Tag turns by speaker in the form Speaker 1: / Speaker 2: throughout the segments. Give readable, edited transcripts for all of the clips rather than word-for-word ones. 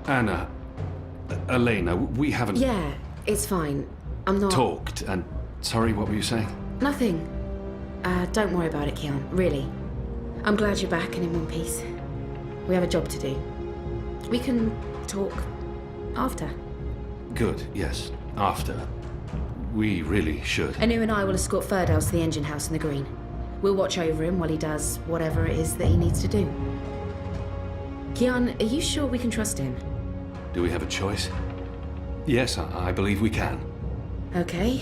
Speaker 1: Anna, Elena, we haven't...
Speaker 2: Yeah, it's fine. I'm not...
Speaker 1: talked, and... Sorry, what were you saying?
Speaker 2: Nothing. Don't worry about it, Keon, really. I'm glad you're back and in one piece. We have a job to do. We can talk after.
Speaker 1: Good, yes. After. We really should.
Speaker 2: Anu and I will escort Firdaus to the engine house in the green. We'll watch over him while he does whatever it is that he needs to do. Keon, are you sure we can trust him?
Speaker 1: Do we have a choice? Yes, I believe we can.
Speaker 2: Okay.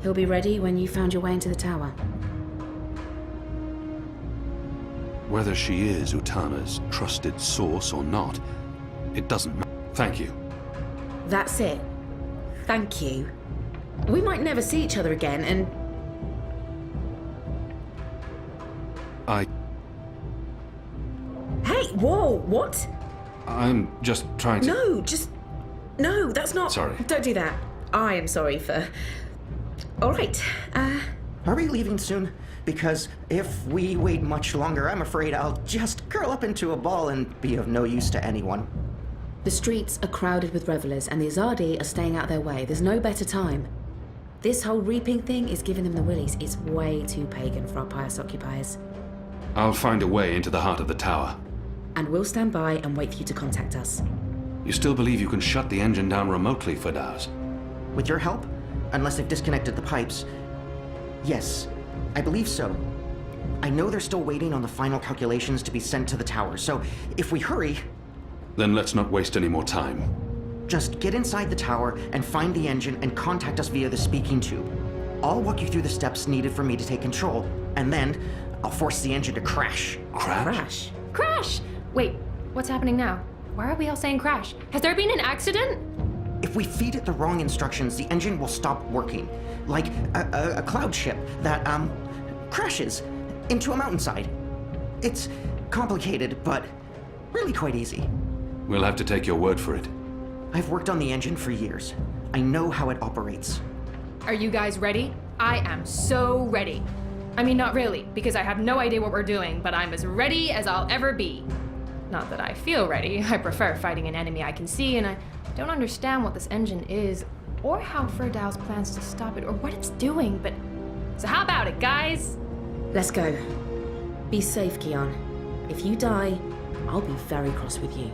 Speaker 2: He'll be ready when you found your way into the tower.
Speaker 1: Whether she is Utana's trusted source or not, it doesn't matter. Thank you.
Speaker 2: That's it. Thank you. We might never see each other again, and... Hey, whoa, what?
Speaker 1: I'm just trying to...
Speaker 2: No, No, that's not...
Speaker 1: Sorry.
Speaker 2: Don't do that. I am sorry for... All right,
Speaker 3: Are we leaving soon? Because if we wait much longer, I'm afraid I'll just curl up into a ball and be of no use to anyone.
Speaker 2: The streets are crowded with revelers, and the Azadi are staying out their way. There's no better time. This whole reaping thing is giving them the willies. It's way too pagan for our pious occupiers.
Speaker 1: I'll find a way into the heart of the tower.
Speaker 2: And we'll stand by and wait for you to contact us.
Speaker 1: You still believe you can shut the engine down remotely, Firdaus?
Speaker 3: With your help? Unless they've disconnected the pipes. Yes, I believe so. I know they're still waiting on the final calculations to be sent to the tower, so if we hurry...
Speaker 1: Then let's not waste any more time.
Speaker 3: Just get inside the tower and find the engine and contact us via the speaking tube. I'll walk you through the steps needed for me to take control, and then I'll force the engine to crash.
Speaker 1: Crash?
Speaker 4: Crash! Wait, what's happening now? Why are we all saying crash? Has there been an accident?
Speaker 3: If we feed it the wrong instructions, the engine will stop working. Like a cloud ship that, crashes into a mountainside. It's complicated, but really quite easy.
Speaker 1: We'll have to take your word for it.
Speaker 3: I've worked on the engine for years. I know how it operates.
Speaker 4: Are you guys ready? I am so ready. I mean, not really, because I have no idea what we're doing, but I'm as ready as I'll ever be. Not that I feel ready. I prefer fighting an enemy I can see, and I don't understand what this engine is, or how Firdaus plans to stop it, or what it's doing, but... So how about it, guys?
Speaker 2: Let's go. Be safe, Keon. If you die, I'll be very cross with you.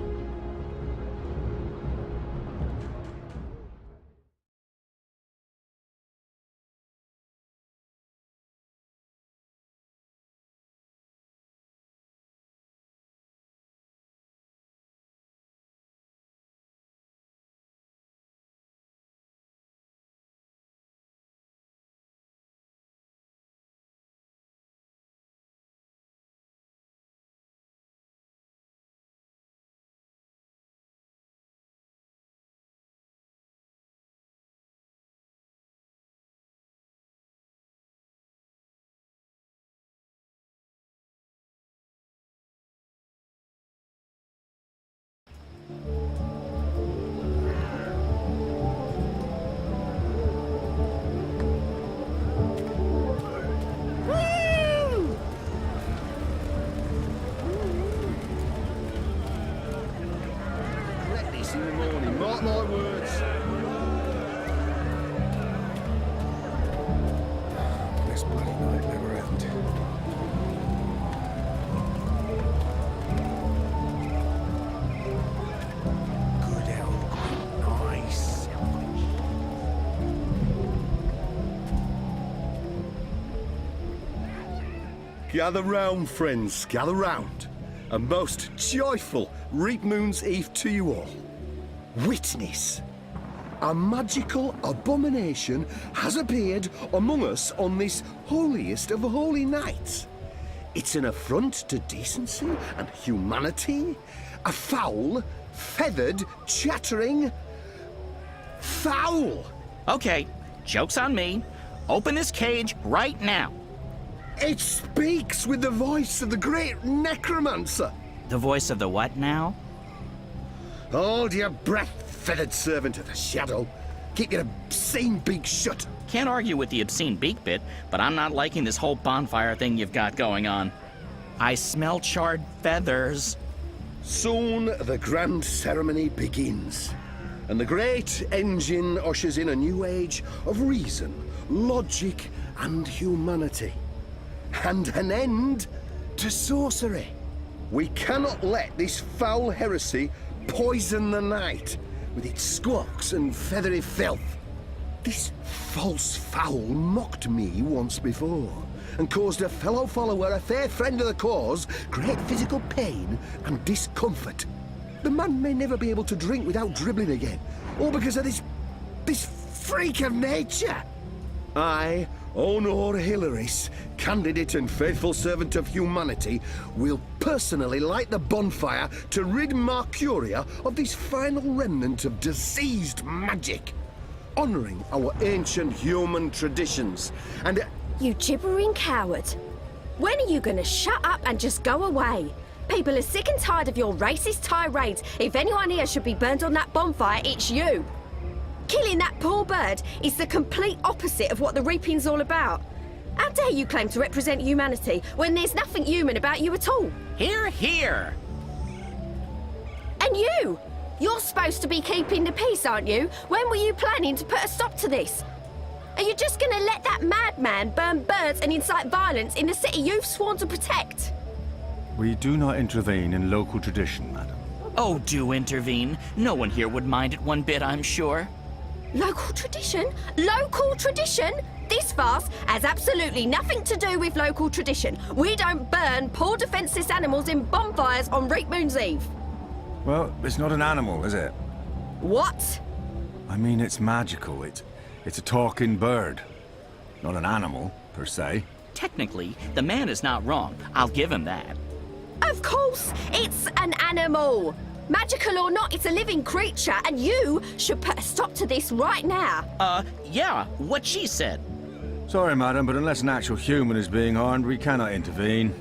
Speaker 5: In the morning, mark my words. This bloody night never ends. Good old green, nice. Gather round, friends, gather round. A most joyful Reap Moon's Eve to you all. Witness. A magical abomination has appeared among us on this holiest of holy nights. It's an affront to decency and humanity. A foul, feathered, chattering... fowl!
Speaker 6: Okay, joke's on me. Open this cage right now.
Speaker 5: It speaks with the voice of the great necromancer.
Speaker 6: The voice of the what now?
Speaker 5: Hold your breath, feathered servant of the shadow. Keep your obscene beak shut.
Speaker 6: Can't argue with the obscene beak bit, but I'm not liking this whole bonfire thing you've got going on. I smell charred feathers.
Speaker 5: Soon the grand ceremony begins, and the great engine ushers in a new age of reason, logic, and humanity. And an end to sorcery. We cannot let this foul heresy poison the night with its squawks and feathery filth. This false fowl mocked me once before, and caused a fellow follower, a fair friend of the cause, great physical pain and discomfort. The man may never be able to drink without dribbling again, all because of this freak of nature. I, Honor Hilaris, candidate and faithful servant of humanity, will personally light the bonfire to rid Mercuria of this final remnant of diseased magic, honoring our ancient human traditions and...
Speaker 7: You gibbering coward. When are you gonna shut up and just go away? People are sick and tired of your racist tirades. If anyone here should be burned on that bonfire, it's you. Killing that poor bird is the complete opposite of what the reaping's all about. How dare you claim to represent humanity when there's nothing human about you at all?
Speaker 6: Hear, hear!
Speaker 7: And you! You're supposed to be keeping the peace, aren't you? When were you planning to put a stop to this? Are you just gonna let that madman burn birds and incite violence in the city you've sworn to protect?
Speaker 8: We do not intervene in local tradition, madam.
Speaker 6: Oh, do intervene. No one here would mind it one bit, I'm sure.
Speaker 7: Local tradition? Local tradition? This farce has absolutely nothing to do with local tradition. We don't burn poor defenseless animals in bonfires on Reap Moon's Eve.
Speaker 8: Well, it's not an animal, is it?
Speaker 7: What?
Speaker 8: I mean, it's magical. It's a talking bird. Not an animal, per se.
Speaker 6: Technically, the man is not wrong. I'll give him that.
Speaker 7: Of course, it's an animal. Magical or not, it's a living creature, and you should put a stop to this right now.
Speaker 6: Yeah, what she said.
Speaker 8: Sorry, madam, but unless an actual human is being harmed, we cannot intervene.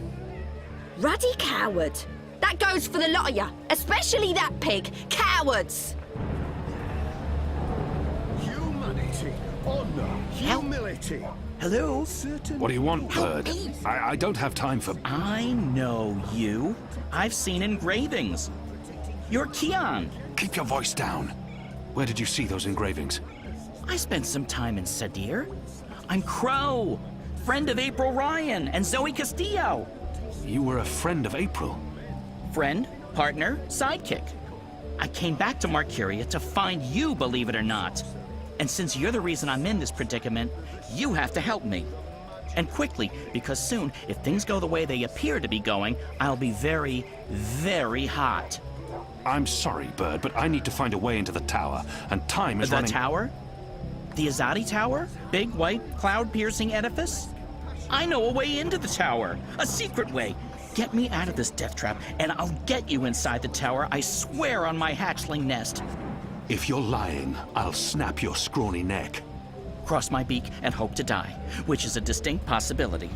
Speaker 7: Ruddy coward. That goes for the lot of you, especially that pig. Cowards!
Speaker 5: Humanity, honor, humility.
Speaker 6: Hello?
Speaker 1: What do you want, bird? I don't have time for...
Speaker 6: I know you. I've seen engravings. You're Kian.
Speaker 1: Keep your voice down. Where did you see those engravings?
Speaker 6: I spent some time in Sadir. I'm Crow, friend of April Ryan and Zoe Castillo.
Speaker 1: You were a friend of April.
Speaker 6: Friend, partner, sidekick. I came back to Mercuria to find you, believe it or not. And since you're the reason I'm in this predicament, you have to help me. And quickly, because soon, if things go the way they appear to be going, I'll be very, very hot.
Speaker 1: I'm sorry, Bird, but I need to find a way into the tower, and time is running...
Speaker 6: The tower? The Azadi Tower? Big, white, cloud-piercing edifice? I know a way into the tower. A secret way. Get me out of this death trap, and I'll get you inside the tower, I swear on my hatchling nest.
Speaker 1: If you're lying, I'll snap your scrawny neck.
Speaker 6: Cross my beak and hope to die, which is a distinct possibility.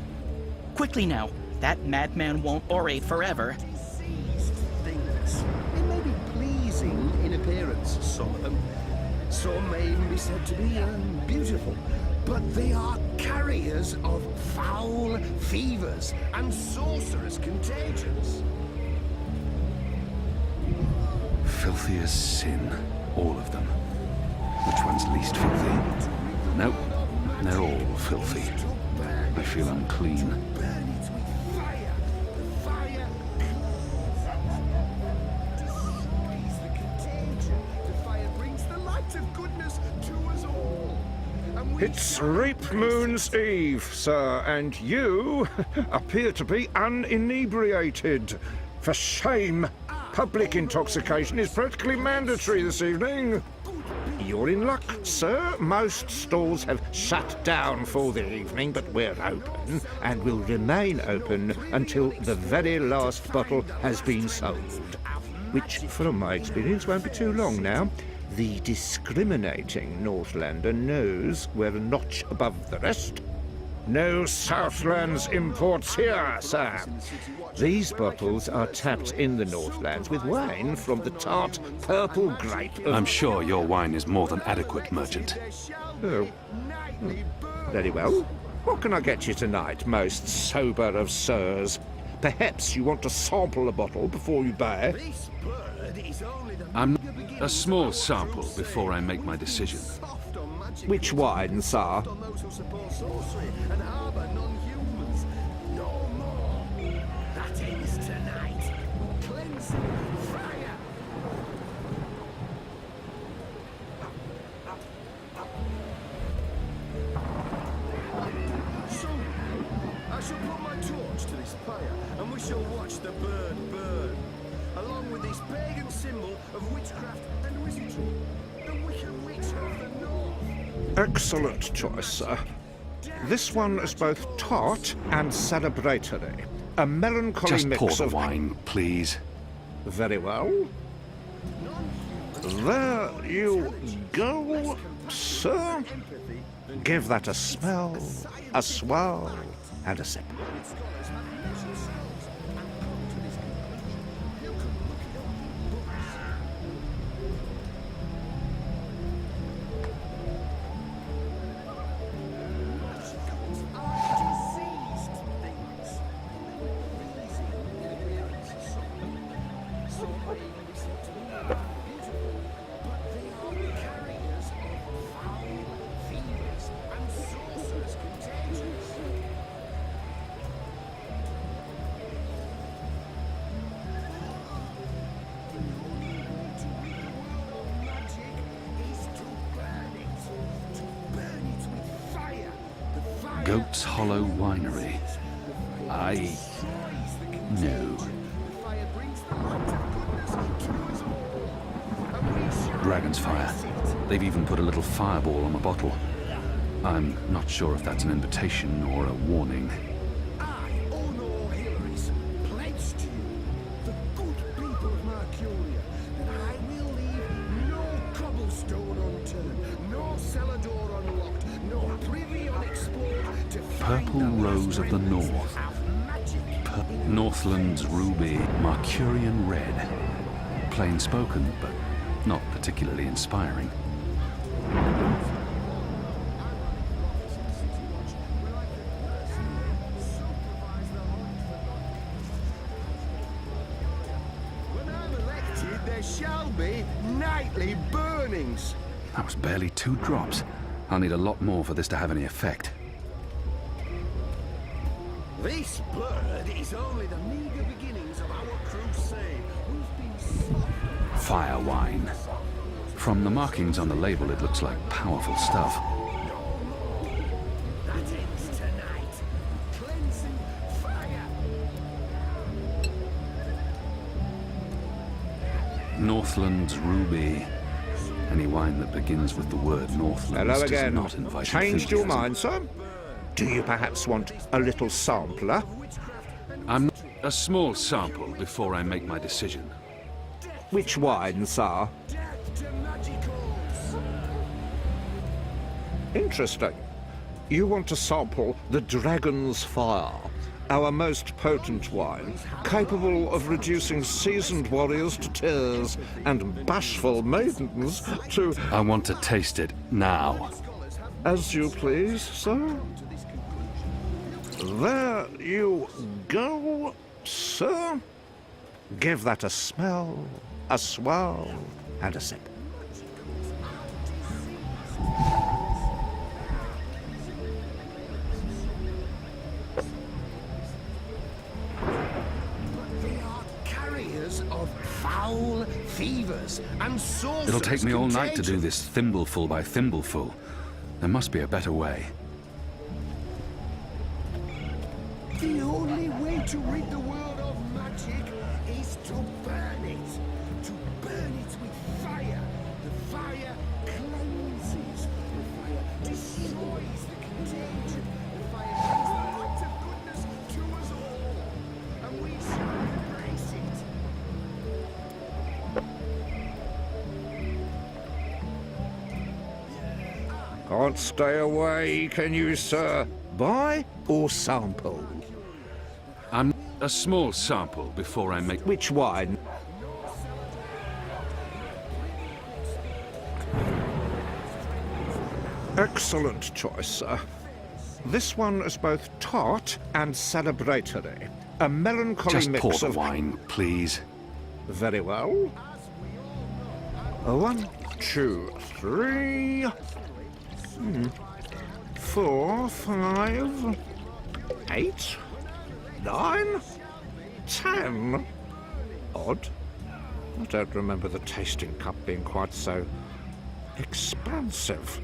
Speaker 6: Quickly now, that madman won't orate forever.
Speaker 5: Things. They may be pleasing in appearance, some of them. Some may even be said to be beautiful. But they are carriers of foul fevers and sorcerous contagions.
Speaker 1: Filthy as sin, all of them. Which one's least filthy? Nope, they're all filthy. I feel unclean.
Speaker 5: Burn it with fire. Fire. Squeeze the contagion. The fire brings the light of goodness to us all. And we
Speaker 9: It's Reap Moon's Eve, sir, and you appear to be uninebriated. For shame! Public intoxication is practically mandatory this evening. You're in luck, sir. Most stalls have shut down for the evening, but we're open and will remain open until the very last bottle has been sold. Which, from my experience, won't be too long now. The discriminating Northlander knows we're a notch above the rest. No Southlands imports here, sir. These bottles are tapped in the Northlands with wine from the tart purple grape of...
Speaker 1: I'm sure your wine is more than adequate, merchant.
Speaker 9: Oh. Very well. What can I get you tonight, most sober of sirs? Perhaps you want to sample a bottle before you buy.
Speaker 1: I'm a small sample before I make my decision.
Speaker 9: Which wine, sir?
Speaker 5: I shall put my torch to this fire, and we shall watch the bird burn, along with this pagan symbol of witchcraft and wizardry, the Wicked Witch of the North.
Speaker 9: Excellent choice, sir. This one is both tart and celebratory. A melancholy
Speaker 1: Just pour
Speaker 9: mix
Speaker 1: the
Speaker 9: of
Speaker 1: wine, please.
Speaker 9: Very well. There you go, sir. Give that a smell, a swirl, and a sip.
Speaker 1: Goat's Hollow Winery. I knew. Dragon's Fire. They've even put a little fireball on the bottle. I'm not sure if that's an invitation or a warning.
Speaker 5: I, Honor Hilaris, pledge to you, the good people of Mercuria, that I will leave no cobblestone unturned, no cellar door unlocked, no privy unexplored to find
Speaker 1: Purple
Speaker 5: the
Speaker 1: Rose of the
Speaker 5: lost
Speaker 1: North.
Speaker 5: relics of magic.
Speaker 1: Northland's Ruby. Mercurian Red. Plain spoken, but not particularly inspiring.
Speaker 5: When I'm elected, there shall be nightly burnings.
Speaker 1: That was barely 2 drops. I'll need a lot more for this to have any effect.
Speaker 5: This bird is only the meager beginnings of our crusade. We've been soft.
Speaker 1: Fire wine. From the markings on the label, it looks like powerful stuff.
Speaker 5: That ends tonight. Cleansing fire.
Speaker 1: Northland's Ruby. Any wine that begins with the word Northlands
Speaker 9: Hello
Speaker 1: does
Speaker 9: again.
Speaker 1: not invite
Speaker 9: Changed your
Speaker 1: enthusiasm.
Speaker 9: mind, sir? Do you perhaps want a little sampler?
Speaker 1: I'm a small sample before I make my decision.
Speaker 9: Which wine, sir?
Speaker 5: Death to magicals.
Speaker 9: Interesting. You want to sample the Dragon's Fire, our most potent wine, capable of reducing seasoned warriors to tears and bashful maidens to...
Speaker 1: I want to taste it now.
Speaker 9: As you please, sir. There you go, sir. Give that a smell, a swirl, and a sip.
Speaker 5: They are carriers of foul fevers and sorcerers.
Speaker 1: It'll take me all night to do
Speaker 5: contagion.
Speaker 1: this thimbleful by thimbleful. There must be a better way.
Speaker 5: The only way to rid the world of magic is to burn it. To burn it with fire. The fire cleanses. The fire destroys the contagion. The fire brings the light of goodness to us all. And we shall embrace it.
Speaker 9: Can't stay away, can you, sir? Buy or sample?
Speaker 1: I'm a small sample before I make...
Speaker 9: Which wine? Excellent choice, sir. This one is both tart and celebratory. A melancholy
Speaker 1: Just
Speaker 9: mix
Speaker 1: pour the
Speaker 9: of...
Speaker 1: wine, please.
Speaker 9: Very well. 1, 2, 3... 4, 5... 8... 9... 10... Odd. I don't remember the tasting cup being quite so expansive.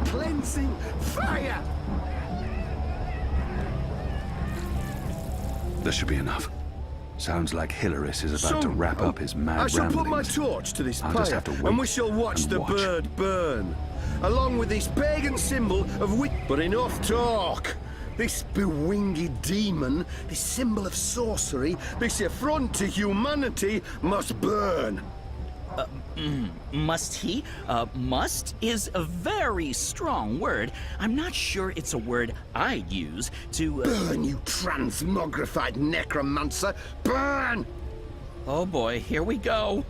Speaker 5: Cleansing fire!
Speaker 1: This should be enough. Sounds like Hilaris is about to wrap up his mad
Speaker 5: I shall put my
Speaker 1: ramblings.
Speaker 5: torch to this
Speaker 1: I'll just have
Speaker 5: pyre,
Speaker 1: to wait
Speaker 5: and we shall watch
Speaker 1: and
Speaker 5: the
Speaker 1: watch.
Speaker 5: bird burn, along with this pagan symbol of witch. But enough talk! This bewinged demon, this symbol of sorcery, this affront to humanity, must burn.
Speaker 6: Must he? Must is a very strong word. I'm not sure it's a word I'd use to...
Speaker 5: Burn, you transmogrified necromancer! Burn!
Speaker 6: Oh boy, here we go.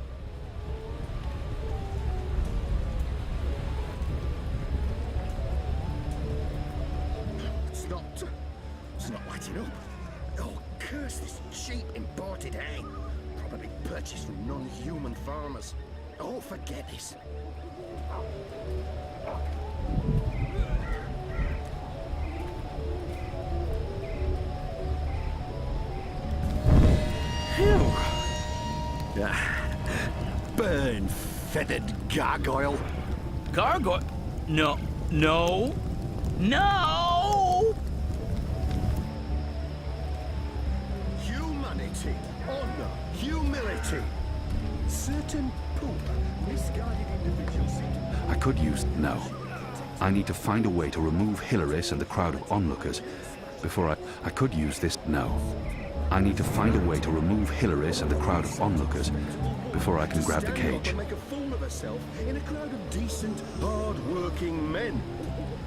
Speaker 5: It's not lighting up. Oh, curse this cheap imported hay. Probably purchased from non-human farmers. Oh, forget this.
Speaker 6: Phew.
Speaker 5: Burn, feathered gargoyle.
Speaker 6: Gargoyle? No. No. No!
Speaker 5: Humanity, honor, humility. Certain poor, misguided individuals seem to...
Speaker 1: I could use... No. I need to find a way to remove Hilaris and the crowd of onlookers before I could use this... No. I need to find a way to remove Hilaris and the crowd of onlookers before I can grab the
Speaker 5: Stand up
Speaker 1: cage.
Speaker 5: and make a fool of herself in a crowd of decent, hard-working men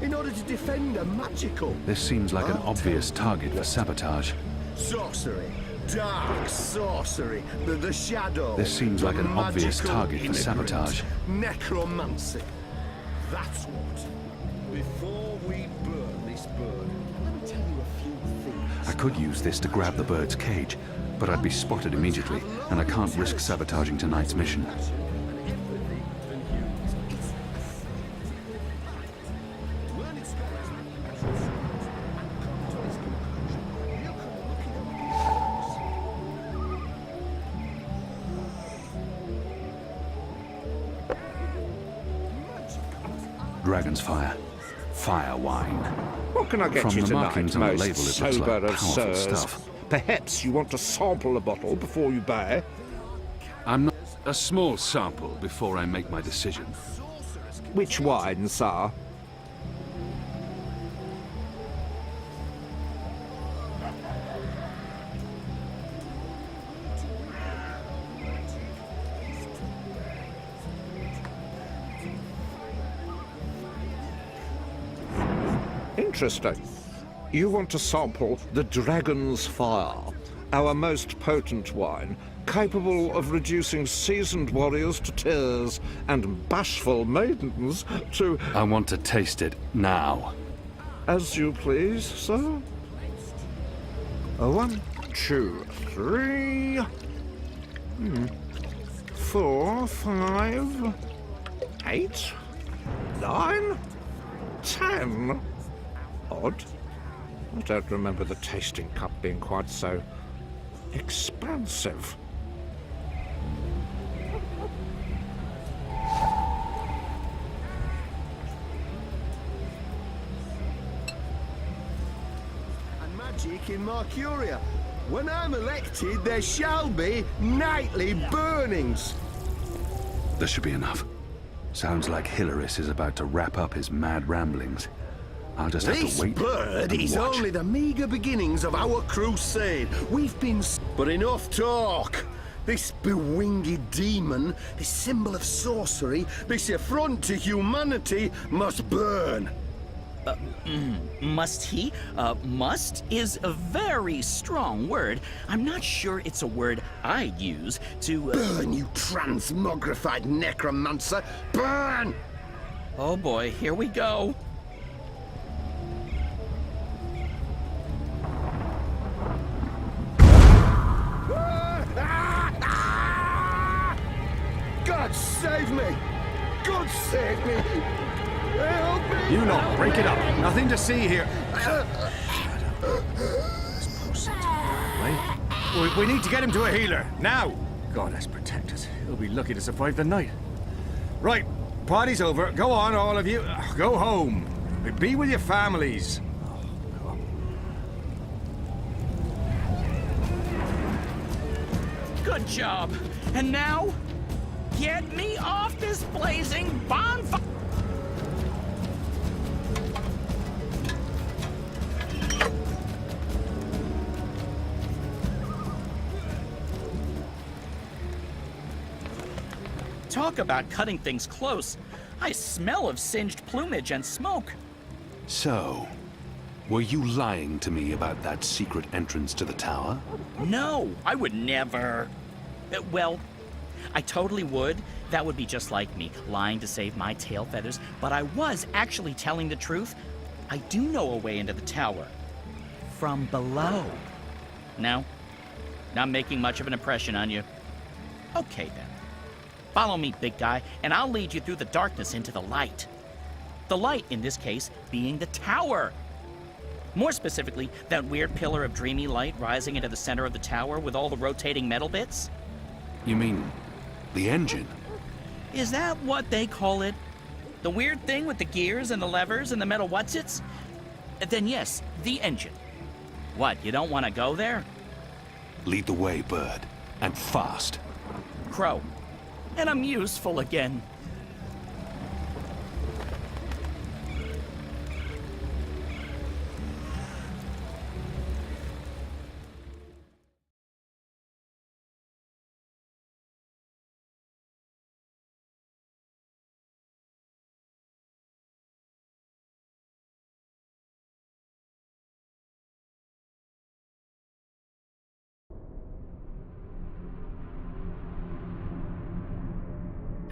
Speaker 5: in order to defend a magical...
Speaker 1: This seems like an
Speaker 5: I'll
Speaker 1: obvious
Speaker 5: tell you
Speaker 1: target for
Speaker 5: what.
Speaker 1: sabotage.
Speaker 5: Sorcery. Dark sorcery. The shadow.
Speaker 1: This seems like
Speaker 5: the
Speaker 1: an obvious
Speaker 5: magical
Speaker 1: target for
Speaker 5: immigrant.
Speaker 1: sabotage.
Speaker 5: Necromancy. That's what. Before we burn this bird, let me tell you a few things.
Speaker 1: I could use this to grab the bird's cage, but I'd be spotted immediately, and I can't risk sabotaging tonight's mission. Dragon's fire. Fire wine.
Speaker 9: What can I get
Speaker 1: From
Speaker 9: you
Speaker 1: the
Speaker 9: tonight,
Speaker 1: markings on the
Speaker 9: most
Speaker 1: label, it looks
Speaker 9: sober
Speaker 1: like
Speaker 9: of
Speaker 1: powerful
Speaker 9: sirs?
Speaker 1: stuff.
Speaker 9: Perhaps you want to sample a bottle before you buy?
Speaker 1: I'm not... A small sample before I make my decision.
Speaker 9: Which wine, sir? Interesting. You want to sample the Dragon's Fire, our most potent wine, capable of reducing seasoned warriors to tears and bashful maidens to...
Speaker 1: I want to taste it now.
Speaker 9: As you please, sir. 1, 2, 3... 4, 5... 8... 9... 10... Odd. I don't remember the tasting cup being quite so expansive.
Speaker 5: And magic in Mercuria. When I'm elected, there shall be nightly burnings.
Speaker 1: This should be enough. Sounds like Hilaris is about to wrap up his mad ramblings. I'll just have
Speaker 5: This
Speaker 1: to wait
Speaker 5: bird
Speaker 1: and
Speaker 5: is
Speaker 1: watch.
Speaker 5: only the meager beginnings of our crusade. We've been... But enough talk! This bewinged demon, this symbol of sorcery, this affront to humanity must burn.
Speaker 6: Must he? Must is a very strong word. I'm not sure it's a word I'd use to...
Speaker 5: Burn, you transmogrified necromancer! Burn!
Speaker 6: Oh boy, here we go.
Speaker 5: God save me! God save me! Help me!
Speaker 8: You lot, break it up. Nothing to see here. We need to get him to a healer, now! God has protect us. He'll be lucky to survive the night. Right, party's over. Go on, all of you. Go home. Be with your families.
Speaker 6: Good job. And now, get me off this blazing bonfire! Talk about cutting things close. I smell of singed plumage and smoke.
Speaker 1: So, were you lying to me about that secret entrance to the tower?
Speaker 6: No, I would never. Well, I totally would. That would be just like me, lying to save my tail feathers. But I was actually telling the truth. I do know a way into the tower. From below. No? Not making much of an impression on you. Okay, then. Follow me, big guy, and I'll lead you through the darkness into the light. The light, in this case, being the tower. More specifically, that weird pillar of dreamy light rising into the center of the tower with all the rotating metal bits.
Speaker 1: You mean the engine?
Speaker 6: Is that what they call it? The weird thing with the gears and the levers and the metal whatsits? Then yes, the engine. What, you don't want to go there?
Speaker 1: Lead the way, Bird. And fast.
Speaker 6: Crow. And I'm useful again.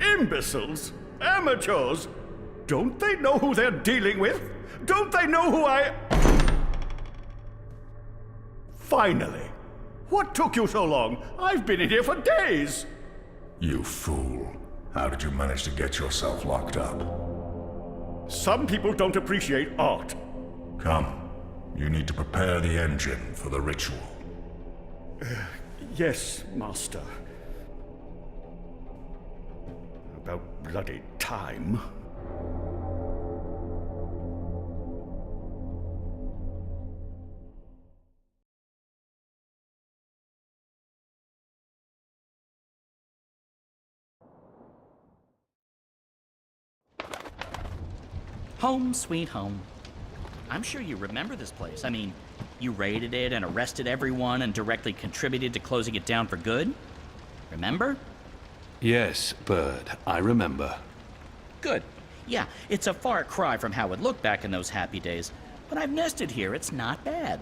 Speaker 10: Imbeciles? Amateurs? Don't they know who they're dealing with? Don't they know who I... Finally! What took you so long? I've been in here for days!
Speaker 11: You fool. How did you manage to get yourself locked up?
Speaker 10: Some people don't appreciate art.
Speaker 11: Come. You need to prepare the engine for the ritual.
Speaker 10: Yes, Master. About bloody time.
Speaker 6: Home sweet home. I'm sure you remember this place. I mean, you raided it and arrested everyone and directly contributed to closing it down for good. Remember?
Speaker 1: Yes, Bird, I remember.
Speaker 6: Good. Yeah, it's a far cry from how it looked back in those happy days, but I've nested here. It's not bad.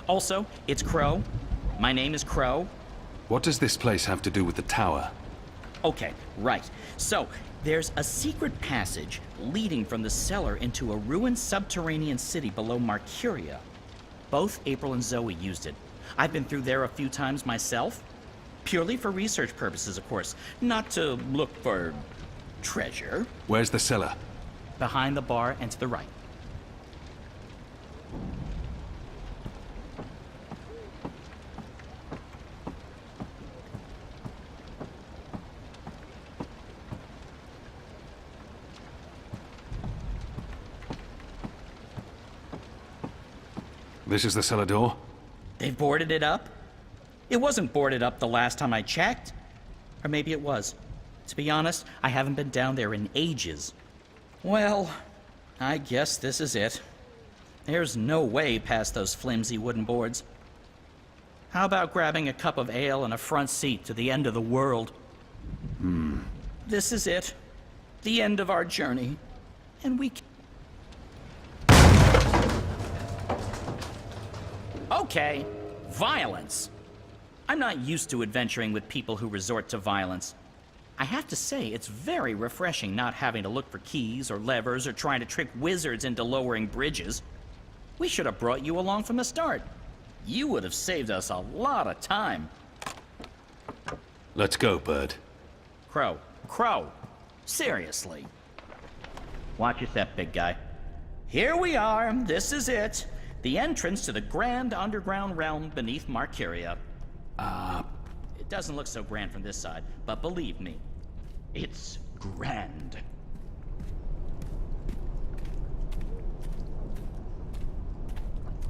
Speaker 6: Also, it's Crow. My name is Crow.
Speaker 1: What does this place have to do with the tower?
Speaker 6: Okay, right. So, there's a secret passage leading from the cellar into a ruined subterranean city below Marcuria. Both April and Zoe used it. I've been through there a few times myself. Purely for research purposes, of course. Not to look for treasure.
Speaker 1: Where's the cellar?
Speaker 6: Behind the bar and to the right.
Speaker 1: This is the cellar door?
Speaker 6: They've boarded it up? It wasn't boarded up the last time I checked. Or maybe it was. To be honest, I haven't been down there in ages. Well, I guess this is it. There's no way past those flimsy wooden boards. How about grabbing a cup of ale and a front seat to the end of the world? This is it. The end of our journey. And we... Okay, violence. I'm not used to adventuring with people who resort to violence. I have to say, it's very refreshing not having to look for keys or levers or trying to trick wizards into lowering bridges. We should have brought you along from the start. You would have saved us a lot of time.
Speaker 1: Let's go, Bird.
Speaker 6: Crow, seriously. Watch your step, big guy. Here we are, this is it. The entrance to the grand underground realm beneath Markyria. It doesn't look so grand from this side, but believe me, it's grand.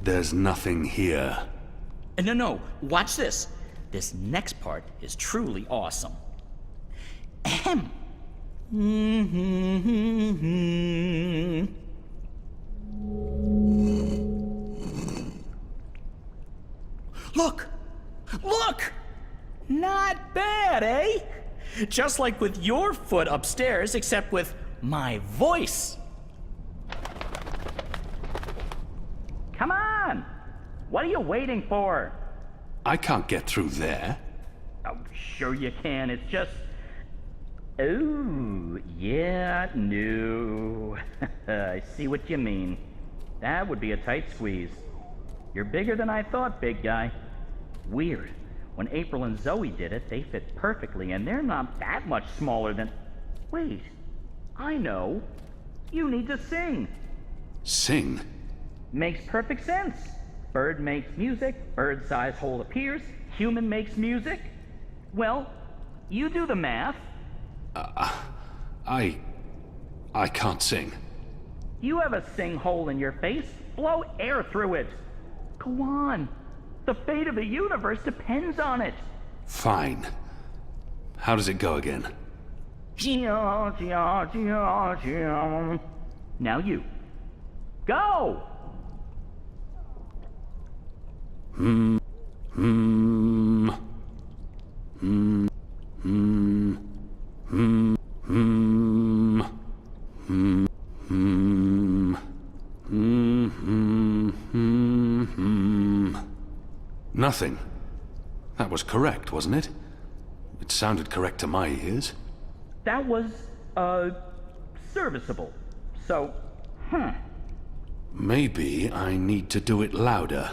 Speaker 1: There's nothing here.
Speaker 6: No, watch this. This next part is truly awesome. Ahem. Look! Look! Not bad, eh? Just like with your foot upstairs, except with my voice. Come on! What are you waiting for?
Speaker 1: I can't get through there.
Speaker 6: Oh, sure you can. It's just... Oh, yeah, no. I see what you mean. That would be a tight squeeze. You're bigger than I thought, big guy. Weird. When April and Zoe did it, they fit perfectly, and they're not that much smaller than... Wait, I know. You need to sing.
Speaker 1: Sing?
Speaker 6: Makes perfect sense. Bird makes music, bird-sized hole appears, human makes music. Well, you do the math.
Speaker 1: I can't sing.
Speaker 6: You have a sing hole in your face. Blow air through it. Go on. The fate of the universe depends on it.
Speaker 1: Fine. How does it go again?
Speaker 6: Now you. Go!
Speaker 1: Nothing. That was correct, wasn't it? It sounded correct to my ears.
Speaker 6: That was, serviceable. So,
Speaker 1: Maybe I need to do it louder.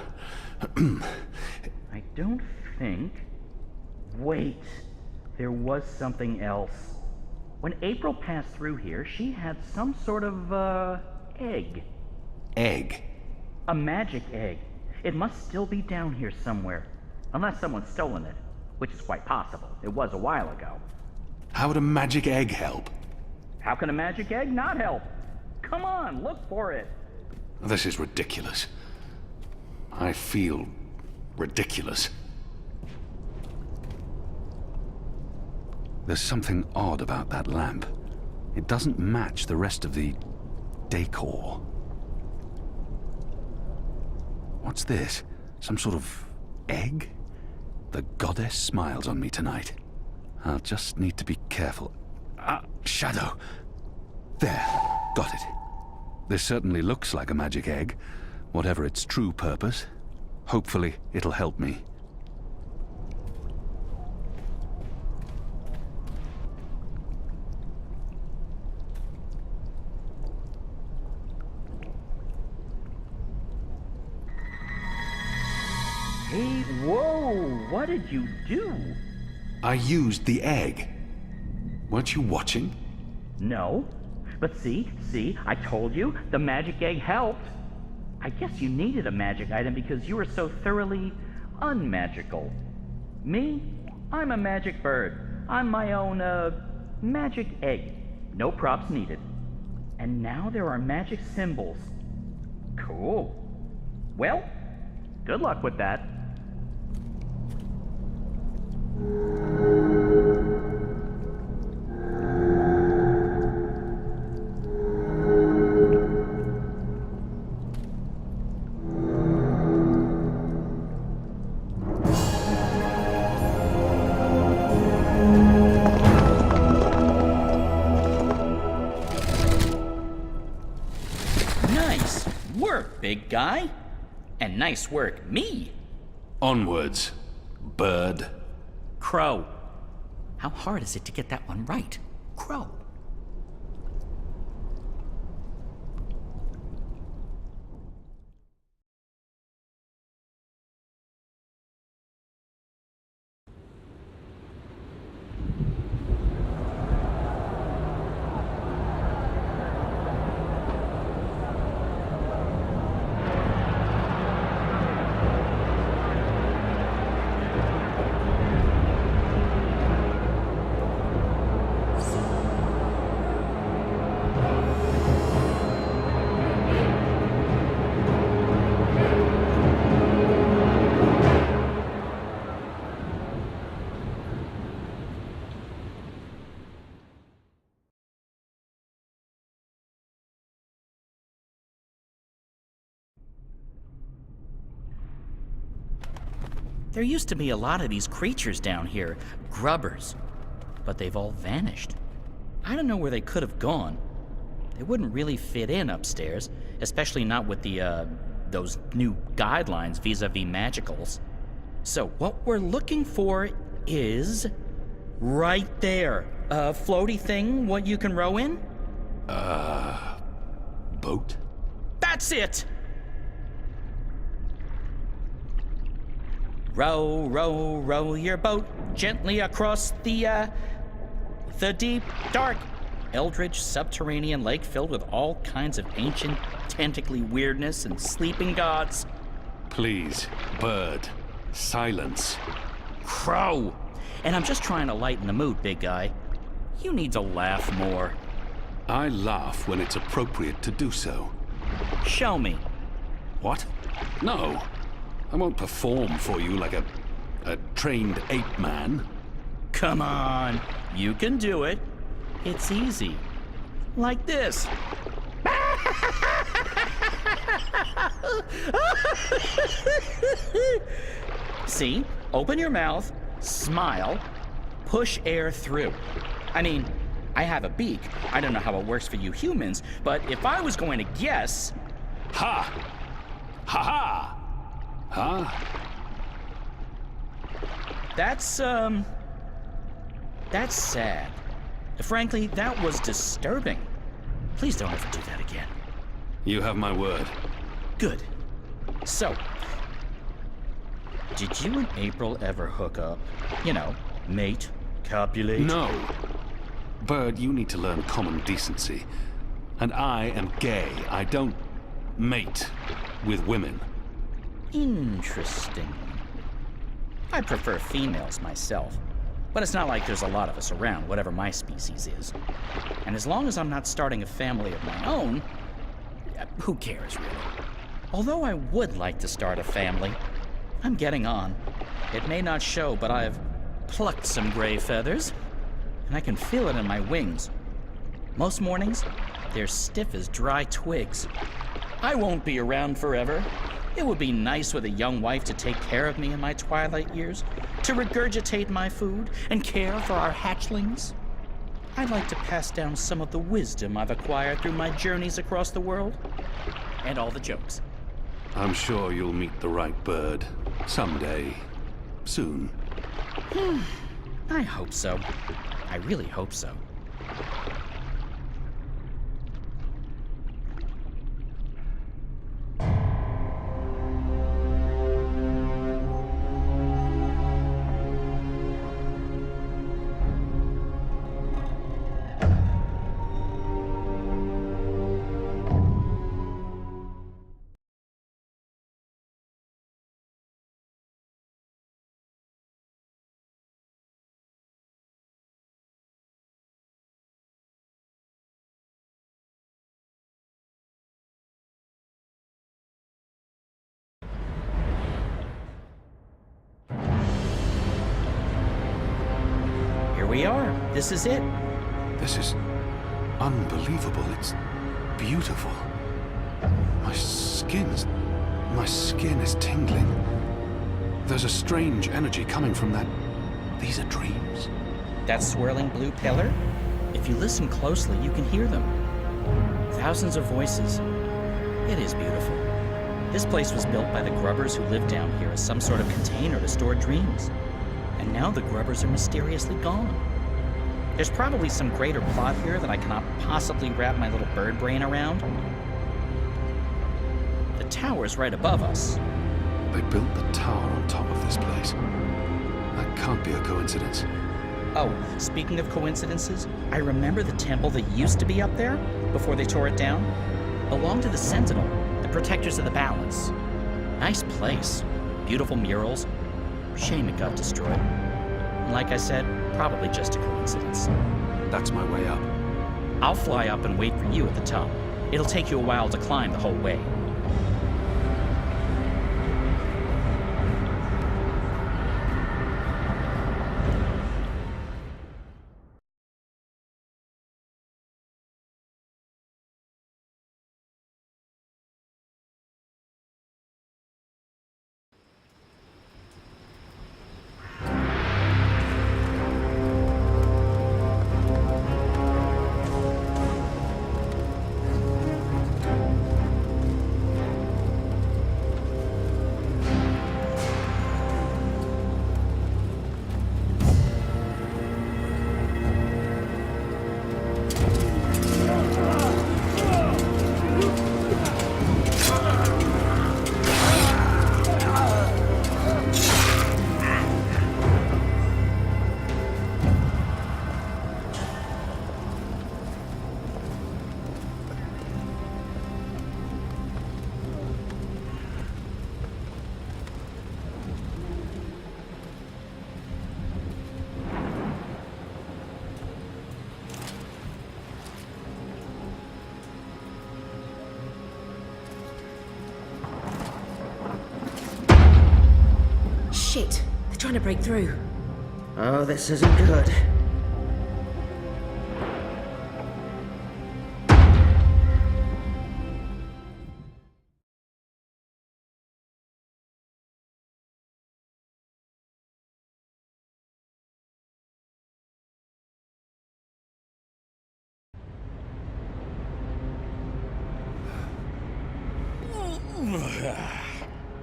Speaker 6: I don't think... Wait. There was something else. When April passed through here, she had some sort of, egg.
Speaker 1: Egg?
Speaker 6: A magic egg. It must still be down here somewhere. Unless someone's stolen it. Which is quite possible. It was a while ago.
Speaker 1: How would a magic egg help?
Speaker 6: How can a magic egg not help? Come on, look for it.
Speaker 1: This is ridiculous. I feel ridiculous. There's something odd about that lamp. It doesn't match the rest of the decor. What's this? Some sort of egg? The goddess smiles on me tonight. I'll just need to be careful. Shadow! There, got it. This certainly looks like a magic egg, whatever its true purpose. Hopefully, it'll help me.
Speaker 6: Hey, whoa! What did you do?
Speaker 1: I used the egg. Weren't you watching?
Speaker 6: No. But see, I told you, the magic egg helped. I guess you needed a magic item because you were so thoroughly unmagical. Me? I'm a magic bird. I'm my own, magic egg. No props needed. And now there are magic symbols. Cool. Well, good luck with that. Nice work, big guy. And nice work, me.
Speaker 1: Onwards, bird.
Speaker 6: Crow. How hard is it to get that one right? Crow. There used to be a lot of these creatures down here, grubbers, but they've all vanished. I don't know where they could have gone. They wouldn't really fit in upstairs, especially not with those new guidelines vis-a-vis magicals. So what we're looking for is right there. A floaty thing, what you can row in?
Speaker 1: Boat?
Speaker 6: That's it! Row, row, row your boat gently across the deep, dark, eldritch subterranean lake filled with all kinds of ancient, tentacly weirdness and sleeping gods.
Speaker 1: Please, bird. Silence.
Speaker 6: Crow! And I'm just trying to lighten the mood, big guy. You need to laugh more.
Speaker 1: I laugh when it's appropriate to do so.
Speaker 6: Show me.
Speaker 1: What? No. I won't perform for you like a trained ape man.
Speaker 6: Come on, you can do it. It's easy. Like this. See? Open your mouth, smile, push air through. I mean, I have a beak. I don't know how it works for you humans, but if I was going to guess...
Speaker 1: Ha! Ha ha! Huh?
Speaker 6: That's sad. Frankly, that was disturbing. Please don't ever do that again.
Speaker 1: You have my word.
Speaker 6: Good. So, did you and April ever hook up? You know, mate, copulate?
Speaker 1: No. Bird, you need to learn common decency. And I am gay. I don't mate with women.
Speaker 6: Interesting. I prefer females myself, but it's not like there's a lot of us around, whatever my species is. And as long as I'm not starting a family of my own, who cares really? Although I would like to start a family, I'm getting on. It may not show, but I've plucked some gray feathers, and I can feel it in my wings. Most mornings, they're stiff as dry twigs. I won't be around forever. It would be nice with a young wife to take care of me in my twilight years, to regurgitate my food and care for our hatchlings. I'd like to pass down some of the wisdom I've acquired through my journeys across the world. And all the jokes.
Speaker 1: I'm sure you'll meet the right bird. Someday. Soon.
Speaker 6: I hope so. I really hope so. We are. This is it.
Speaker 1: This is unbelievable. It's beautiful. My skin is tingling. There's a strange energy coming from that. These are dreams.
Speaker 6: That swirling blue pillar? If you listen closely, you can hear them. Thousands of voices. It is beautiful. This place was built by the grubbers who lived down here as some sort of container to store dreams. And now the grubbers are mysteriously gone. There's probably some greater plot here that I cannot possibly wrap my little bird brain around. The tower's right above us.
Speaker 1: They built the tower on top of this place. That can't be a coincidence.
Speaker 6: Oh, speaking of coincidences, I remember the temple that used to be up there, before they tore it down, belonged to the Sentinel, the protectors of the balance. Nice place. Beautiful murals. Shame it got destroyed. And like I said, probably just a coincidence.
Speaker 1: That's my way up.
Speaker 6: I'll fly up and wait for you at the top. It'll take you a while to climb the whole way.
Speaker 2: Shit! They're trying to break through.
Speaker 3: Oh, this isn't good.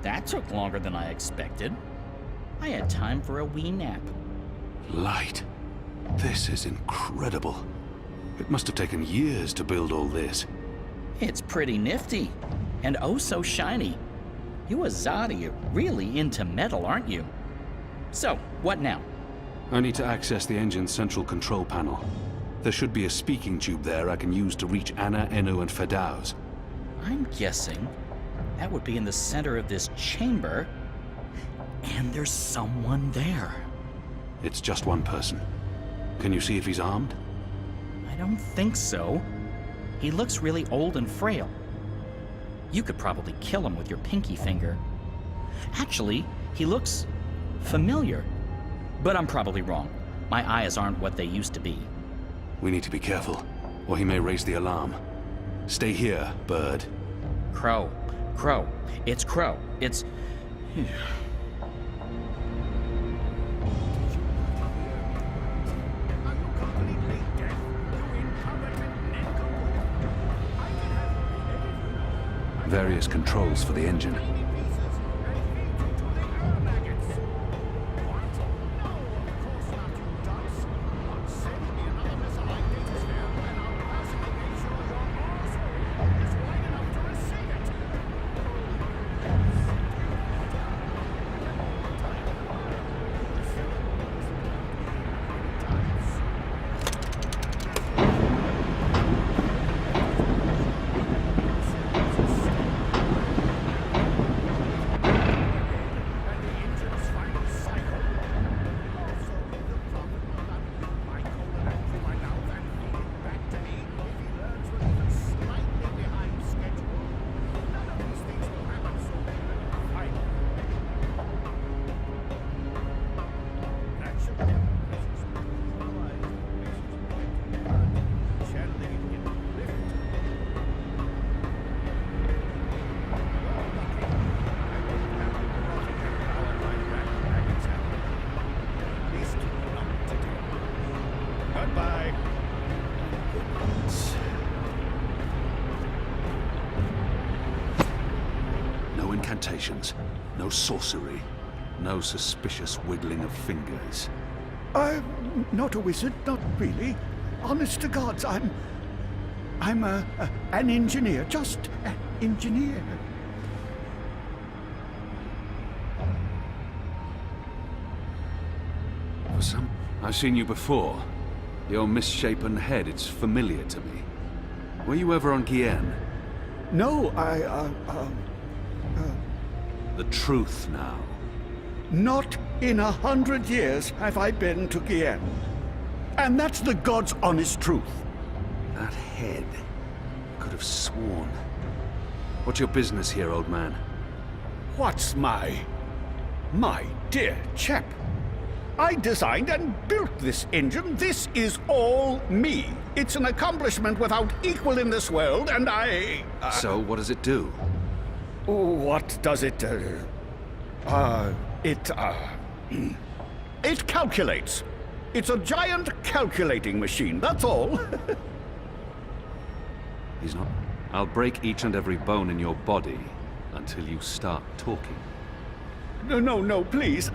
Speaker 6: That took longer than I expected. I had time for a wee nap.
Speaker 1: Light. This is incredible. It must have taken years to build all this.
Speaker 6: It's pretty nifty, and oh so shiny. You Azadi are really into metal, aren't you? So, what now?
Speaker 1: I need to access the engine's central control panel. There should be a speaking tube there I can use to reach Anna, Enu, and Fedauz.
Speaker 6: I'm guessing that would be in the center of this chamber, and there's someone there.
Speaker 1: It's just one person. Can you see if he's armed?
Speaker 6: I don't think so. He looks really old and frail. You could probably kill him with your pinky finger. Actually, he looks familiar. But I'm probably wrong. My eyes aren't what they used to be.
Speaker 1: We need to be careful, or he may raise the alarm. Stay here, Bird.
Speaker 6: Crow. Crow. It's Crow. It's...
Speaker 1: Various controls for the engine. incantations, no sorcery, no suspicious wiggling of fingers.
Speaker 10: I'm not a wizard, not really. Honest to gods, I'm an engineer, just an engineer.
Speaker 1: For some... I've seen you before. Your misshapen head, it's familiar to me. Were you ever on Guyenne?
Speaker 10: No,
Speaker 1: The truth now.
Speaker 10: not in 100 years have I been to Guyenne. And that's the God's honest truth.
Speaker 1: That head. Could have sworn. What's your business here, old man?
Speaker 10: What's my dear chap? I designed and built this engine. This is all me. It's an accomplishment without equal in this world, and I...
Speaker 1: So, what does it do?
Speaker 10: What does it do? It calculates. It's a giant calculating machine, that's all.
Speaker 1: He's not... I'll break each and every bone in your body until you start talking.
Speaker 10: No, please.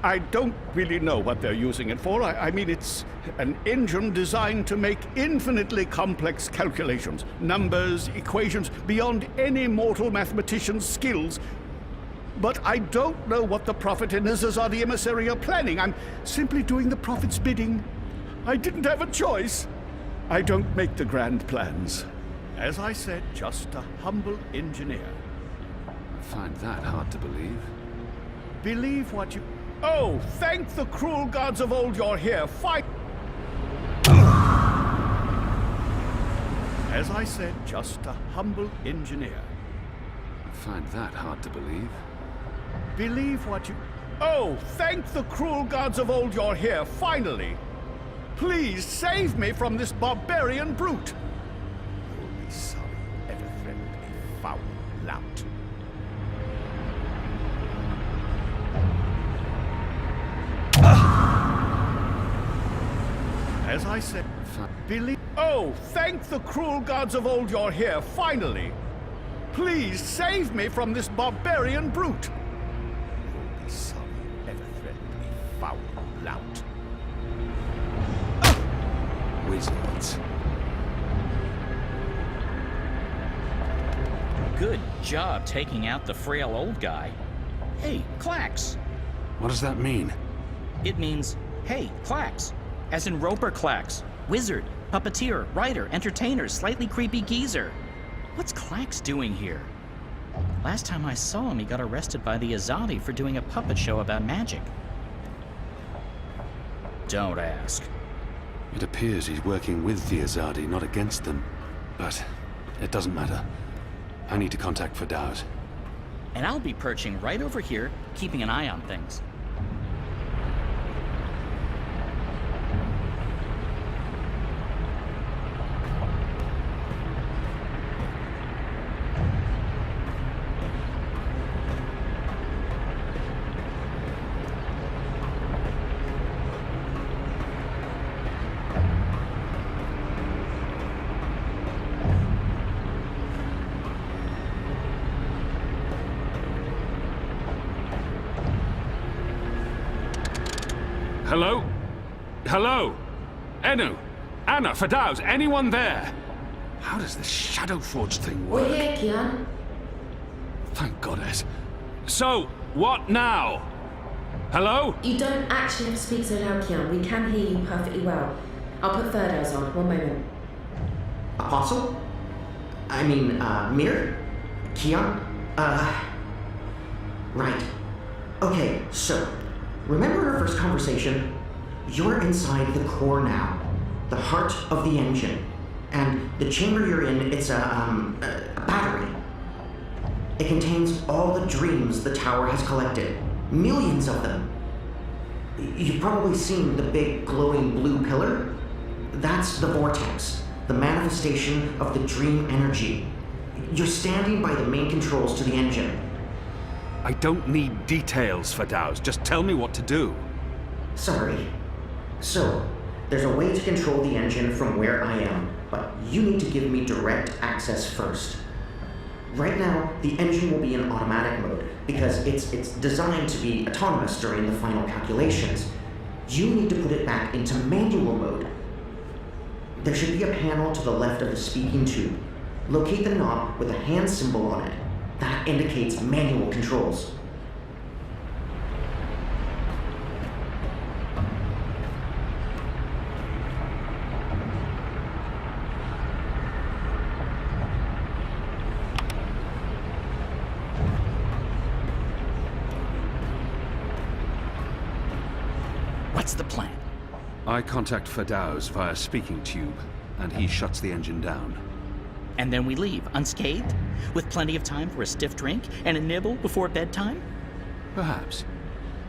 Speaker 10: I don't really know what they're using it for. I mean, it's an engine designed to make infinitely complex calculations, numbers, equations, beyond any mortal mathematician's skills. But I don't know what the Prophet and his Azadi emissary are planning. I'm simply doing the Prophet's bidding. I didn't have a choice. I don't make the grand plans. As I said, just a humble engineer.
Speaker 1: I find that hard to believe.
Speaker 10: Believe what you... Oh, thank the cruel gods of old you're here. Fight! As I said, just a humble engineer.
Speaker 1: I find that hard to believe.
Speaker 10: Believe what you... Oh, thank the cruel gods of old you're here, finally! Please save me from this barbarian brute! You'll be sorry you ever threatened a foul lout. As I said, believe... Oh, thank the cruel gods of old you're here, finally! Please save me from this barbarian brute! You'll be sorry you ever threatened a foul lout.
Speaker 1: Wizards.
Speaker 6: Good job taking out the frail old guy. Hey, Clax.
Speaker 1: What does that mean?
Speaker 6: It means, hey, Clax. As in Roper Clax. Wizard, puppeteer, writer, entertainer, slightly creepy geezer. What's Clax doing here? Last time I saw him, he got arrested by the Azadi for doing a puppet show about magic. Don't ask.
Speaker 1: It appears he's working with the Azadi, not against them. But it doesn't matter. I need to contact Firdaus.
Speaker 6: And I'll be perching right over here, keeping an eye on things.
Speaker 1: Hello? Hello? Enu? Anna? Firdaus? Anyone there? How does this Shadow Forge thing work?
Speaker 2: We're here, Kian.
Speaker 1: Thank goddess. So, what now? Hello?
Speaker 2: You don't actually have to speak so loud, Kian. We can hear you perfectly well. I'll put Firdaus on. One moment.
Speaker 3: Apostle? I mean, Mir? Kian? Right. Okay, so, remember our first conversation? You're inside the core now, the heart of the engine. And the chamber you're in, it's a battery. It contains all the dreams the tower has collected. Millions of them. You've probably seen the big glowing blue pillar. That's the vortex, the manifestation of the dream energy. You're standing by the main controls to the engine.
Speaker 1: I don't need details, Firdaus. Just tell me what to do.
Speaker 3: Sorry. So, there's a way to control the engine from where I am, but you need to give me direct access first. Right now, the engine will be in automatic mode because it's designed to be autonomous during the final calculations. You need to put it back into manual mode. There should be a panel to the left of the speaking tube. Locate the knob with a hand symbol on it. That indicates manual controls.
Speaker 6: What's the plan?
Speaker 1: I contact Fedaus via speaking tube, and he shuts the engine down.
Speaker 6: And then we leave, unscathed? With plenty of time for a stiff drink and a nibble before bedtime?
Speaker 1: Perhaps.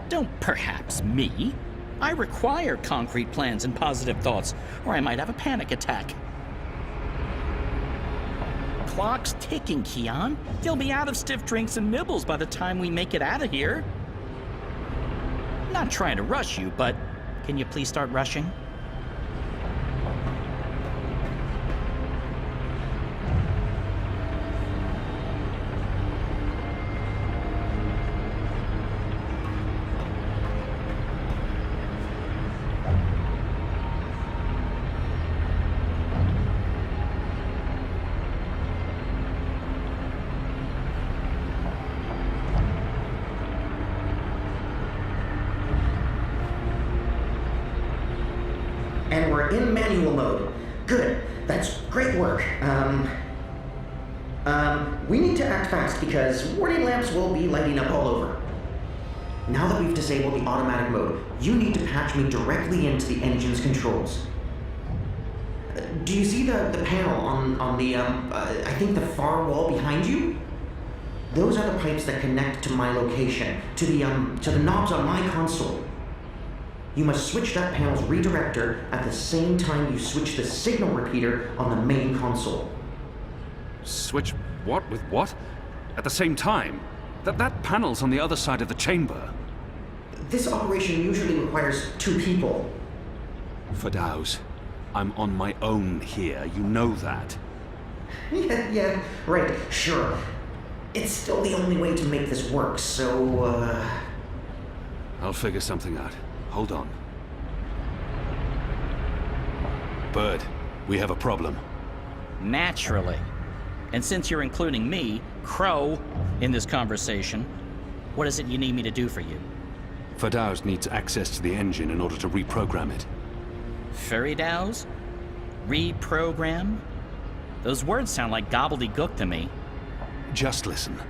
Speaker 6: Don't perhaps me. I require concrete plans and positive thoughts, or I might have a panic attack. Clock's ticking, Keon. You'll be out of stiff drinks and nibbles by the time we make it out of here. Not trying to rush you, but can you please start rushing?
Speaker 3: And we're in manual mode. Good. That's great work. We need to act fast because warning lamps will be lighting up all over. Now that we've disabled the automatic mode, you need to patch me directly into the engine's controls. Do you see the panel on the, I think the far wall behind you? Those are the pipes that connect to my location, to the knobs on my console. You must switch that panel's redirector at the same time you switch the signal repeater on the main console.
Speaker 1: Switch what with what? At the same time? That panel's on the other side of the chamber.
Speaker 3: This operation usually requires 2 people.
Speaker 1: Fedaus, I'm on my own here. You know that.
Speaker 3: Yeah, right, sure. It's still the only way to make this work, so,
Speaker 1: I'll figure something out. Hold on. Bird, we have a problem.
Speaker 6: Naturally. And since you're including me, Crow, in this conversation, what is it you need me to do for you?
Speaker 1: Fedaus needs access to the engine in order to reprogram it.
Speaker 6: Feridaus? Reprogram? Those words sound like gobbledygook to me.
Speaker 1: Just listen.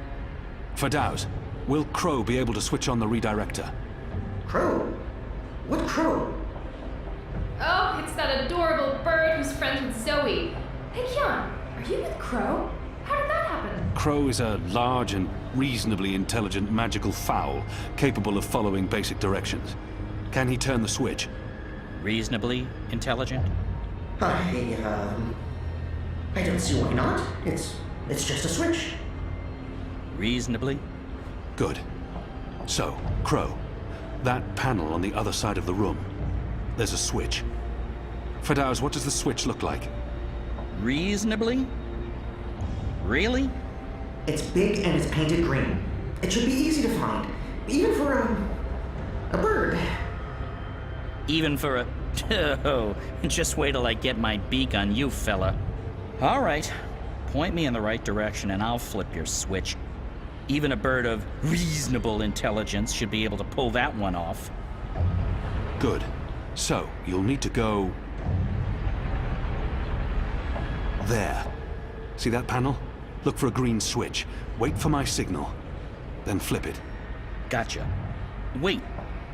Speaker 1: Fedaus, will Crow be able to switch on the redirector?
Speaker 3: Crow? What Crow?
Speaker 4: Oh, it's that adorable bird who's friends with Zoe. Hey, Keon, are you with Crow? How did that happen?
Speaker 1: Crow is a large and reasonably intelligent magical fowl, capable of following basic directions. Can he turn the switch?
Speaker 6: Reasonably intelligent?
Speaker 3: I don't see why not. It's just a switch.
Speaker 6: Reasonably?
Speaker 1: Good. So, Crow, that panel on the other side of the room, there's a switch. Fedaus, what does the switch look like?
Speaker 6: Reasonably? Really?
Speaker 3: It's big and it's painted green. It should be easy to find, even for a bird.
Speaker 6: Even for a... Oh, just wait till I get my beak on you, fella. All right. Point me in the right direction and I'll flip your switch. Even a bird of reasonable intelligence should be able to pull that one off.
Speaker 1: Good. So, you'll need to go... there. See that panel? Look for a green switch. Wait for my signal. Then flip it.
Speaker 6: Gotcha. Wait,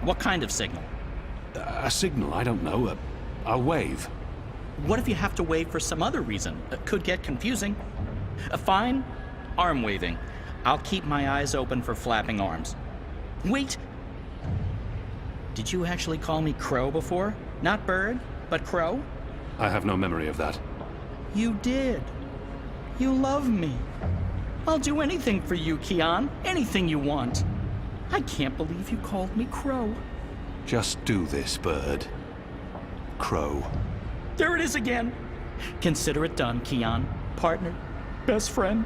Speaker 6: what kind of signal?
Speaker 1: A signal, I don't know. I'll wave.
Speaker 6: What if you have to wave for some other reason? It could get confusing. Fine. Arm waving. I'll keep my eyes open for flapping arms. Wait! Did you actually call me Crow before? Not bird, but Crow?
Speaker 1: I have no memory of that.
Speaker 6: You did. You love me. I'll do anything for you, Keon. Anything you want. I can't believe you called me Crow.
Speaker 1: Just do this, bird. Crow.
Speaker 6: There it is again. Consider it done, Keon. Partner. Best friend.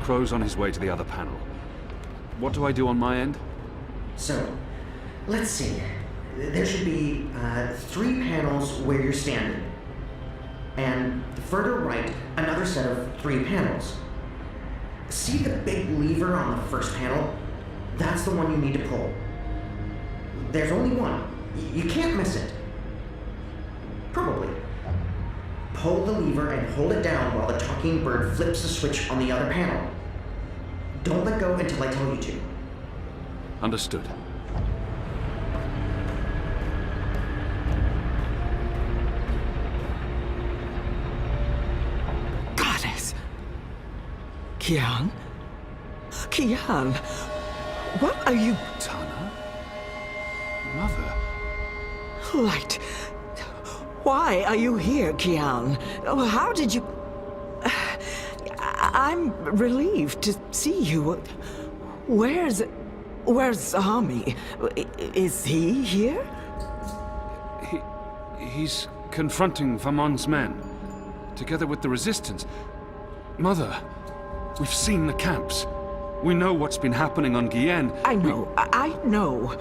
Speaker 1: Crow's on his way to the other panel. What do I do on my end?
Speaker 3: So, let's see. There should be 3 panels where you're standing. And further right, another set of 3 panels. See the big lever on the first panel? That's the one you need to pull. There's only one. You can't miss it. Probably. Pull the lever and hold it down while the talking bird flips the switch on the other panel. Don't let go until I tell you to.
Speaker 1: Understood.
Speaker 12: Goddess! Kian? Kian! What are you...
Speaker 1: Tana? Mother?
Speaker 12: Light. Why are you here, Kian? Oh, how did you... I'm relieved to see you. Where's Army? Is he here?
Speaker 1: He's confronting Vamon's men, together with the Resistance. Mother, we've seen the camps. We know what's been happening on Guyenne.
Speaker 12: I know.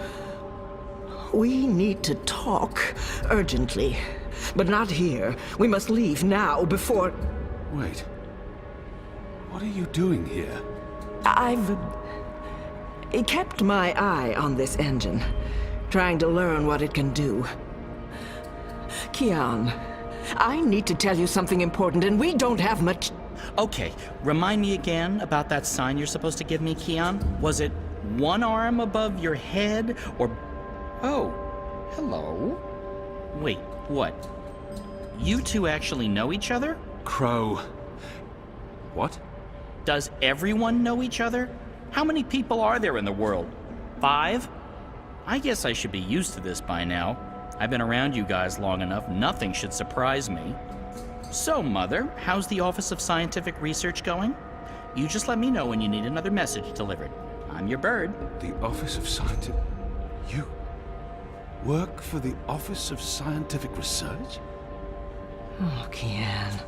Speaker 12: We need to talk urgently, but not here. We must leave now before...
Speaker 1: Wait. What are you doing here?
Speaker 12: I've kept my eye on this engine, trying to learn what it can do. Kian, I need to tell you something important, and we don't have much...
Speaker 6: Okay, remind me again about that sign you're supposed to give me, Kian. Was it one arm above your head, or... Oh, hello? Wait, what? You two actually know each other?
Speaker 1: Crow. What?
Speaker 6: Does everyone know each other? How many people are there in the world? 5? I guess I should be used to this by now. I've been around you guys long enough, nothing should surprise me. So, Mother, how's the Office of Scientific Research going? You just let me know when you need another message delivered. I'm your bird.
Speaker 1: The Office of Scientific... You work for the Office of Scientific Research?
Speaker 12: Oh, Kian.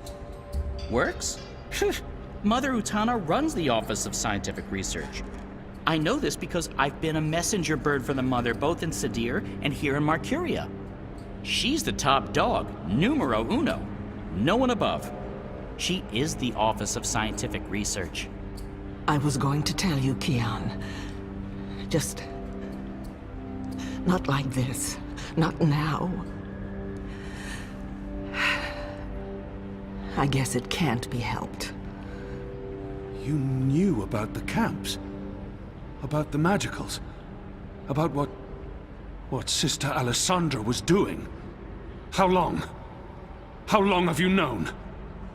Speaker 6: Works? Mother Utana runs the Office of Scientific Research. I know this because I've been a messenger bird for the Mother both in Sadir and here in Marcuria. She's the top dog, numero uno. No one above. She is the Office of Scientific Research.
Speaker 12: I was going to tell you, Kian. Just... not like this. Not now. I guess it can't be helped.
Speaker 1: You knew about the camps? About the magicals? About what Sister Alessandra was doing? How long? How long have you known?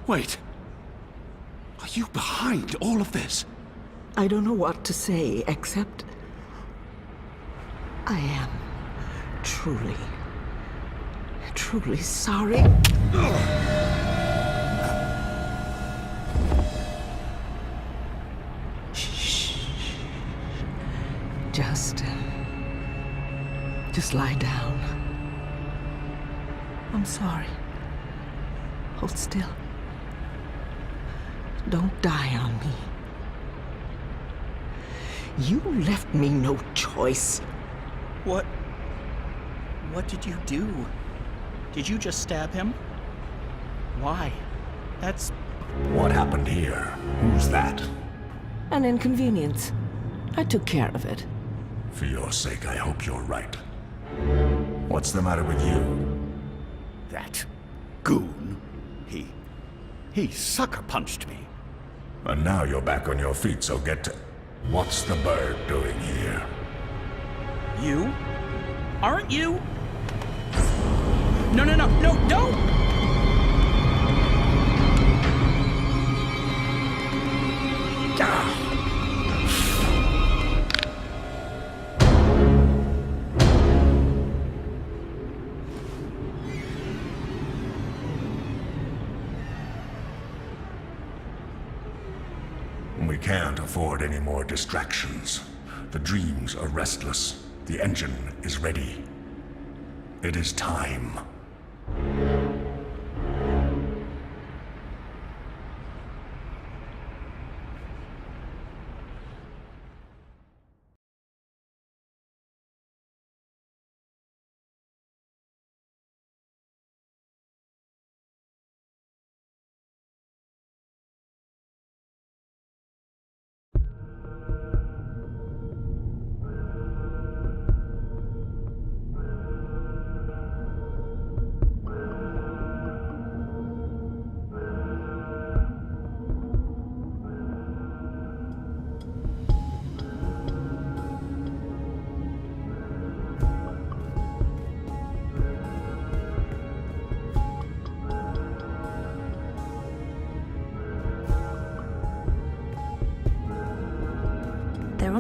Speaker 1: Wait. Are you behind all of this?
Speaker 12: I don't know what to say, except... I am truly sorry. Shh. Just lie down. I'm sorry. Hold still. Don't die on me. You left me no choice.
Speaker 6: What did you do? Did you just stab him? Why? That's...
Speaker 11: What happened here? Who's that?
Speaker 12: An inconvenience. I took care of it.
Speaker 11: For your sake, I hope you're right. What's the matter with you?
Speaker 10: That goon, he sucker punched me.
Speaker 11: And now you're back on your feet, so get to... What's the bird doing here?
Speaker 6: You? Aren't you? No, don't!
Speaker 11: We can't afford any more distractions. The dreams are restless. The engine is ready. It is time.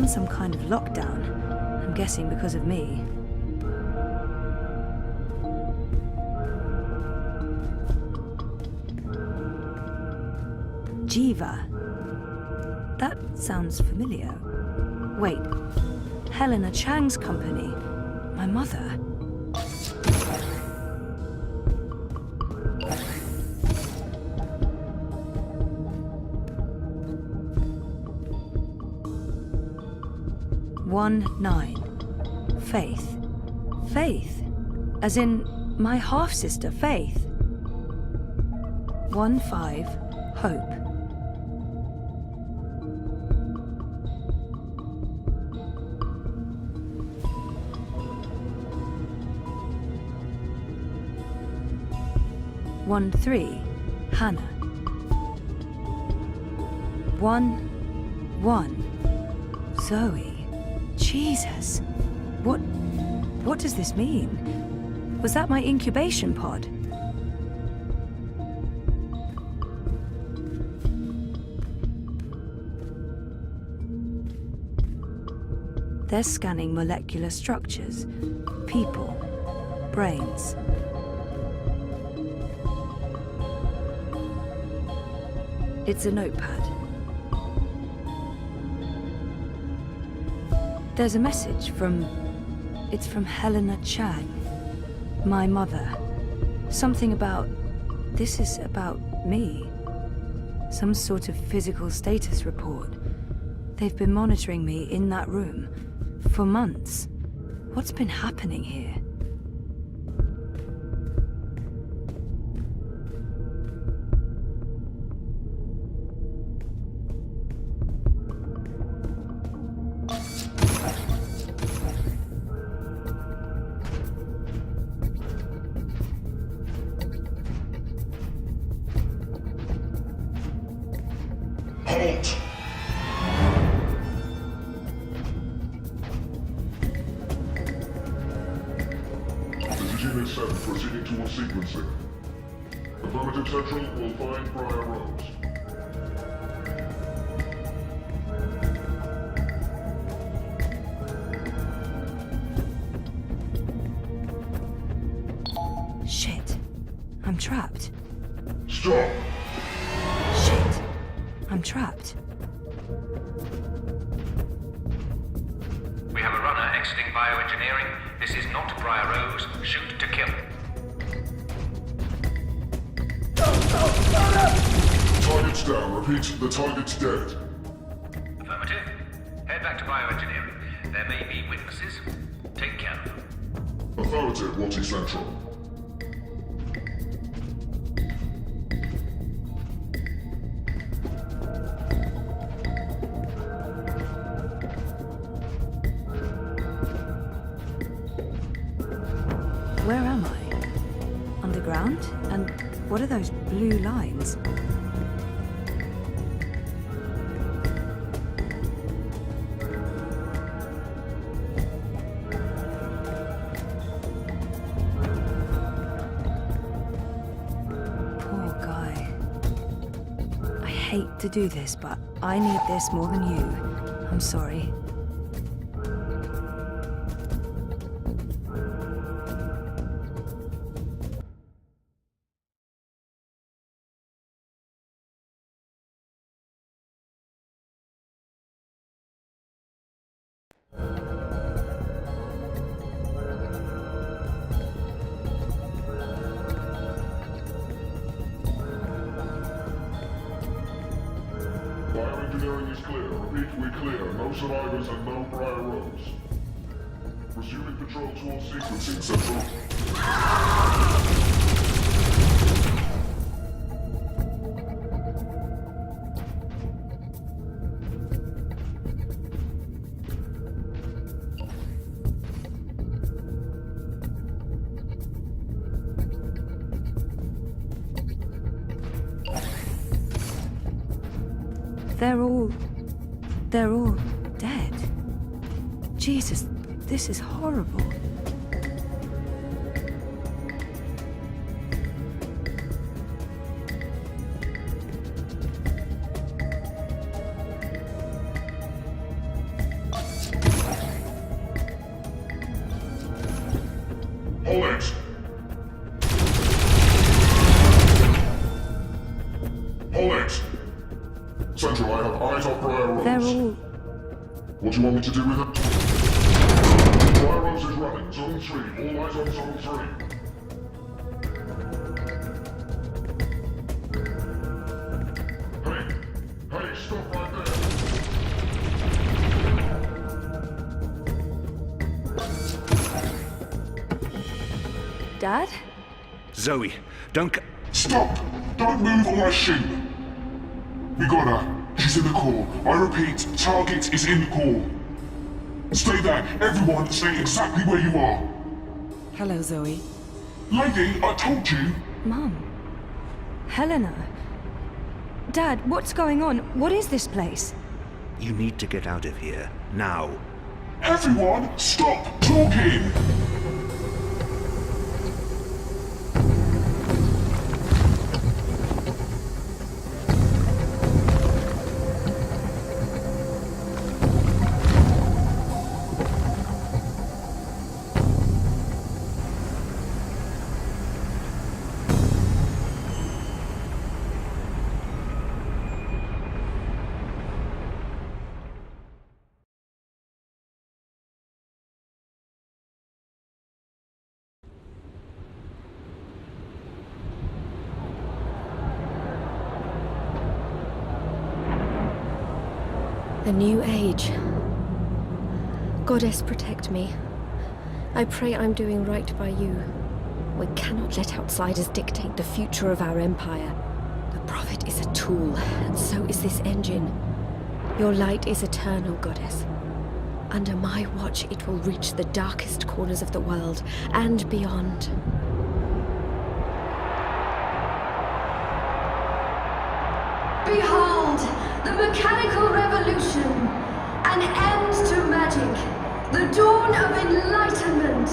Speaker 13: on some kind of lockdown. I'm guessing because of me. Jiva. That sounds familiar. Wait, Helena Chang's company. My mother. One 9. Faith. Faith. As in my half-sister, Faith. 1 5. Hope. One 3. Hannah. 1 1. Zoe. Jesus. What does this mean? Was that my incubation pod? They're scanning molecular structures, people, brains. It's a notepad. There's a message from... It's from Helena Chang, my mother. Something about... This is about me. Some sort of physical status report. They've been monitoring me in that room for months. What's been happening here?
Speaker 11: Halt! This is Unit 7 proceeding towards sequencing. Affirmative Central will find Briar Rose.
Speaker 13: Shit. I'm trapped.
Speaker 11: Stop!
Speaker 13: Shit. I'm trapped.
Speaker 14: We have a runner exiting bioengineering. This is not Briar Rose. Shoot to kill.
Speaker 11: Target's down. Repeat, the target's dead.
Speaker 14: Affirmative. Head back to bioengineering. There may be witnesses. Take care of them.
Speaker 11: Affirmative, Watty Central.
Speaker 13: Where am I? Underground? And what are those blue lines? Poor guy. I hate to do this, but I need this more than you. I'm sorry.
Speaker 11: Bioengineering is clear. Repeat, we clear. No survivors and no Briar Rose. Resuming patrol towards sequencing, Central.
Speaker 13: They're all dead. Jesus, this is horrible.
Speaker 11: Hold it! Hold it! Central, I have eyes on Briar Rose.
Speaker 13: They're all...
Speaker 11: What do you want me to do with it? Briar Rose is running. Zone 3. All eyes on Zone 3. Hey, stop right there!
Speaker 13: Dad?
Speaker 9: Zoe, don't...
Speaker 11: Stop! Don't move or I shoot! We got her. She's in the core. I repeat, target is in the core. Stay there. Everyone, stay exactly where you are.
Speaker 12: Hello, Zoe.
Speaker 11: Lady, I told you.
Speaker 13: Mum. Helena. Dad, what's going on? What is this place?
Speaker 9: You need to get out of here, now.
Speaker 11: Everyone, stop talking!
Speaker 7: The new age. Goddess, protect me. I pray I'm doing right by you. We cannot let outsiders dictate the future of our empire. The Prophet is a tool, and so is this engine. Your light is eternal, Goddess. Under my watch, it will reach the darkest corners of the world and beyond.
Speaker 15: Behold, the mechanical revolution, an end to magic, the dawn of enlightenment.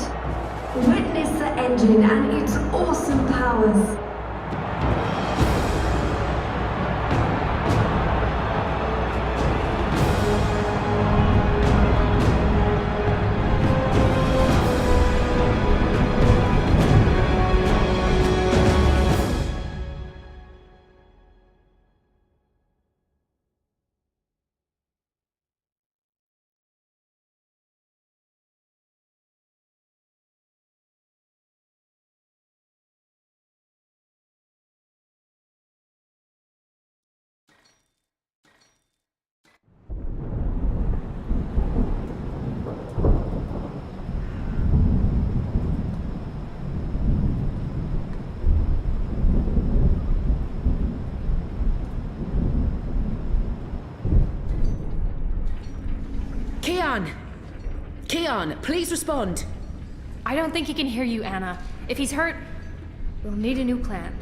Speaker 15: Witness the engine and its awesome powers.
Speaker 2: Keon, please respond.
Speaker 4: I don't think he can hear you, Anna. If he's hurt, we'll need a new plan.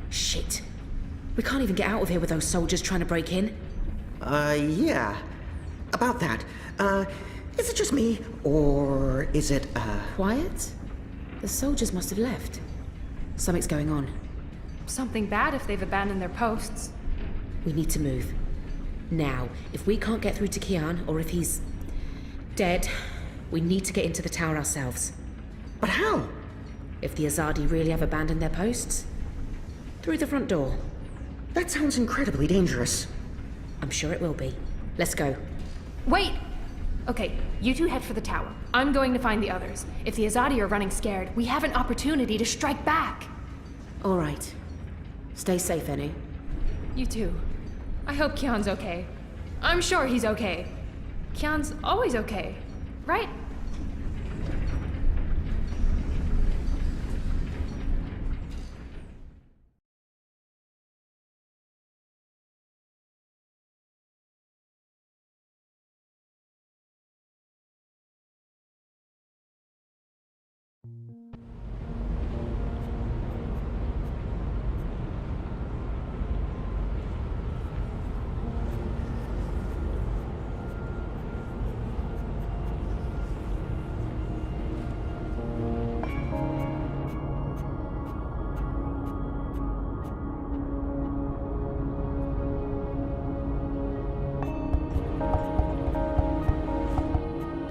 Speaker 2: Shit. We can't even get out of here with those soldiers trying to break in.
Speaker 3: Yeah. About that. Is it just me, or is it,
Speaker 2: Quiet? The soldiers must have left. Something's going on.
Speaker 4: Something bad if they've abandoned their posts.
Speaker 2: We need to move. Now, if we can't get through to Keon, or if he's dead, we need to get into the tower ourselves.
Speaker 3: But how?
Speaker 2: If the Azadi really have abandoned their posts? Through the front door.
Speaker 3: That sounds incredibly dangerous.
Speaker 2: I'm sure it will be. Let's go.
Speaker 4: Wait! Okay, you two head for the tower. I'm going to find the others. If the Azadi are running scared, we have an opportunity to strike back.
Speaker 2: All right. Stay safe, Enu.
Speaker 4: You too. I hope Keon's okay. I'm sure he's okay. Keon's always okay, right?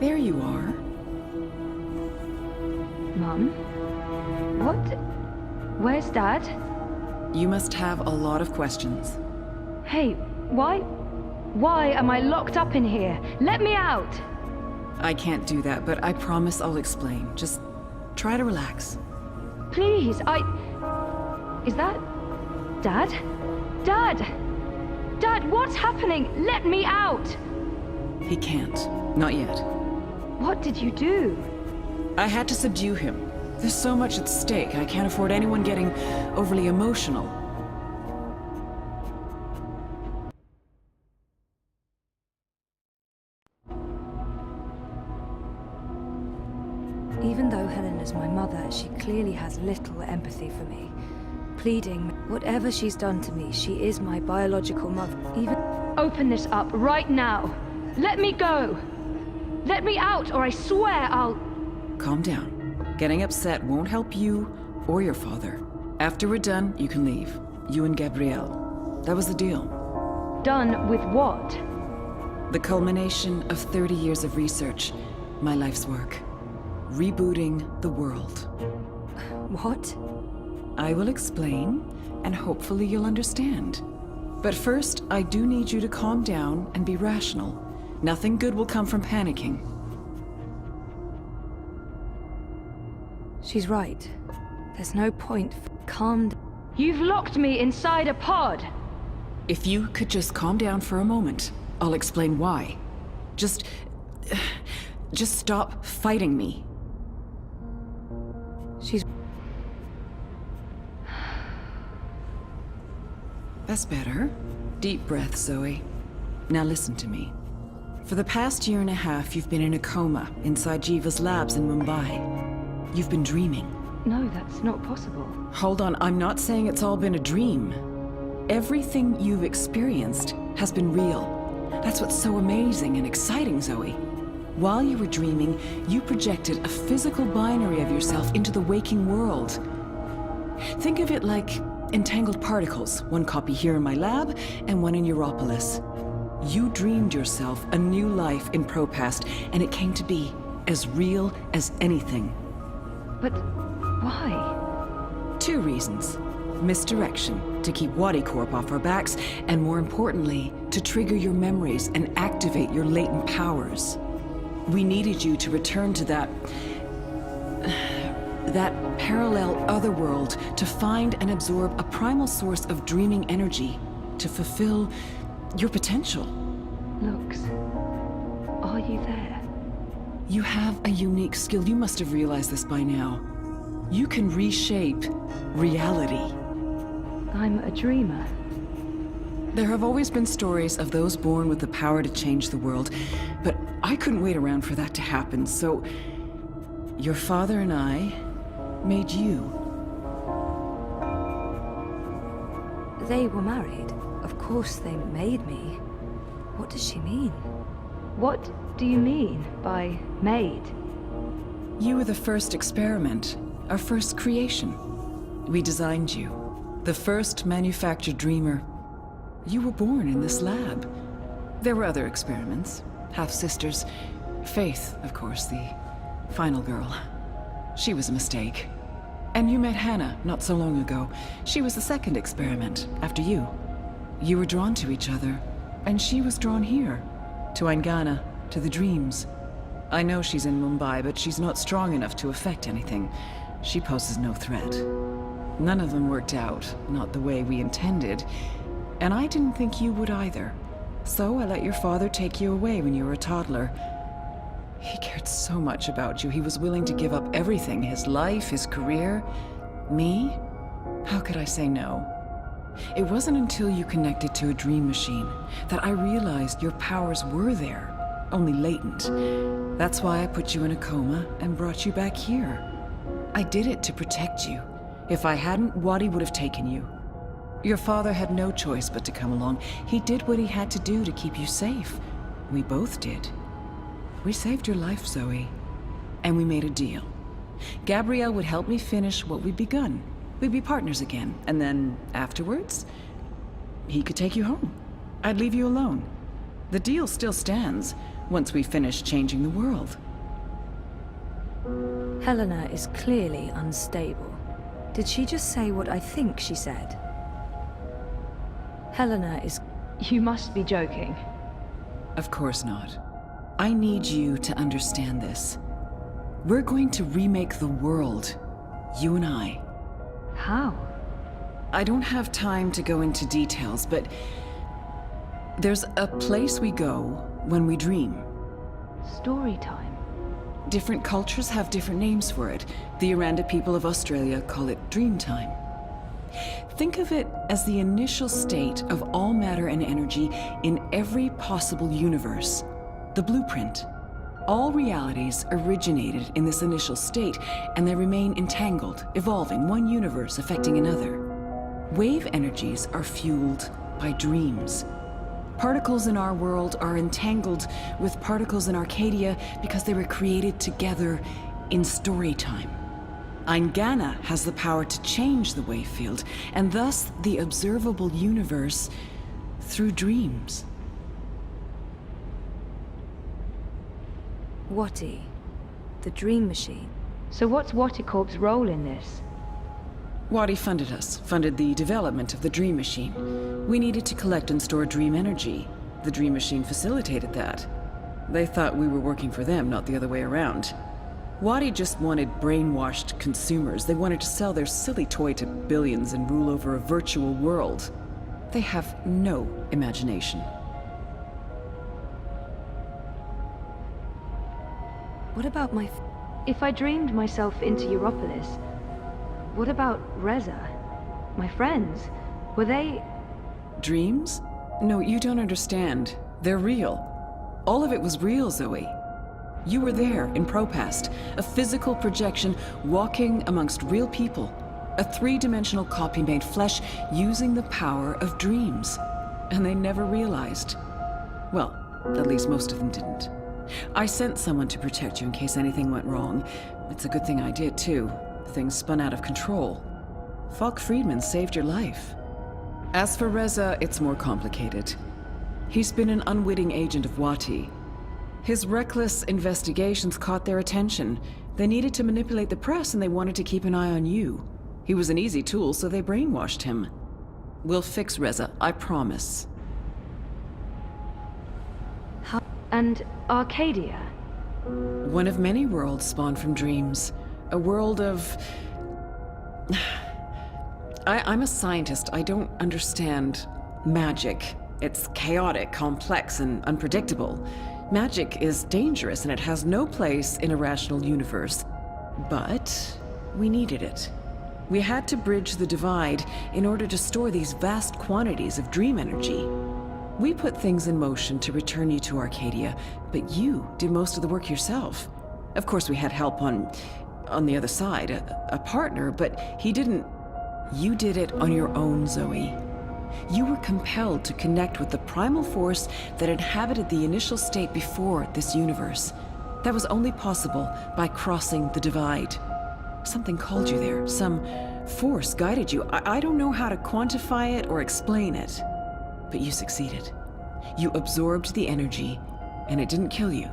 Speaker 12: There you are.
Speaker 13: Mum? What? Where's Dad?
Speaker 16: You must have a lot of questions.
Speaker 13: Hey, why? Why am I locked up in here? Let me out!
Speaker 16: I can't do that, but I promise I'll explain. Just try to relax.
Speaker 13: Please, Is that... Dad? Dad! Dad, what's happening? Let me out!
Speaker 16: He can't. Not yet.
Speaker 13: What did you do?
Speaker 16: I had to subdue him. There's so much at stake, I can't afford anyone getting overly emotional.
Speaker 13: Even though Helena's my mother, she clearly has little empathy for me. Pleading, whatever she's done to me, she is my biological mother. Even... Open this up right now! Let me go! Let me out, or I swear I'll...
Speaker 16: Calm down. Getting upset won't help you or your father. After we're done, you can leave. You and Gabrielle. That was the deal.
Speaker 13: Done with what?
Speaker 16: The culmination of 30 years of research. My life's work. Rebooting the world.
Speaker 13: What?
Speaker 16: I will explain, and hopefully you'll understand. But first, I do need you to calm down and be rational. Nothing good will come from panicking.
Speaker 13: She's right. There's no point. Calm down. You've locked me inside a pod!
Speaker 16: If you could just calm down for a moment, I'll explain why. Just stop fighting me.
Speaker 13: She's...
Speaker 16: That's better. Deep breath, Zoe. Now listen to me. For the past year and a half, you've been in a coma inside Jiva's labs in Mumbai. You've been dreaming.
Speaker 13: No, that's not possible.
Speaker 16: Hold on, I'm not saying it's all been a dream. Everything you've experienced has been real. That's what's so amazing and exciting, Zoe. While you were dreaming, you projected a physical binary of yourself into the waking world. Think of it like entangled particles, one copy here in my lab and one in Europolis. You dreamed yourself a new life in Propast, and it came to be as real as anything.
Speaker 13: But why?
Speaker 16: 2 reasons. Misdirection, to keep Wadi Corp off our backs, and more importantly, to trigger your memories and activate your latent powers. We needed you to return to that parallel otherworld to find and absorb a primal source of dreaming energy to fulfill your potential.
Speaker 13: Lux, are you there?
Speaker 16: You have a unique skill. You must have realized this by now. You can reshape reality.
Speaker 13: I'm a dreamer.
Speaker 16: There have always been stories of those born with the power to change the world, but I couldn't wait around for that to happen, so your father and I made you.
Speaker 13: They were married. Of course they made me. What does she mean? What do you mean by made?
Speaker 16: You were the first experiment, our first creation. We designed you, the first manufactured dreamer. You were born in this lab. There were other experiments, half-sisters. Faith, of course, the final girl. She was a mistake. And you met Hannah not so long ago. She was the second experiment, after you. You were drawn to each other, and she was drawn here, to Aingana, to the dreams. I know she's in Mumbai, but she's not strong enough to affect anything. She poses no threat. None of them worked out, not the way we intended, and I didn't think you would either. So I let your father take you away when you were a toddler. He cared so much about you, he was willing to give up everything, his life, his career. Me? How could I say no? It wasn't until you connected to a dream machine that I realized your powers were there, only latent. That's why I put you in a coma and brought you back here. I did it to protect you. If I hadn't, Wadi would have taken you. Your father had no choice but to come along. He did what he had to do to keep you safe. We both did. We saved your life, Zoe. And we made a deal. Gabrielle would help me finish what we'd begun. We'd be partners again, and then afterwards, he could take you home. I'd leave you alone. The deal still stands once we finish changing the world.
Speaker 13: Helena is clearly unstable. Did she just say what I think she said? Helena is... You must be joking.
Speaker 16: Of course not. I need you to understand this. We're going to remake the world. You and I.
Speaker 13: How?
Speaker 16: I don't have time to go into details, but there's a place we go when we dream.
Speaker 13: Story time.
Speaker 16: Different cultures have different names for it. The Aranda people of Australia call it dream time. Think of it as the initial state of all matter and energy in every possible universe. The blueprint. All realities originated in this initial state, and they remain entangled, evolving, one universe affecting another. Wave energies are fueled by dreams. Particles in our world are entangled with particles in Arcadia because they were created together in story time. Eingana has the power to change the wave field, and thus the observable universe through dreams.
Speaker 13: Wati, the dream machine. So what's Wati Corp's role in this?
Speaker 16: Wadi funded us, funded the development of the Dream Machine. We needed to collect and store dream energy. The Dream Machine facilitated that. They thought we were working for them, not the other way around. Wadi just wanted brainwashed consumers. They wanted to sell their silly toy to billions and rule over a virtual world. They have no imagination.
Speaker 13: What about my... If I dreamed myself into Europolis, what about Reza? My friends? Were they...
Speaker 16: Dreams? No, you don't understand. They're real. All of it was real, Zoe. You were there in Propast, a physical projection walking amongst real people. A three-dimensional copy made flesh using the power of dreams. And they never realized. Well, at least most of them didn't. I sent someone to protect you in case anything went wrong. It's a good thing I did, too. Things spun out of control. Falk Friedman saved your life. As for Reza, it's more complicated. He's been an unwitting agent of Wati. His reckless investigations caught their attention. They needed to manipulate the press and they wanted to keep an eye on you. He was an easy tool, so they brainwashed him. We'll fix Reza, I promise.
Speaker 13: And Arcadia?
Speaker 16: One of many worlds spawned from dreams. A world of... I'm a scientist. I don't understand magic. It's chaotic, complex, and unpredictable. Magic is dangerous, and it has no place in a rational universe. But we needed it. We had to bridge the divide in order to store these vast quantities of dream energy. We put things in motion to return you to Arcadia, but you did most of the work yourself. Of course, we had help on the other side, a partner, but he didn't... You did it on your own, Zoe. You were compelled to connect with the primal force that inhabited the initial state before this universe. That was only possible by crossing the divide. Something called you there. Some force guided you. I don't know how to quantify it or explain it. But you succeeded. You absorbed the energy, and it didn't kill you.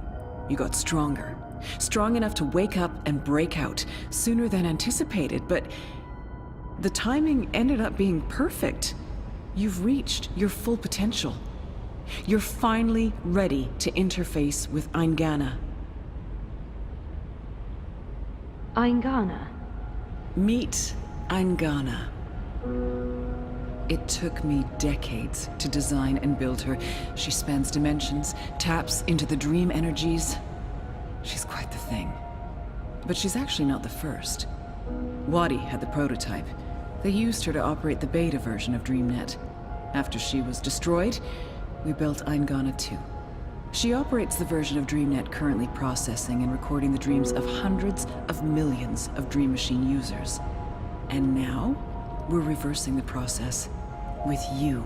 Speaker 16: You got stronger. Strong enough to wake up and break out sooner than anticipated, but the timing ended up being perfect. You've reached your full potential. You're finally ready to interface with Eingana.
Speaker 13: Eingana?
Speaker 16: Meet Eingana. It took me decades to design and build her. She spans dimensions, taps into the dream energies. She's quite the thing. But she's actually not the first. Wadi had the prototype. They used her to operate the beta version of DreamNet. After she was destroyed, we built Eingana 2. She operates the version of DreamNet currently processing and recording the dreams of hundreds of millions of Dream Machine users. And now, we're reversing the process. With you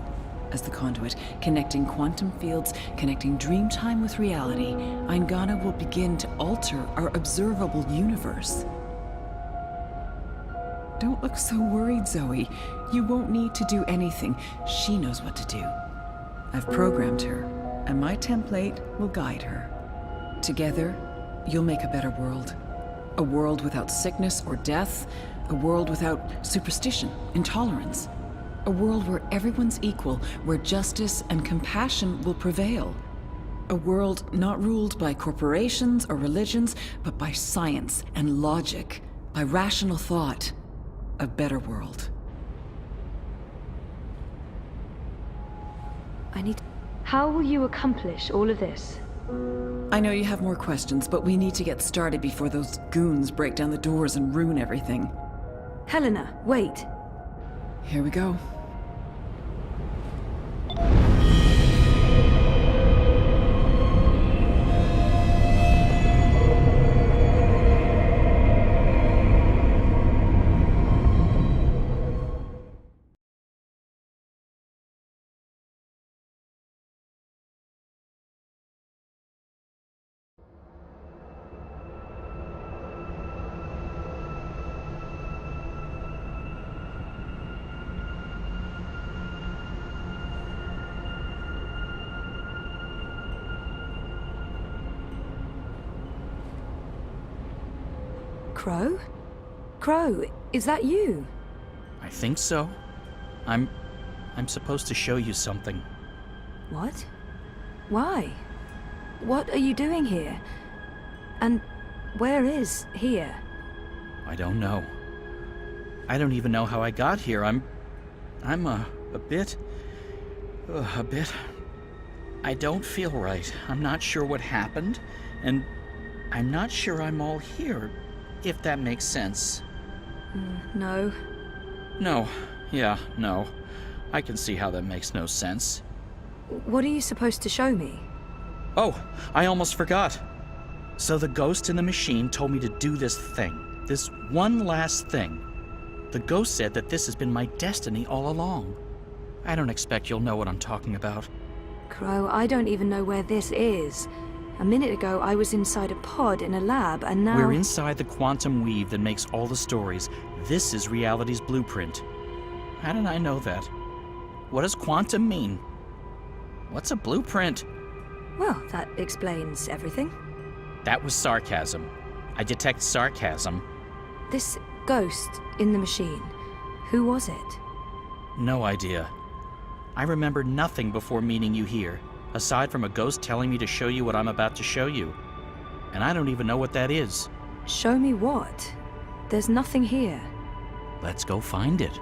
Speaker 16: as the conduit, connecting quantum fields, connecting dream time with reality, Eingana will begin to alter our observable universe. Don't look so worried, Zoe. You won't need to do anything. She knows what to do. I've programmed her, and my template will guide her. Together, you'll make a better world. A world without sickness or death. A world without superstition, intolerance. A world where everyone's equal, where justice and compassion will prevail. A world not ruled by corporations or religions, but by science and logic, by rational thought. A better world.
Speaker 13: How will you accomplish all of this?
Speaker 16: I know you have more questions, but we need to get started before those goons break down the doors and ruin everything.
Speaker 13: Helena, wait.
Speaker 16: Here we go.
Speaker 13: Crow? Crow, is that you?
Speaker 6: I think so. I'm supposed to show you something.
Speaker 13: What? Why? What are you doing here? And where is here?
Speaker 6: I don't know. I don't even know how I got here. I'm a bit... I don't feel right. I'm not sure what happened, and I'm not sure I'm all here, if that makes sense.
Speaker 13: No.
Speaker 6: No. Yeah, no. I can see how that makes no sense.
Speaker 13: What are you supposed to show me?
Speaker 6: Oh, I almost forgot. So the ghost in the machine told me to do this thing. This one last thing. The ghost said that this has been my destiny all along. I don't expect you'll know what I'm talking about.
Speaker 13: Crow, I don't even know where this is. A minute ago, I was inside a pod in a lab, and now...
Speaker 6: We're inside the quantum weave that makes all the stories. This is reality's blueprint. How did I know that? What does quantum mean? What's a blueprint?
Speaker 13: Well, that explains everything.
Speaker 6: That was sarcasm. I detect sarcasm.
Speaker 13: This ghost in the machine, who was it?
Speaker 6: No idea. I remember nothing before meeting you here, aside from a ghost telling me to show you what I'm about to show you. And I don't even know what that is.
Speaker 13: Show me what? There's nothing here.
Speaker 6: Let's go find it.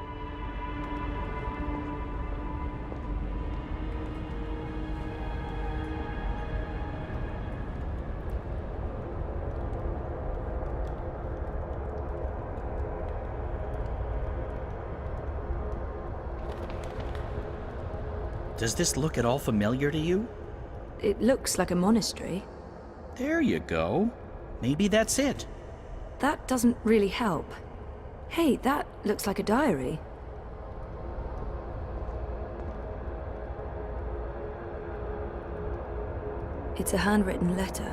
Speaker 6: Does this look at all familiar to you?
Speaker 13: It looks like a monastery.
Speaker 6: There you go. Maybe that's it.
Speaker 13: That doesn't really help. Hey, that looks like a diary. It's a handwritten letter.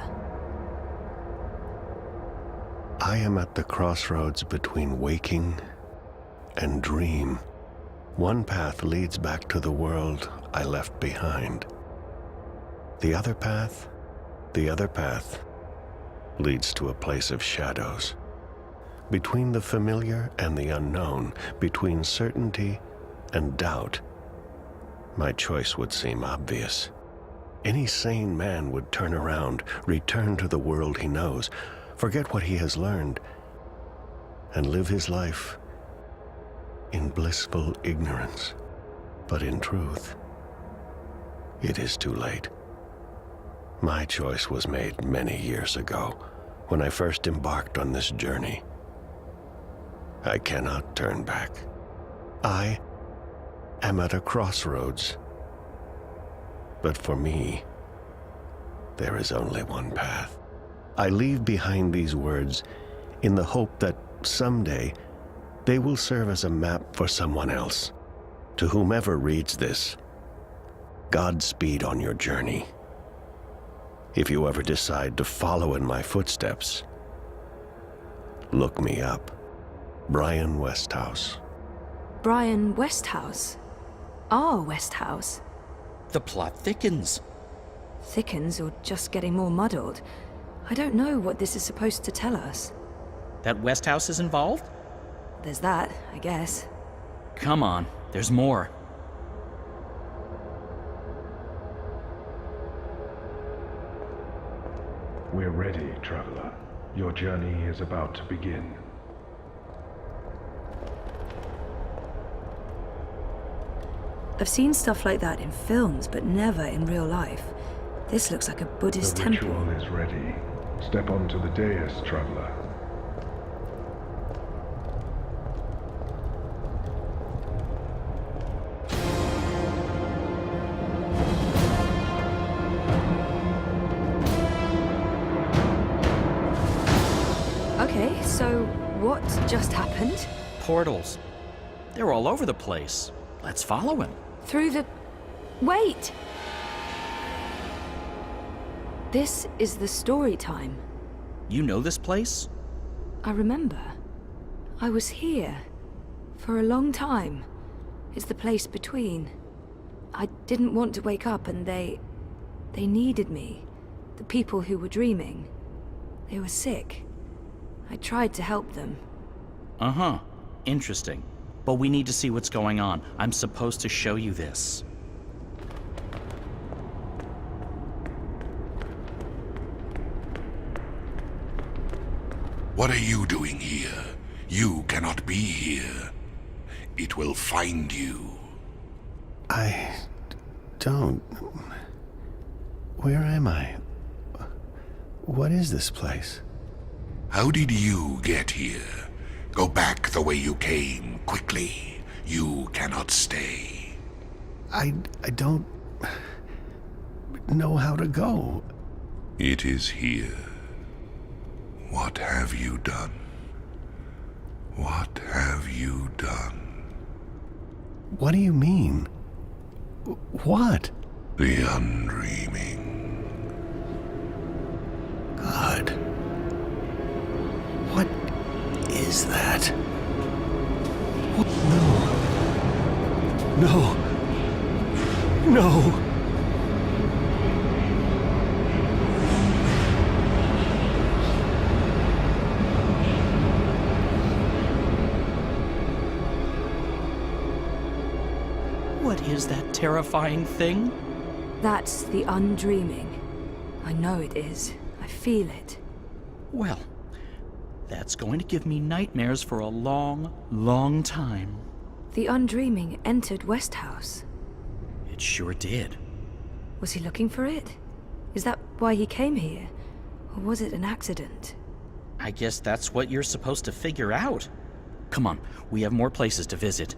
Speaker 17: I am at the crossroads between waking and dream. One path leads back to the world I left behind. The other path leads to a place of shadows. Between the familiar and the unknown, between certainty and doubt, my choice would seem obvious. Any sane man would turn around, return to the world he knows, forget what he has learned, and live his life in blissful ignorance. But in truth, it is too late. My choice was made many years ago, when I first embarked on this journey. I cannot turn back. I am at a crossroads. But for me, there is only one path. I leave behind these words in the hope that someday they will serve as a map for someone else. To whomever reads this, Godspeed on your journey. If you ever decide to follow in my footsteps, look me up. Brian Westhouse.
Speaker 13: Brian Westhouse? Our Westhouse?
Speaker 6: The plot thickens.
Speaker 13: Thickens or just getting more muddled? I don't know what this is supposed to tell us.
Speaker 6: That West House is involved?
Speaker 13: There's that, I guess.
Speaker 6: Come on, there's more.
Speaker 18: We're ready, traveler. Your journey is about to begin.
Speaker 13: I've seen stuff like that in films, but never in real life. This looks like a Buddhist
Speaker 18: The
Speaker 13: temple.
Speaker 18: ritual is ready. Step onto the dais, traveler.
Speaker 13: Okay, so what just happened?
Speaker 6: Portals. They're all over the place. Let's follow him.
Speaker 13: Through the... Wait! This is the story time.
Speaker 6: You know this place?
Speaker 13: I remember. I was here. For a long time. It's the place between. I didn't want to wake up and they needed me. The people who were dreaming. They were sick. I tried to help them.
Speaker 6: Uh-huh. Interesting. But we need to see what's going on. I'm supposed to show you this.
Speaker 11: What are you doing here? You cannot be here. It will find you.
Speaker 17: I don't... Where am I? What is this place?
Speaker 11: How did you get here? Go back the way you came, quickly. You cannot stay.
Speaker 17: I don't... know how to go.
Speaker 11: It is here. What have you done? What have you done?
Speaker 17: What do you mean? What?
Speaker 11: The undreaming.
Speaker 17: God. What is that? No. No.
Speaker 6: What is that terrifying thing?
Speaker 13: That's the undreaming. I know it is. I feel it.
Speaker 6: Well, that's going to give me nightmares for a long, long time.
Speaker 13: The undreaming entered West House.
Speaker 6: It sure did.
Speaker 13: Was he looking for it? Is that why he came here? Or was it an accident?
Speaker 6: I guess that's what you're supposed to figure out. Come on, we have more places to visit.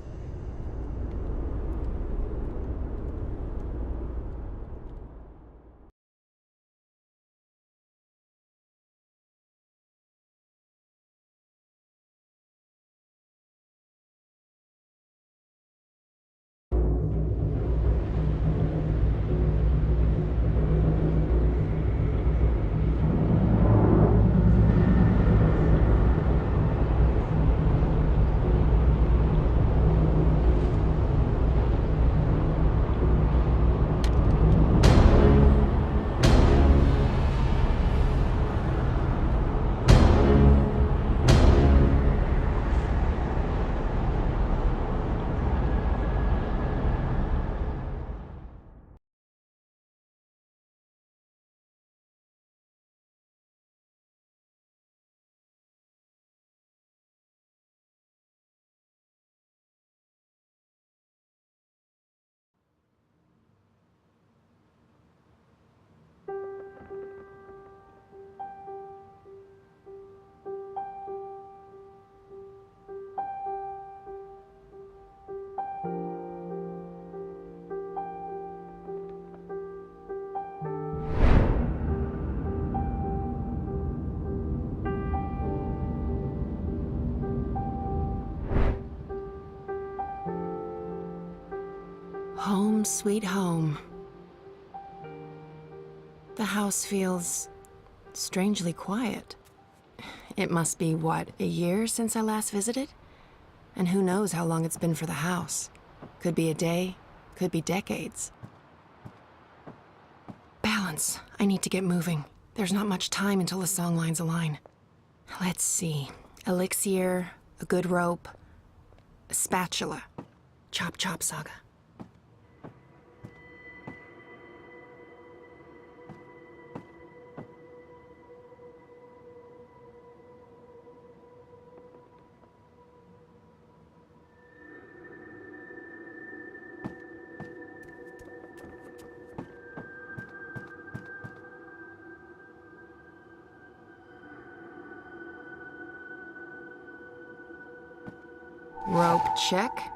Speaker 19: Home sweet home. The house feels strangely quiet. It must be, what, a year since I last visited? And who knows how long it's been for the house. Could be a day, could be decades. Balance. I need to get moving. There's not much time until the songlines align. Let's see. elixir, a good rope, a spatula. Chop, chop, Saga. Rope check.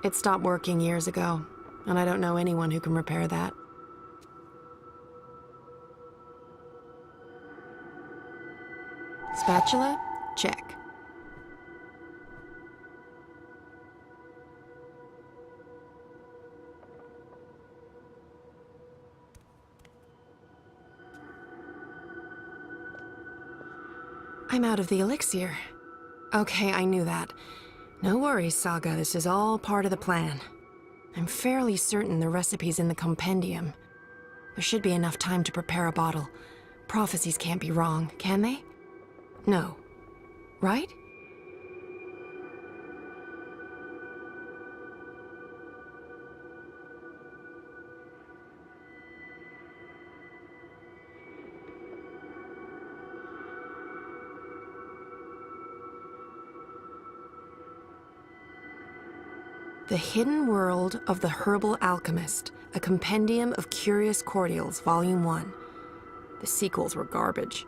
Speaker 19: It stopped working years ago, and I don't know anyone who can repair that. Spatula? Check. I'm out of the elixir. Okay, I knew that. No worries, Saga. This is all part of the plan. I'm fairly certain the recipe's in the compendium. There should be enough time to prepare a bottle. Prophecies can't be wrong, can they? No. Right? The Hidden World of the Herbal Alchemist, a compendium of curious cordials, Volume 1. The sequels were garbage.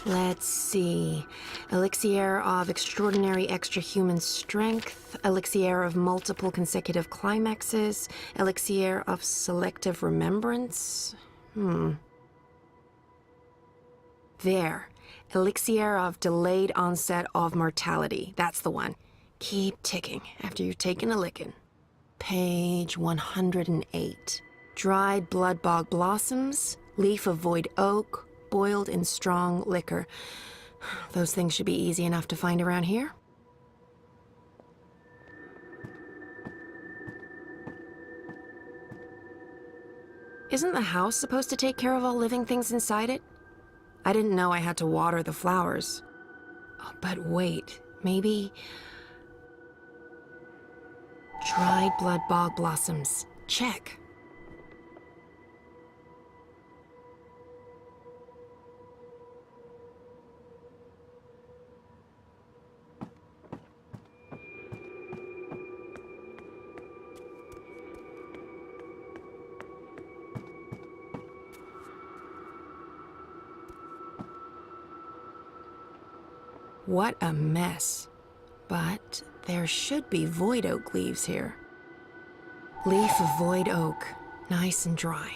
Speaker 19: Let's see. Elixir of extraordinary extra-human strength, elixir of multiple consecutive climaxes, elixir of selective remembrance. There. Elixir of delayed onset of mortality. That's the one. Keep ticking after you've taken a licking. Page 108. Dried blood bog blossoms, leaf of void oak, boiled in strong liquor. Those things should be easy enough to find around here. Isn't the house supposed to take care of all living things inside it? I didn't know I had to water the flowers. Oh, but wait, maybe... Dried blood bog blossoms. Check. What a mess. But there should be void oak leaves here. Leaf of void oak, nice and dry.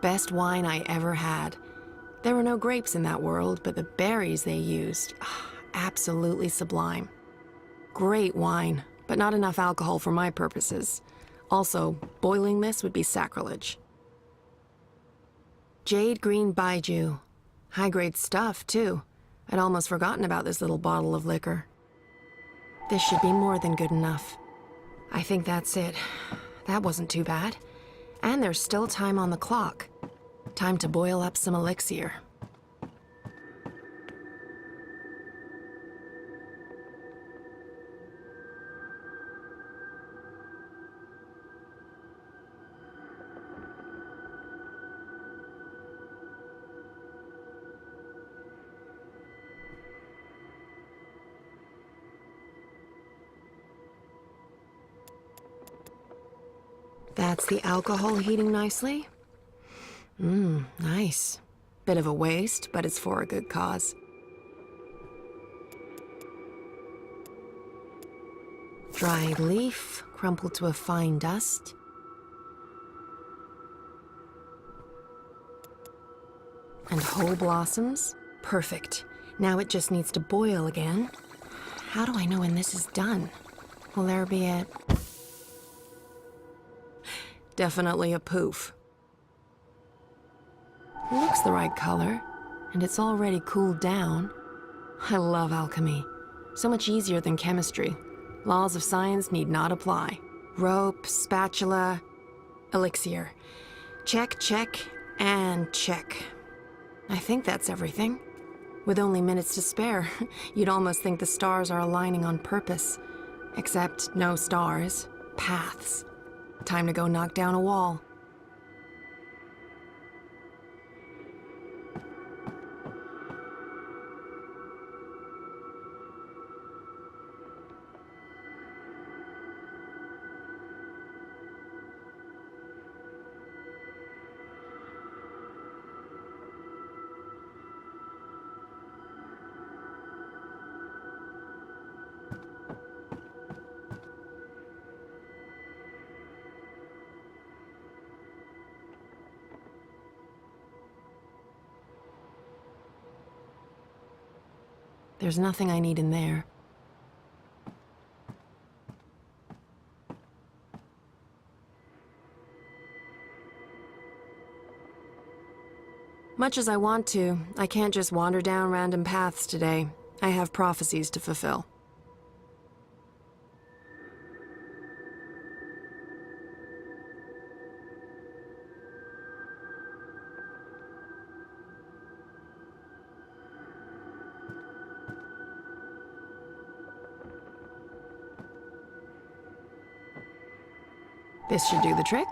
Speaker 19: Best wine I ever had. There were no grapes in that world, but the berries they used, absolutely sublime. Great wine, but not enough alcohol for my purposes. Also, boiling this would be sacrilege. Jade green baijiu. High-grade stuff, too. I'd almost forgotten about this little bottle of liquor. This should be more than good enough. I think that's it. That wasn't too bad. And there's still time on the clock. Time to boil up some elixir. That's the alcohol heating nicely. Nice. Bit of a waste, but it's for a good cause. Dried leaf, crumpled to a fine dust. And whole blossoms. Perfect. Now it just needs to boil again. How do I know when this is done? Will there be a... Definitely a poof. Looks the right color, and it's already cooled down. I love alchemy. So much easier than chemistry. Laws of science need not apply. Rope, spatula, elixir. Check, check, and check. I think that's everything. With only minutes to spare, you'd almost think the stars are aligning on purpose. Except no stars, paths. Time to go knock down a wall. There's nothing I need in there. Much as I want to, I can't just wander down random paths today. I have prophecies to fulfill. This should do the trick.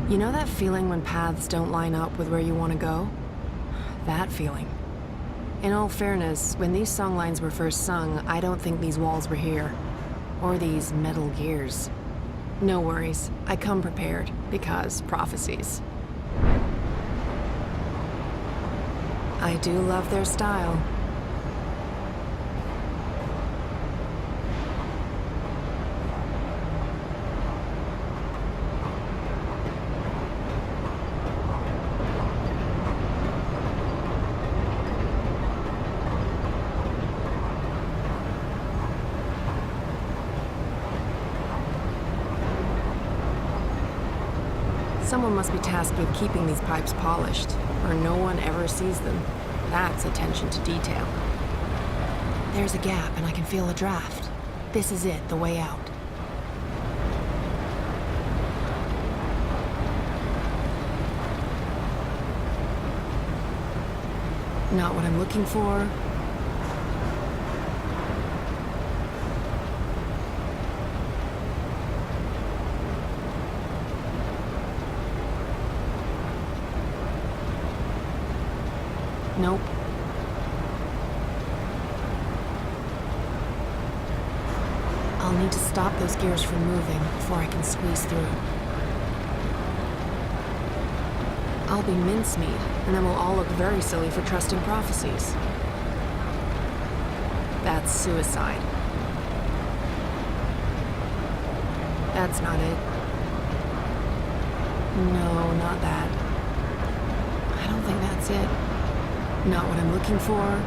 Speaker 19: You know that feeling when paths don't line up with where you want to go? That feeling. In all fairness, when these songlines were first sung, I don't think these walls were here. Or these metal gears. No worries, I come prepared, because prophecies. I do love their style. Someone must be tasked with keeping these pipes polished, or no one ever sees them. That's attention to detail. There's a gap, and I can feel a draft. This is it, the way out. Not what I'm looking for. Nope. I'll need to stop those gears from moving before I can squeeze through. I'll be mincemeat, and then we'll all look very silly for trusting prophecies. That's suicide. That's not it. No, not that. I don't think that's it. Not what I'm looking for.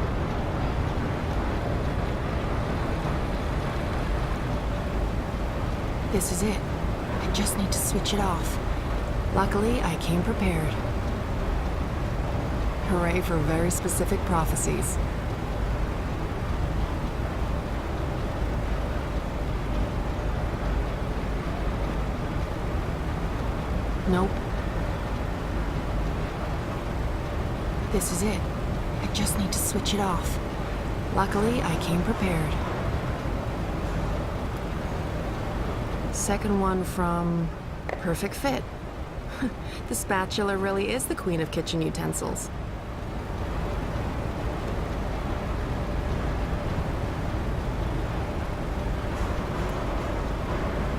Speaker 19: This is it. I just need to switch it off. Luckily, I came prepared. Hooray for very specific prophecies. Nope. This is it. I just need to switch it off. Luckily, I came prepared. Second one from Perfect Fit. The spatula really is the queen of kitchen utensils.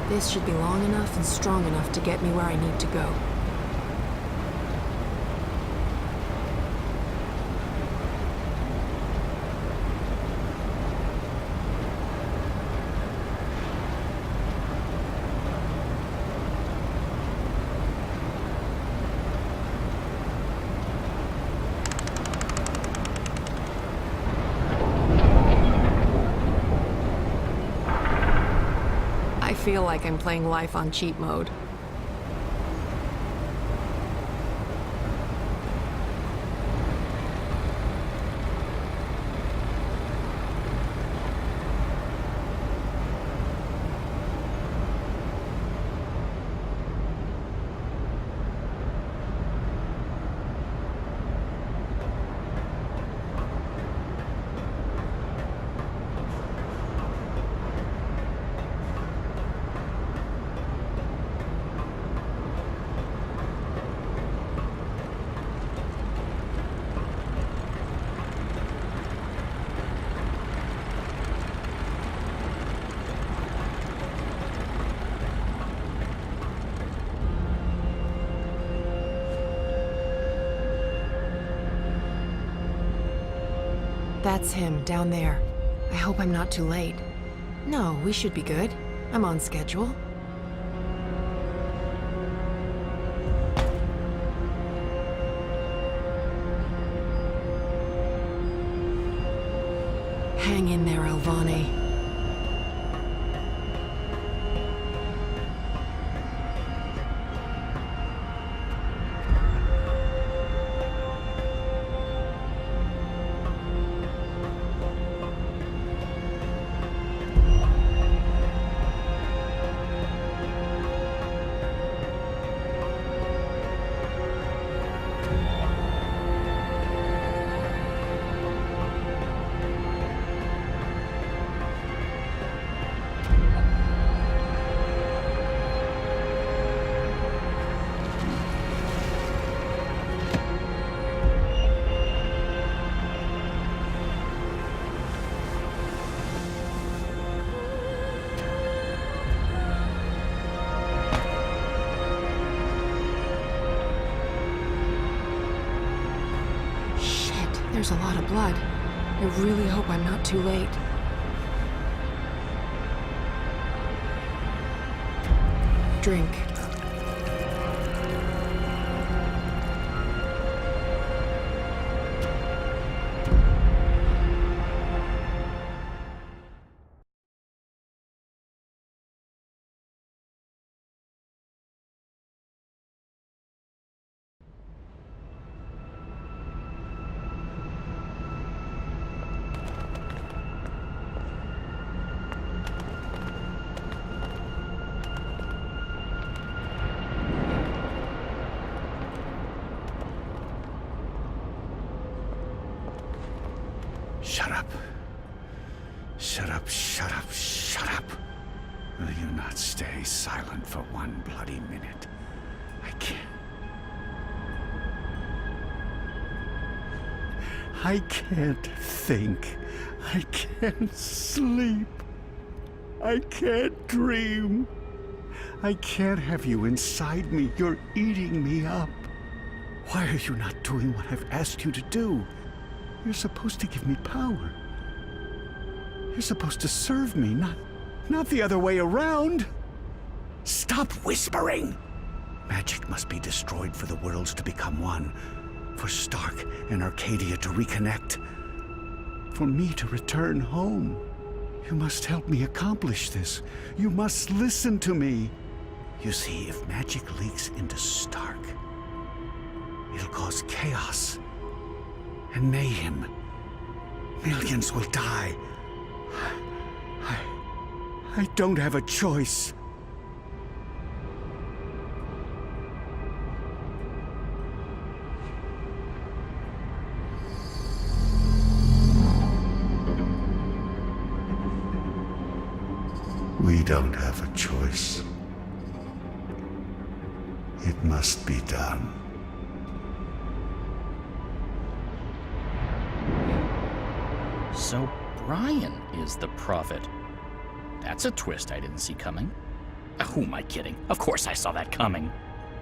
Speaker 19: This should be long enough and strong enough to get me where I need to go. I feel like I'm playing life on cheat mode. That's him, down there. I hope I'm not too late. No, we should be good. I'm on schedule. Hang in there, Alvani. There's a lot of blood. I really hope I'm not too late. Drink.
Speaker 1: Shut up. Shut up, shut up, shut up. Will you not stay silent for one bloody minute? I can't.
Speaker 10: I can't think. I can't sleep. I can't dream. I can't have you inside me. You're eating me up. Why are you not doing what I've asked you to do? You're supposed to give me power. You're supposed to serve me, not the other way around. Stop whispering! Magic must be destroyed for the worlds to become one. For Stark and Arcadia to reconnect. For me to return home. You must help me accomplish this. You must listen to me. You see, if magic leaks into Stark, it'll cause chaos and mayhem. Millions will die. I don't have a choice.
Speaker 1: We don't have a choice. It must be done.
Speaker 6: So Brian is the prophet. That's a twist I didn't see coming. Who am I kidding? Of course I saw that coming.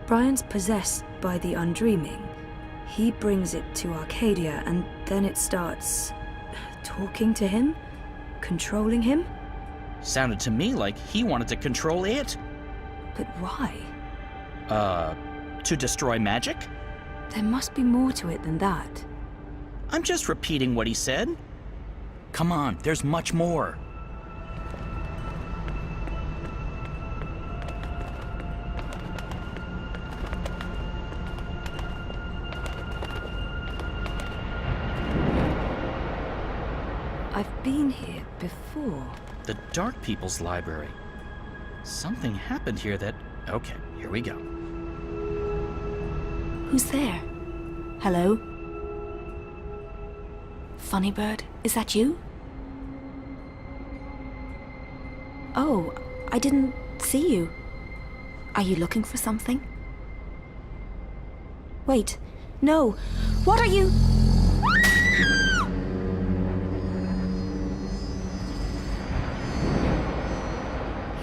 Speaker 13: Brian's possessed by the Undreaming. He brings it to Arcadia, and then it starts talking to him? Controlling him?
Speaker 6: Sounded to me like he wanted to control it.
Speaker 13: But why?
Speaker 6: To destroy magic?
Speaker 13: There must be more to it than that.
Speaker 6: I'm just repeating what he said. Come on, there's much more.
Speaker 13: I've been here before.
Speaker 6: The Dark People's Library. Something happened here that... Okay, here we go.
Speaker 2: Who's there? Hello? Funny Bird, is that you? Oh, I didn't see you. Are you looking for something? Wait, no. What are you?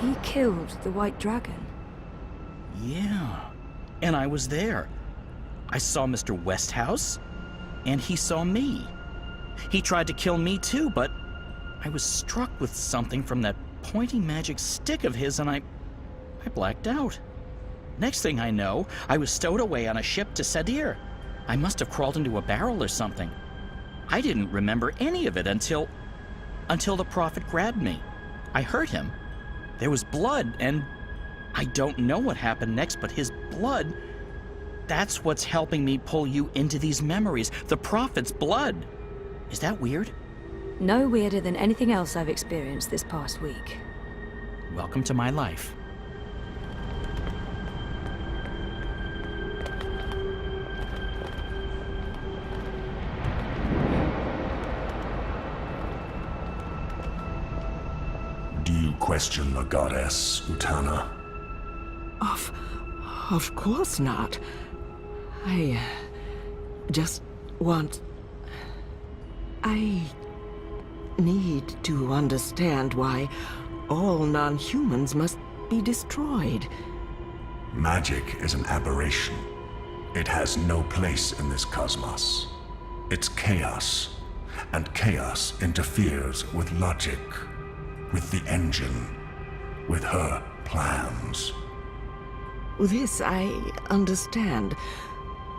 Speaker 13: He killed the White Dragon.
Speaker 6: Yeah, and I was there. I saw Mr. Westhouse, and he saw me. He tried to kill me too, but I was struck with something from that pointy magic stick of his, and I blacked out. Next thing I know, I was stowed away on a ship to Sadir. I must have crawled into a barrel or something. I didn't remember any of it until the prophet grabbed me. I hurt him. There was blood, and I don't know what happened next, but his blood, that's what's helping me pull you into these memories. The prophet's blood. Is that weird?
Speaker 13: No weirder than anything else I've experienced this past week.
Speaker 6: Welcome to my life.
Speaker 11: Do you question the goddess, Utana?
Speaker 12: Of course not. I just want... I need to understand why all non-humans must be destroyed.
Speaker 11: Magic is an aberration. It has no place in this cosmos. It's chaos, and chaos interferes with logic, with the engine, with her plans.
Speaker 12: This I understand.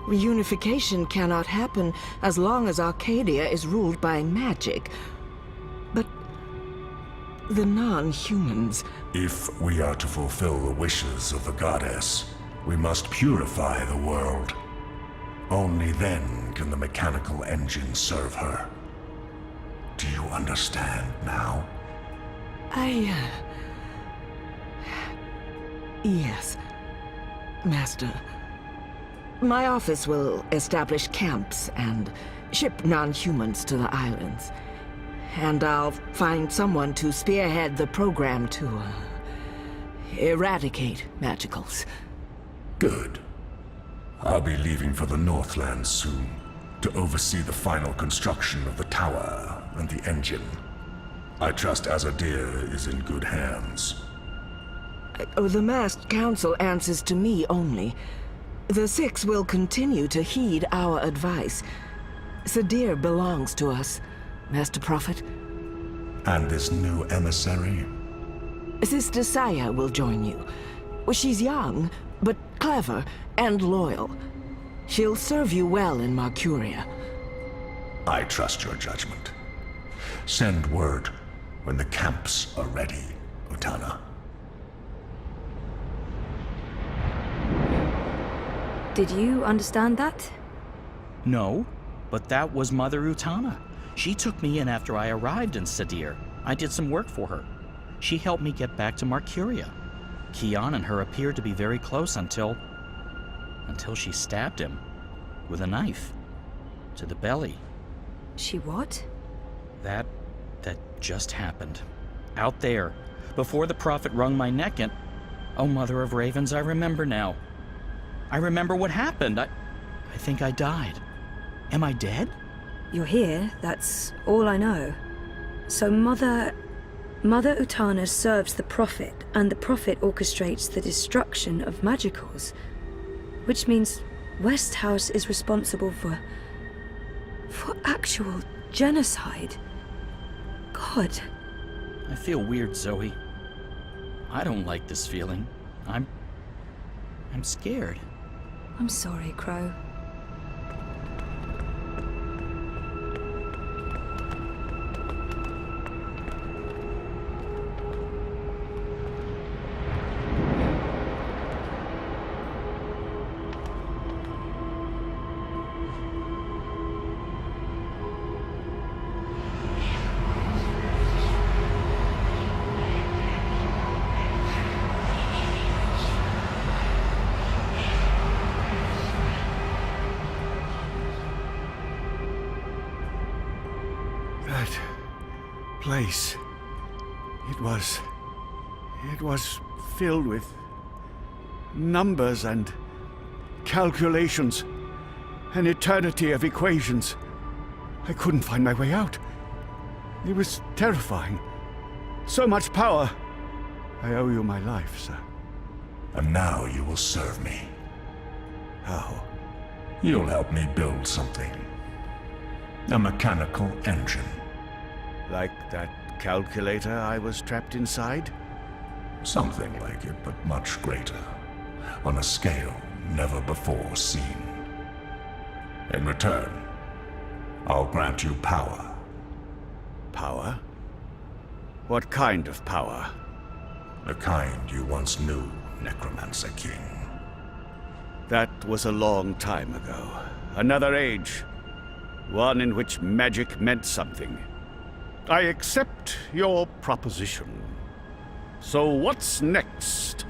Speaker 12: Reunification cannot happen as long as Arcadia is ruled by magic. But the non-humans...
Speaker 11: If we are to fulfill the wishes of the goddess, we must purify the world. Only then can the mechanical engine serve her. Do you understand now?
Speaker 12: Yes, Master. My office will establish camps and ship non-humans to the islands. And I'll find someone to spearhead the program to eradicate magicals.
Speaker 11: Good. I'll be leaving for the Northlands soon. to oversee the final construction of the tower and the engine. I trust Azadir is in good hands.
Speaker 12: The masked council answers to me only. The Six will continue to heed our advice. Sadir belongs to us, Master Prophet.
Speaker 11: And this new emissary?
Speaker 12: Sister Saya will join you. She's young, but clever and loyal. She'll serve you well in Marcuria.
Speaker 11: I trust your judgment. Send word when the camps are ready, Utana.
Speaker 13: Did you understand that?
Speaker 6: No, but that was Mother Utana. She took me in after I arrived in Sadir. I did some work for her. She helped me get back to Marcuria. Kian and her appeared to be very close until she stabbed him with a knife to the belly.
Speaker 13: She what?
Speaker 6: That just happened. Out there, before the Prophet wrung my neck and... Oh, Mother of Ravens, I remember now. I remember what happened. I think I died. Am I dead?
Speaker 13: You're here, that's all I know. So Mother Utana serves the Prophet, and the Prophet orchestrates the destruction of magicals. Which means Westhouse is responsible for actual genocide. God.
Speaker 6: I feel weird, Zoe. I don't like this feeling. I'm scared.
Speaker 13: I'm sorry, Crow.
Speaker 10: That place, it was filled with numbers and calculations, an eternity of equations. I couldn't find my way out. It was terrifying. So much power. I owe you my life, sir.
Speaker 11: And now you will serve me.
Speaker 10: How?
Speaker 11: You'll help me build something. A mechanical engine.
Speaker 10: Like that calculator I was trapped inside?
Speaker 11: Something like it, but much greater. On a scale never before seen. In return, I'll grant you power.
Speaker 10: Power? What kind of power?
Speaker 11: The kind you once knew, Necromancer King.
Speaker 10: That was a long time ago. Another age. One in which magic meant something. I accept your proposition. So what's next?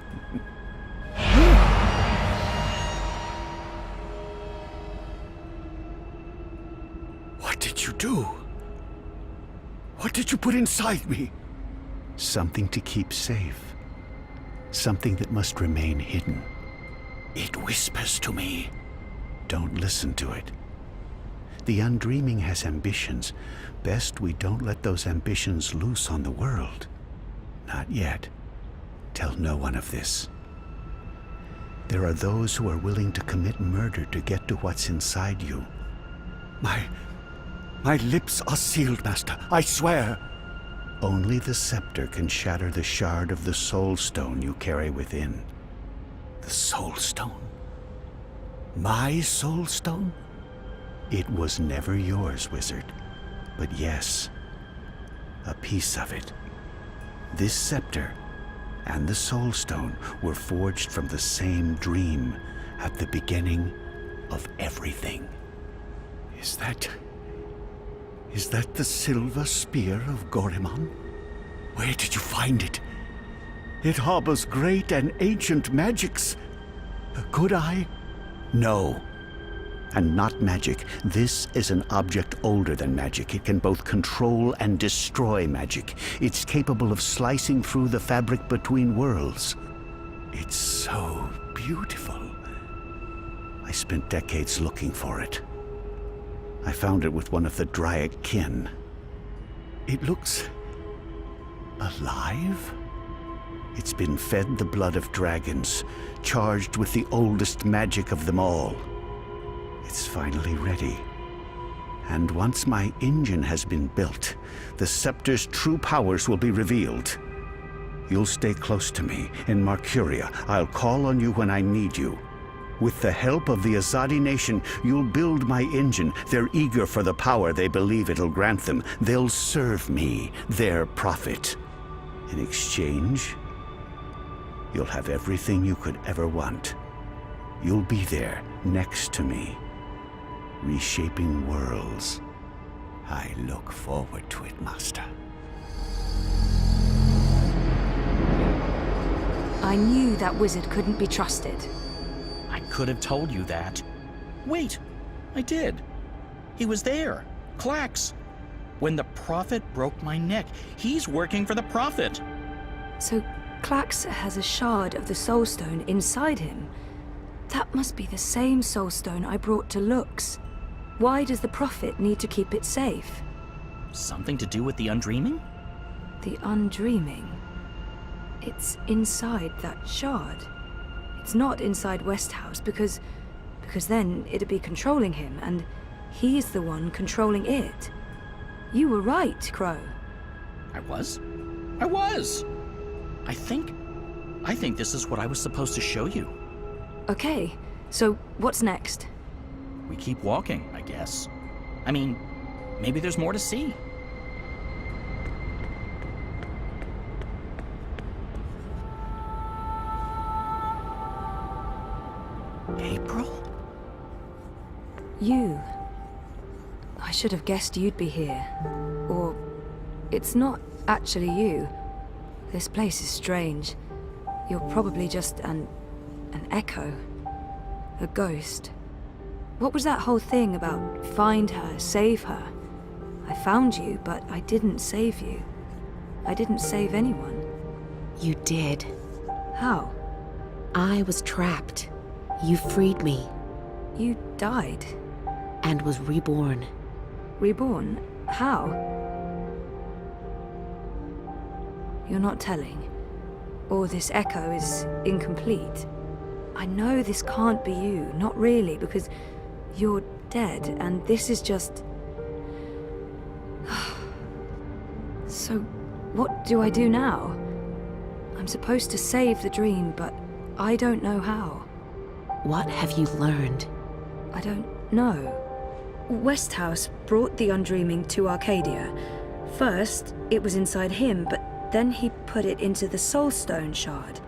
Speaker 10: What did you do? What did you put inside me?
Speaker 1: Something to keep safe. Something that must remain hidden.
Speaker 10: It whispers to me.
Speaker 1: Don't listen to it. The Undreaming has ambitions. Best we don't let those ambitions loose on the world. Not yet. Tell no one of this. There are those who are willing to commit murder to get to what's inside you.
Speaker 10: My lips are sealed, Master. I swear.
Speaker 1: Only the scepter can shatter the shard of the Soul Stone you carry within.
Speaker 10: The Soul Stone? My Soul Stone?
Speaker 1: It was never yours, wizard. But yes, a piece of it. This scepter and the Soul Stone were forged from the same dream at the beginning of everything.
Speaker 10: Is that the silver spear of Gorimon? Where did you find it? It harbors great and ancient magics. Could I?
Speaker 1: No. And not magic. This is an object older than magic. It can both control and destroy magic. It's capable of slicing through the fabric between worlds.
Speaker 10: It's so beautiful.
Speaker 1: I spent decades looking for it.
Speaker 10: I found it with one of the Dryad kin. It looks alive? It's been fed the blood of dragons, charged with the oldest magic of them all. It's finally ready. And once my engine has been built, the scepter's true powers will be revealed. You'll stay close to me. In Marcuria, I'll call on you when I need you. With the help of the Azadi nation, you'll build my engine. They're eager for the power they believe it'll grant them. They'll serve me, their prophet. In exchange, you'll have everything you could ever want. You'll be there, next to me, reshaping worlds. I look forward to it, Master.
Speaker 13: I knew that wizard couldn't be trusted.
Speaker 6: I could have told you that. Wait, I did. He was there. Clax. When the Prophet broke my neck, he's working for the Prophet.
Speaker 13: So Clax has a shard of the Soul Stone inside him. That must be the same Soul Stone I brought to Lux. Why does the Prophet need to keep it safe?
Speaker 6: Something to do with the Undreaming?
Speaker 13: The Undreaming? It's inside that shard. It's not inside Westhouse because then it'd be controlling him, and he's the one controlling it. You were right, Crow.
Speaker 6: I was? I think this is what I was supposed to show you.
Speaker 13: Okay, so what's next?
Speaker 6: We keep walking, I guess. I mean, maybe there's more to see. April?
Speaker 13: You. I should have guessed you'd be here. Or it's not actually you. This place is strange. You're probably just an echo. A ghost. What was that whole thing about find her, save her? I found you, but I didn't save you. I didn't save anyone.
Speaker 2: You did.
Speaker 13: How?
Speaker 2: I was trapped. You freed me.
Speaker 13: You died.
Speaker 2: And was reborn.
Speaker 13: Reborn? How? You're not telling. Or this echo is incomplete. I know this can't be you, not really, because you're dead, and this is just... So, what do I do now? I'm supposed to save the dream, but I don't know how.
Speaker 2: What have you learned?
Speaker 13: I don't know. Westhouse brought the Undreaming to Arcadia. First, it was inside him, but then he put it into the Soul Stone shard.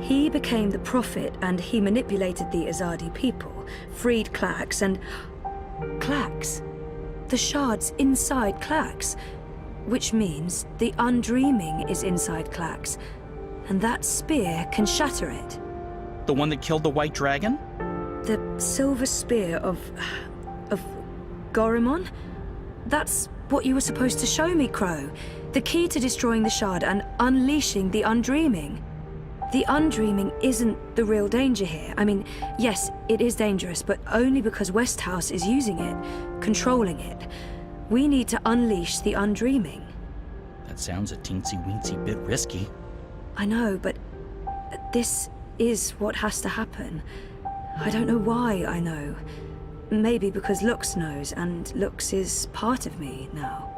Speaker 13: He became the Prophet, and he manipulated the Azadi people, freed Clax, and... Clax? The shard's inside Clax, which means the Undreaming is inside Clax, and that spear can shatter it.
Speaker 6: The one that killed the White Dragon?
Speaker 13: The silver spear of Gorimon? That's what you were supposed to show me, Crow. The key to destroying the shard and unleashing the Undreaming. The Undreaming isn't the real danger here. I mean, yes, it is dangerous, but only because Westhouse is using it, controlling it. We need to unleash the Undreaming.
Speaker 6: That sounds a teensy-weensy bit risky.
Speaker 13: I know, but this is what has to happen. I don't know why I know. Maybe because Lux knows, and Lux is part of me now.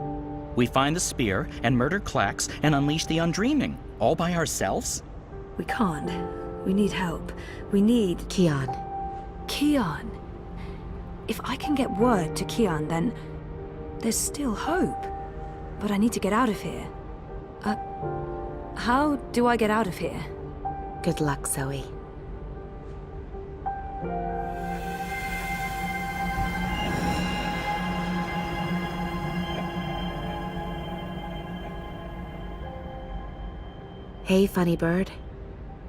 Speaker 6: We find the spear and murder Clax and unleash the Undreaming, all by ourselves?
Speaker 13: We can't. We need help. We need...
Speaker 2: Kian.
Speaker 13: Kian? If I can get word to Kian, then there's still hope. But I need to get out of here. How do I get out of here?
Speaker 2: Good luck, Zoe. Hey, funny bird.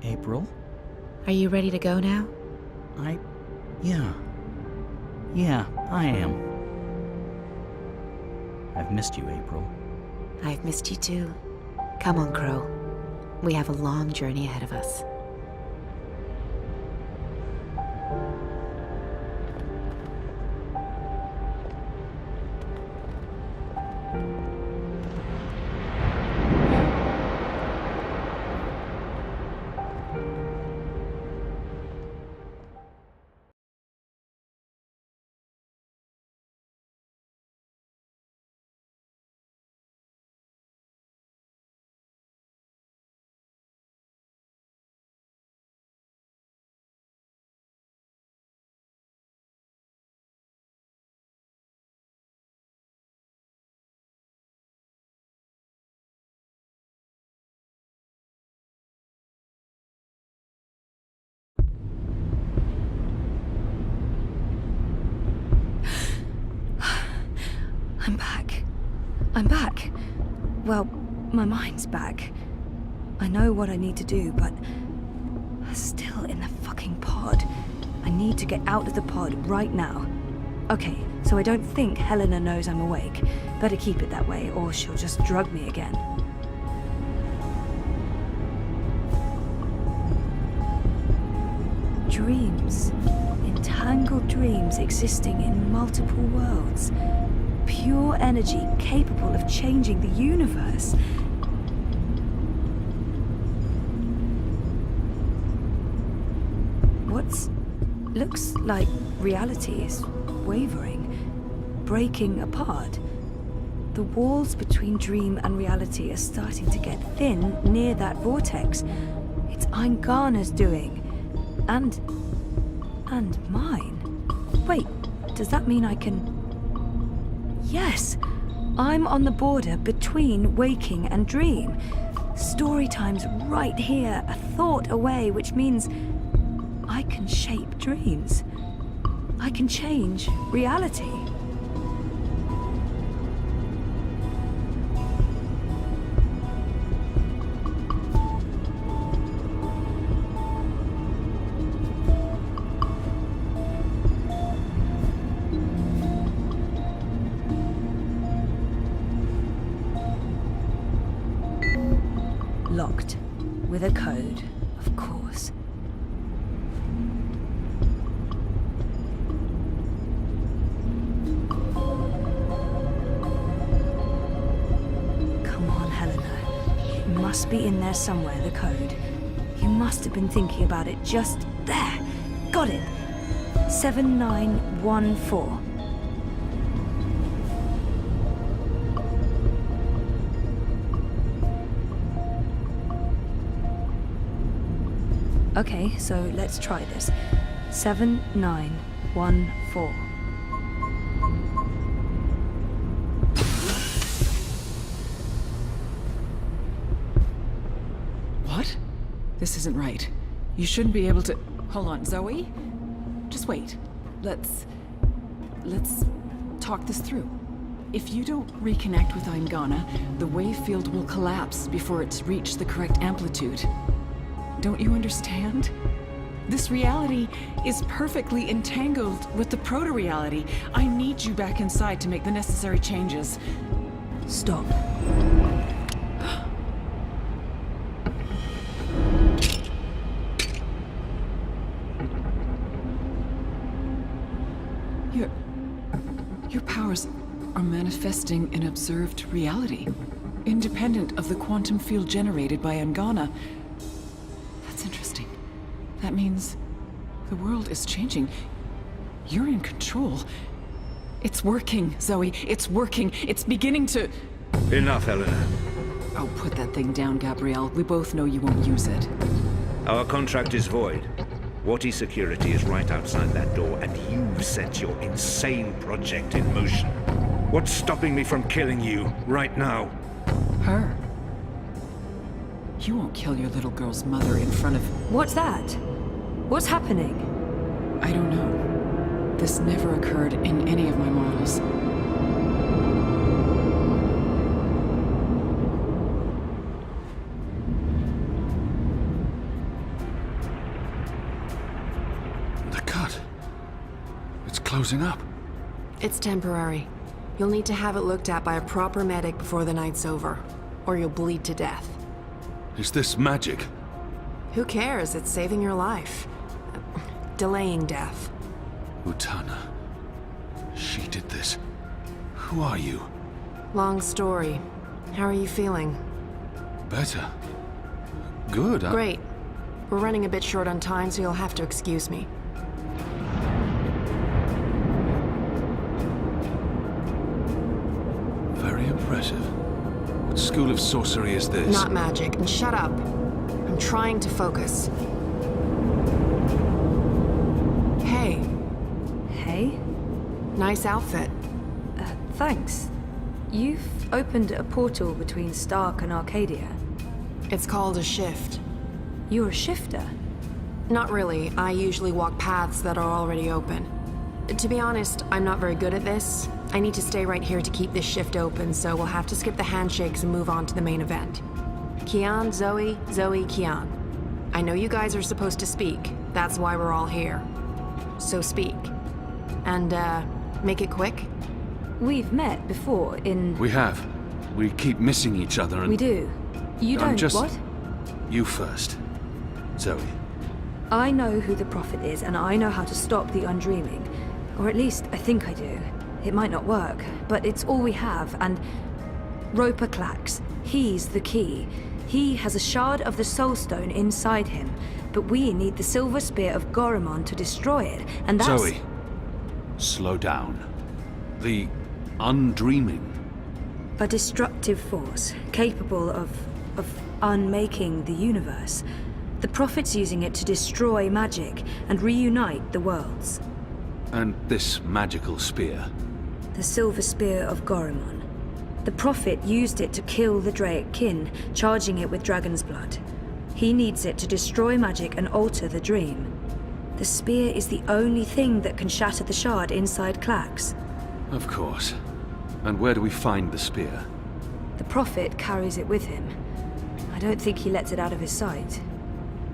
Speaker 6: April?
Speaker 2: Are you ready to go now?
Speaker 6: Yeah, I am. I've missed you, April.
Speaker 2: I've missed you too. Come on, Crow. We have a long journey ahead of us.
Speaker 13: I'm back. Well, my mind's back. I know what I need to do, but still in the fucking pod. I need to get out of the pod right now. Okay, so I don't think Helena knows I'm awake. Better keep it that way, or she'll just drug me again. Dreams. Entangled dreams existing in multiple worlds. Pure energy capable of changing the universe. Looks like reality is wavering, breaking apart. The walls between dream and reality are starting to get thin near that vortex. It's Eingana's doing. And mine. Wait, does that mean I can... Yes! I'm on the border between waking and dream. Story time's right here, a thought away, which means I can shape dreams. I can change reality. Locked. With a code, of course. Come on, Helena. It must be in there somewhere, the code. You must have been thinking about it just there. Got it. 7914. Okay, so let's try this. 7914.
Speaker 16: What? This isn't right. You shouldn't be able to... Hold on, Zoe? Just wait. Let's talk this through. If you don't reconnect with Eingana, the wave field will collapse before it's reached the correct amplitude. Don't you understand? This reality is perfectly entangled with the proto-reality. I need you back inside to make the necessary changes.
Speaker 13: Stop.
Speaker 16: Your powers are manifesting an observed reality, independent of the quantum field generated by Eingana. That's interesting. That means the world is changing. You're in control. It's working, Zoe. It's working. It's beginning to...
Speaker 8: Enough, Helena.
Speaker 16: Oh, put that thing down, Gabrielle. We both know you won't use it.
Speaker 8: Our contract is void. Wati security is right outside that door, and you've set your insane project in motion. What's stopping me from killing you right now?
Speaker 16: Her. You won't kill your little girl's mother in front of...
Speaker 13: What's that? What's happening?
Speaker 16: I don't know. This never occurred in any of my models.
Speaker 1: The cut. It's closing up.
Speaker 19: It's temporary. You'll need to have it looked at by a proper medic before the night's over, or you'll bleed to death.
Speaker 1: Is this magic?
Speaker 19: Who cares? It's saving your life. Delaying death.
Speaker 1: Utana. She did this. Who are you?
Speaker 19: Long story. How are you feeling?
Speaker 1: Better. Good.
Speaker 19: Great. We're running a bit short on time, so you'll have to excuse me.
Speaker 1: Very impressive. What school of sorcery is this?
Speaker 19: Not magic. And shut up. I'm trying to focus. Hey.
Speaker 13: Hey?
Speaker 19: Nice outfit.
Speaker 13: Thanks. You've opened a portal between Stark and Arcadia.
Speaker 19: It's called a shift.
Speaker 13: You're a shifter?
Speaker 19: Not really. I usually walk paths that are already open. To be honest, I'm not very good at this. I need to stay right here to keep this shift open, so we'll have to skip the handshakes and move on to the main event. Kian, Zoe, Kian. I know you guys are supposed to speak. That's why we're all here. So speak. And, make it quick.
Speaker 13: We've met before in...
Speaker 1: We have. We keep missing each other and...
Speaker 13: We do. You
Speaker 1: I'm
Speaker 13: don't,
Speaker 1: just...
Speaker 13: what?
Speaker 1: You first. Zoe.
Speaker 13: I know who the Prophet is, and I know how to stop the Undreaming. Or at least, I think I do. It might not work, but it's all we have, and... Roper Clax. He's the key. He has a shard of the Soul Stone inside him, but we need the Silver Spear of Gorimon to destroy it, and that's...
Speaker 1: Zoe. Slow down. The Undreaming.
Speaker 13: A destructive force, capable of unmaking the universe. The Prophet's using it to destroy magic and reunite the worlds.
Speaker 1: And this magical spear.
Speaker 13: The Silver Spear of Gorimon. The Prophet used it to kill the Draic kin, charging it with dragon's blood. He needs it to destroy magic and alter the dream. The spear is the only thing that can shatter the shard inside Clax.
Speaker 1: Of course. And where do we find the spear?
Speaker 13: The Prophet carries it with him. I don't think he lets it out of his sight.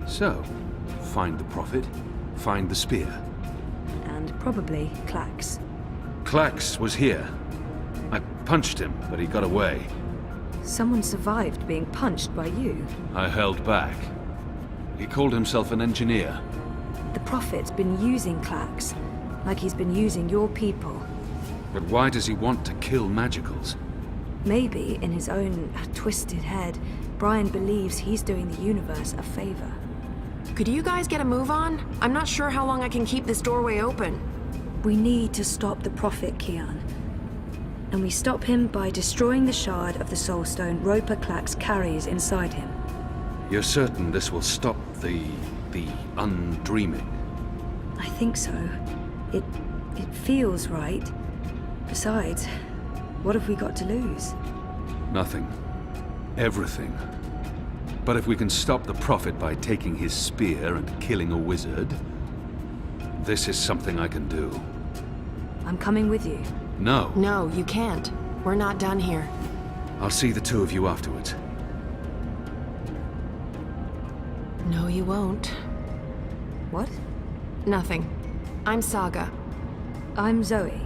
Speaker 1: So, find the Prophet, find the spear.
Speaker 13: And probably Clax.
Speaker 1: Clax was here. I punched him, but he got away.
Speaker 13: Someone survived being punched by you.
Speaker 1: I held back. He called himself an engineer.
Speaker 13: The Prophet's been using Clax, like he's been using your people.
Speaker 1: But why does he want to kill magicals?
Speaker 13: Maybe, in his own twisted head, Brian believes he's doing the universe a favor.
Speaker 19: Could you guys get a move on? I'm not sure how long I can keep this doorway open.
Speaker 13: We need to stop the Prophet, Kian. And we stop him by destroying the shard of the Soul Stone Roper Clax carries inside him.
Speaker 1: You're certain this will stop the Undreaming?
Speaker 13: I think so. It feels right. Besides, what have we got to lose?
Speaker 1: Nothing. Everything. But if we can stop the Prophet by taking his spear and killing a wizard, this is something I can do.
Speaker 13: I'm coming with you.
Speaker 1: No.
Speaker 19: No, you can't. We're not done here.
Speaker 1: I'll see the two of you afterwards.
Speaker 19: No, you won't.
Speaker 13: What?
Speaker 19: Nothing. I'm Saga.
Speaker 13: I'm Zoe.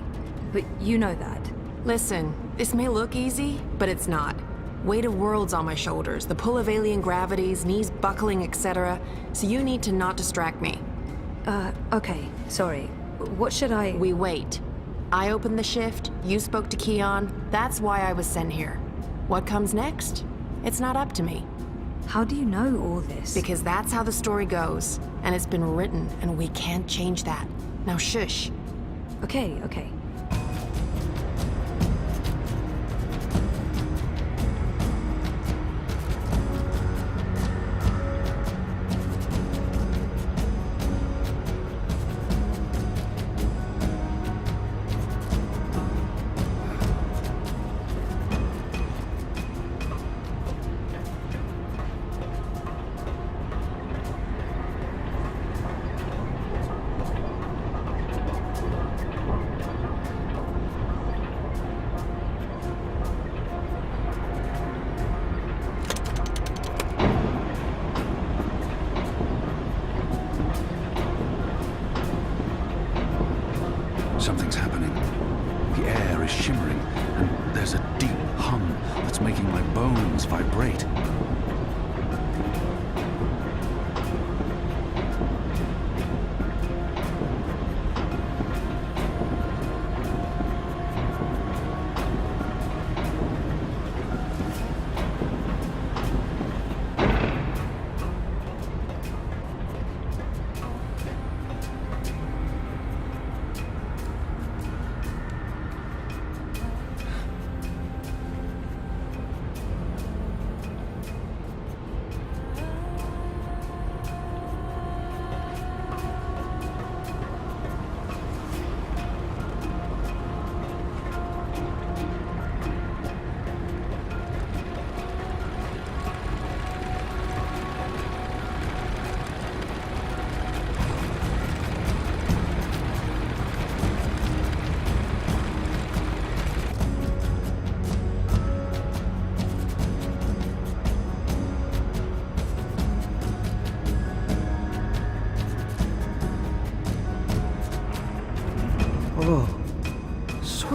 Speaker 13: But you know that.
Speaker 19: Listen, this may look easy, but it's not. Weight of worlds on my shoulders, the pull of alien gravities, knees buckling, etc. So you need to not distract me.
Speaker 13: Okay. Sorry. What should I...
Speaker 19: We wait. I opened the shift, you spoke to Kian. That's why I was sent here. What comes next? It's not up to me.
Speaker 13: How do you know all this?
Speaker 19: Because that's how the story goes. And it's been written, and we can't change that. Now shush.
Speaker 13: Okay.
Speaker 1: Something's happening. The air is shimmering, and there's a deep hum that's making my bones vibrate.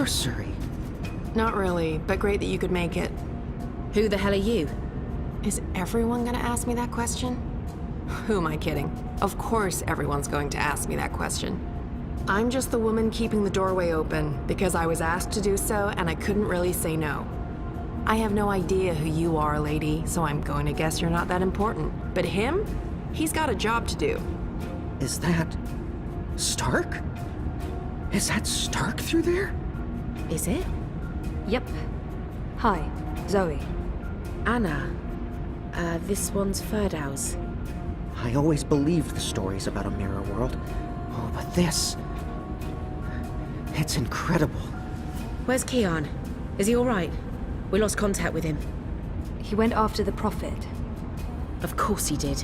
Speaker 3: sorcery.
Speaker 19: Not really, but great that you could make it.
Speaker 2: Who the hell are you?
Speaker 19: Is everyone gonna ask me that question? Who am I kidding? Of course everyone's going to ask me that question. I'm just the woman keeping the doorway open because I was asked to do so and I couldn't really say no. I have no idea who you are, lady, so I'm going to guess you're not that important. But him? He's got a job to do.
Speaker 3: Is that Stark? Is that Stark through there?
Speaker 2: Is it?
Speaker 13: Yep. Hi, Zoe.
Speaker 2: Anna. This one's Ferdow's.
Speaker 3: I always believed the stories about a mirror world. Oh, but this... it's incredible.
Speaker 2: Where's Keon? Is he alright? We lost contact with him.
Speaker 13: He went after the Prophet.
Speaker 2: Of course he did.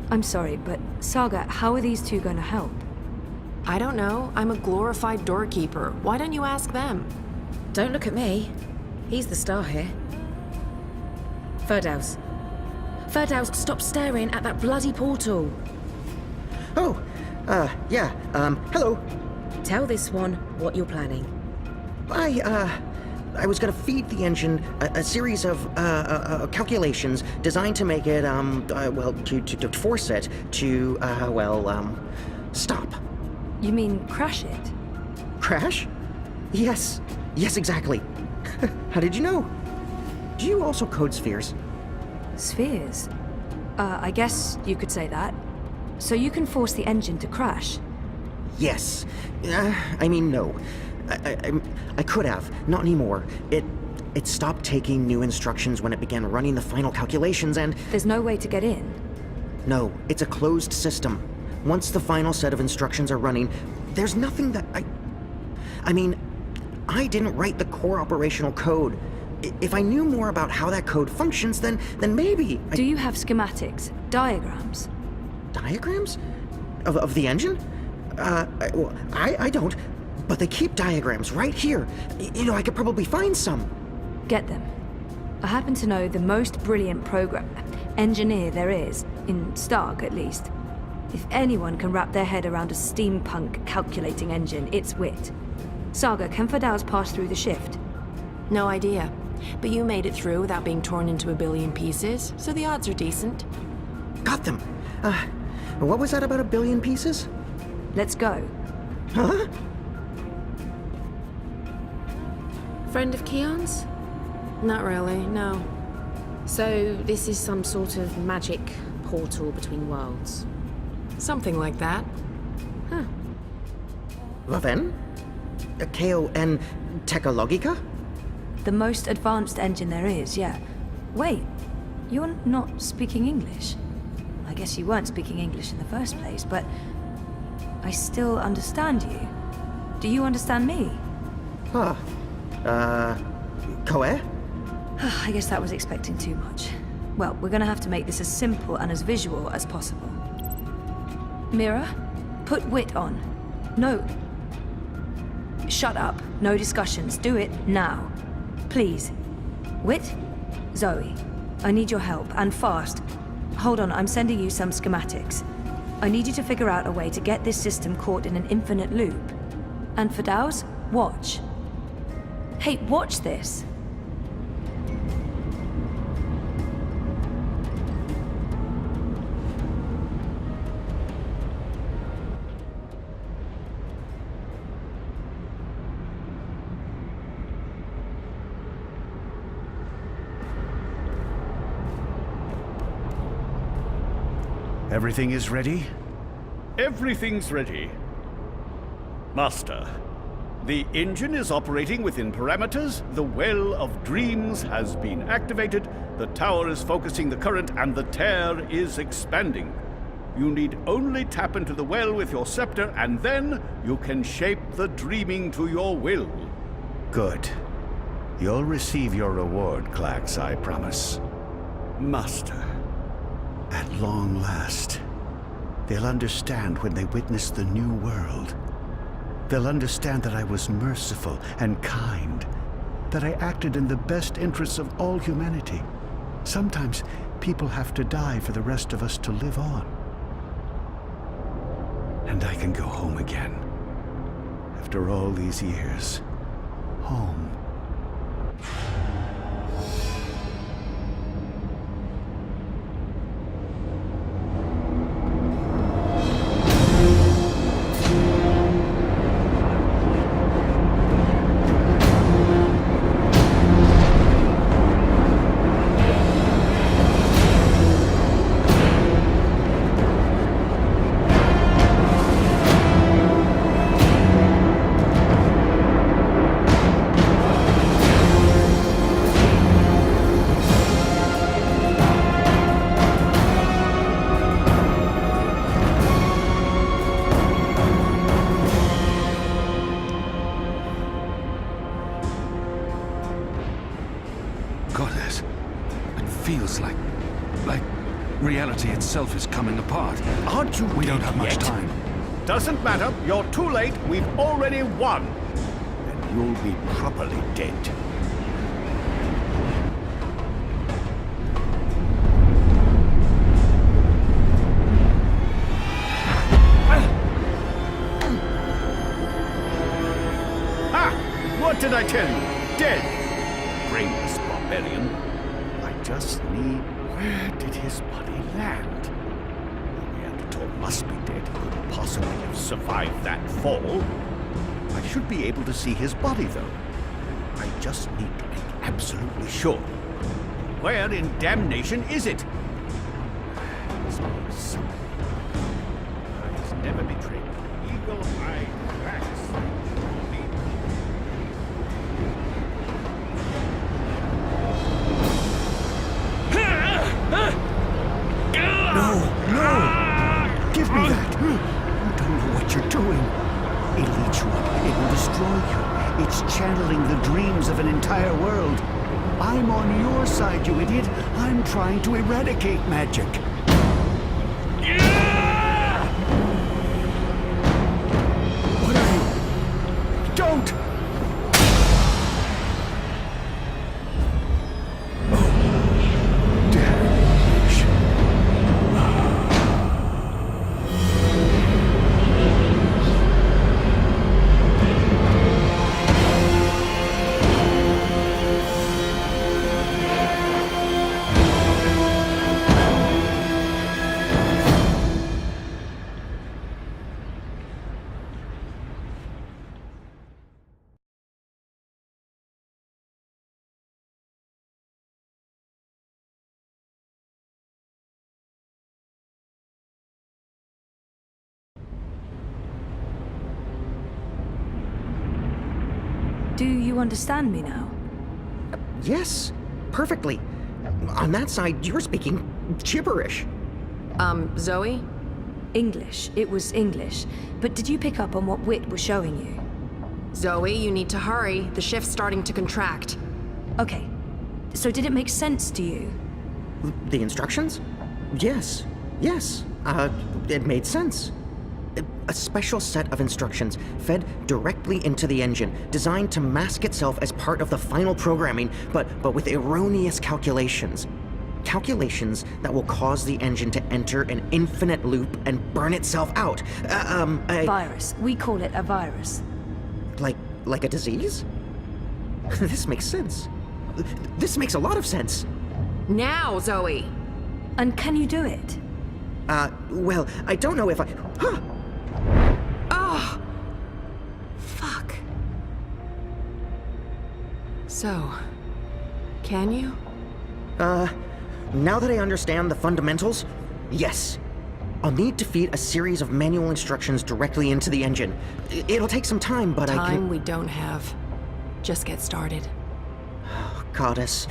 Speaker 13: I'm sorry, but Saga, how are these two going to help?
Speaker 19: I don't know. I'm a glorified doorkeeper. Why don't you ask them?
Speaker 2: Don't look at me. He's the star here. Ferdow's. Ferdow's, stop staring at that bloody portal.
Speaker 3: Oh, yeah, hello.
Speaker 2: Tell this one what you're planning.
Speaker 3: I was gonna feed the engine a series of, calculations designed to make it, well, to force it to, stop.
Speaker 13: You mean crash it?
Speaker 3: Crash? Yes, exactly. How did you know? Do you also code spheres?
Speaker 13: Spheres? I guess you could say that. So you can force the engine to crash?
Speaker 3: Yes. I mean, no. I could have. Not anymore. It stopped taking new instructions when it began running the final calculations and...
Speaker 13: There's no way to get in?
Speaker 3: No, it's a closed system. Once the final set of instructions are running, there's nothing that I mean, I didn't write the core operational code. If I knew more about how that code functions, then maybe...
Speaker 13: Do you have schematics? Diagrams?
Speaker 3: Diagrams? Of the engine? I don't, but they keep diagrams right here. You know, I could probably find some.
Speaker 13: Get them. I happen to know the most brilliant engineer there is, in Stark at least. If anyone can wrap their head around a steampunk calculating engine, it's Wit. Saga, can Ferdow's pass through the shift?
Speaker 19: No idea. But you made it through without being torn into a billion pieces, so the odds are decent.
Speaker 3: Got them. What was that about a billion pieces?
Speaker 13: Let's go.
Speaker 3: Huh?
Speaker 2: Friend of Keon's?
Speaker 19: Not really, no.
Speaker 2: So this is some sort of magic portal between worlds?
Speaker 19: Something like that.
Speaker 2: Huh.
Speaker 3: Raven? K-O-N Technologica?
Speaker 13: The most advanced engine there is, yeah. Wait, you're not speaking English? I guess you weren't speaking English in the first place, but I still understand you. Do you understand me?
Speaker 3: Huh. Koe?
Speaker 13: I guess that was expecting too much. Well, we're gonna have to make this as simple and as visual as possible. Mira, put Wit on. No. Shut up. No discussions. Do it now. Please. Wit? Zoe. I need your help, and fast. Hold on, I'm sending you some schematics. I need you to figure out a way to get this system caught in an infinite loop. And Ferdow's, watch. Hey, watch this.
Speaker 10: Everything is ready? Everything's ready. Master, the engine is operating within parameters, the Well of Dreams has been activated, the tower is focusing the current, and the tear is expanding. You need only tap into the well with your scepter, and then you can shape the dreaming to your will.
Speaker 1: Good. You'll receive your reward, Clax, I promise.
Speaker 10: Master.
Speaker 1: At long last, they'll understand when they witness the new world. They'll understand that I was merciful and kind, that I acted in the best interests of all humanity. Sometimes people have to die for the rest of us to live on. And I can go home again, after all these years,
Speaker 10: home.
Speaker 1: Goddess, it feels like reality itself is coming apart.
Speaker 10: Aren't you
Speaker 1: We don't have much
Speaker 10: yet?
Speaker 1: time.
Speaker 10: Doesn't matter. You're too late. We've already won. And you'll be properly dead. What did I tell you? Dead. Brainless barbarian. I just need... Where did his body land? The Neanderthal must be dead. He couldn't possibly have survived that fall. I should be able to see his body, though. I just need to make absolutely sure. Where in damnation is it? This means something. He's never betrayed me. Eagle-eyed rats. No! Give me that! You don't know what you're doing. It'll eat you up. It will destroy you. It's channeling the dreams of an entire world. I'm on your side, you idiot. I'm trying to eradicate magic. What are you? Don't!
Speaker 13: Do you understand me now?
Speaker 3: Yes, perfectly. On that side, you're speaking gibberish.
Speaker 19: Zoe?
Speaker 13: English. It was English. But did you pick up on what Wit was showing you?
Speaker 19: Zoe, you need to hurry. The shift's starting to contract.
Speaker 13: Okay. So did it make sense to you?
Speaker 3: The instructions? Yes. Yes. It made sense. A special set of instructions fed directly into the engine, designed to mask itself as part of the final programming, but with erroneous calculations. Calculations that will cause the engine to enter an infinite loop and burn itself out.
Speaker 13: Virus. We call it a virus.
Speaker 3: Like a disease? This makes sense. This makes a lot of sense.
Speaker 19: Now, Zoe!
Speaker 13: And can you do it?
Speaker 3: Well, I don't know if I... Huh!
Speaker 19: Oh! Fuck. So, can you?
Speaker 3: Now that I understand the fundamentals, yes. I'll need to feed a series of manual instructions directly into the engine. It'll take some time, but I can...
Speaker 19: Time we don't have. Just get started.
Speaker 3: Oh, Goddess.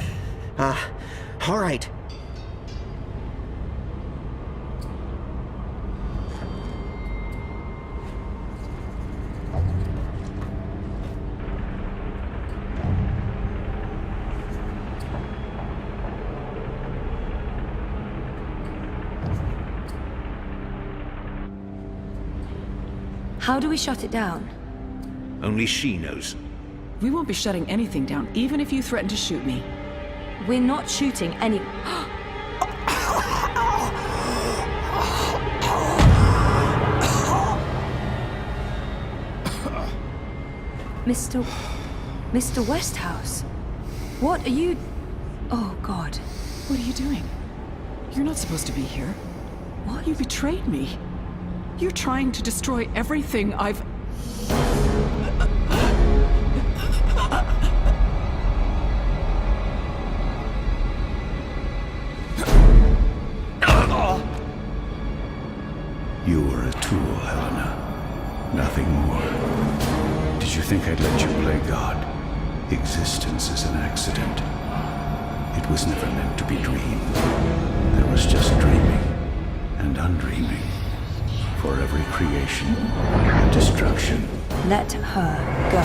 Speaker 3: All right.
Speaker 13: How do we shut it down?
Speaker 10: Only she knows.
Speaker 16: We won't be shutting anything down, even if you threaten to shoot me.
Speaker 13: We're not shooting any... Mr. Mr. Westhouse, what are you... Oh, God.
Speaker 16: What are you doing? You're not supposed to be here.
Speaker 13: What?
Speaker 16: You betrayed me. You're trying to destroy everything I've...
Speaker 1: You were a tool, Helena. Nothing more. Did you think I'd let you play God? Existence is an accident. It was never meant to be dreamed. There was just dreaming and undreaming. For every creation and destruction.
Speaker 13: Let her go.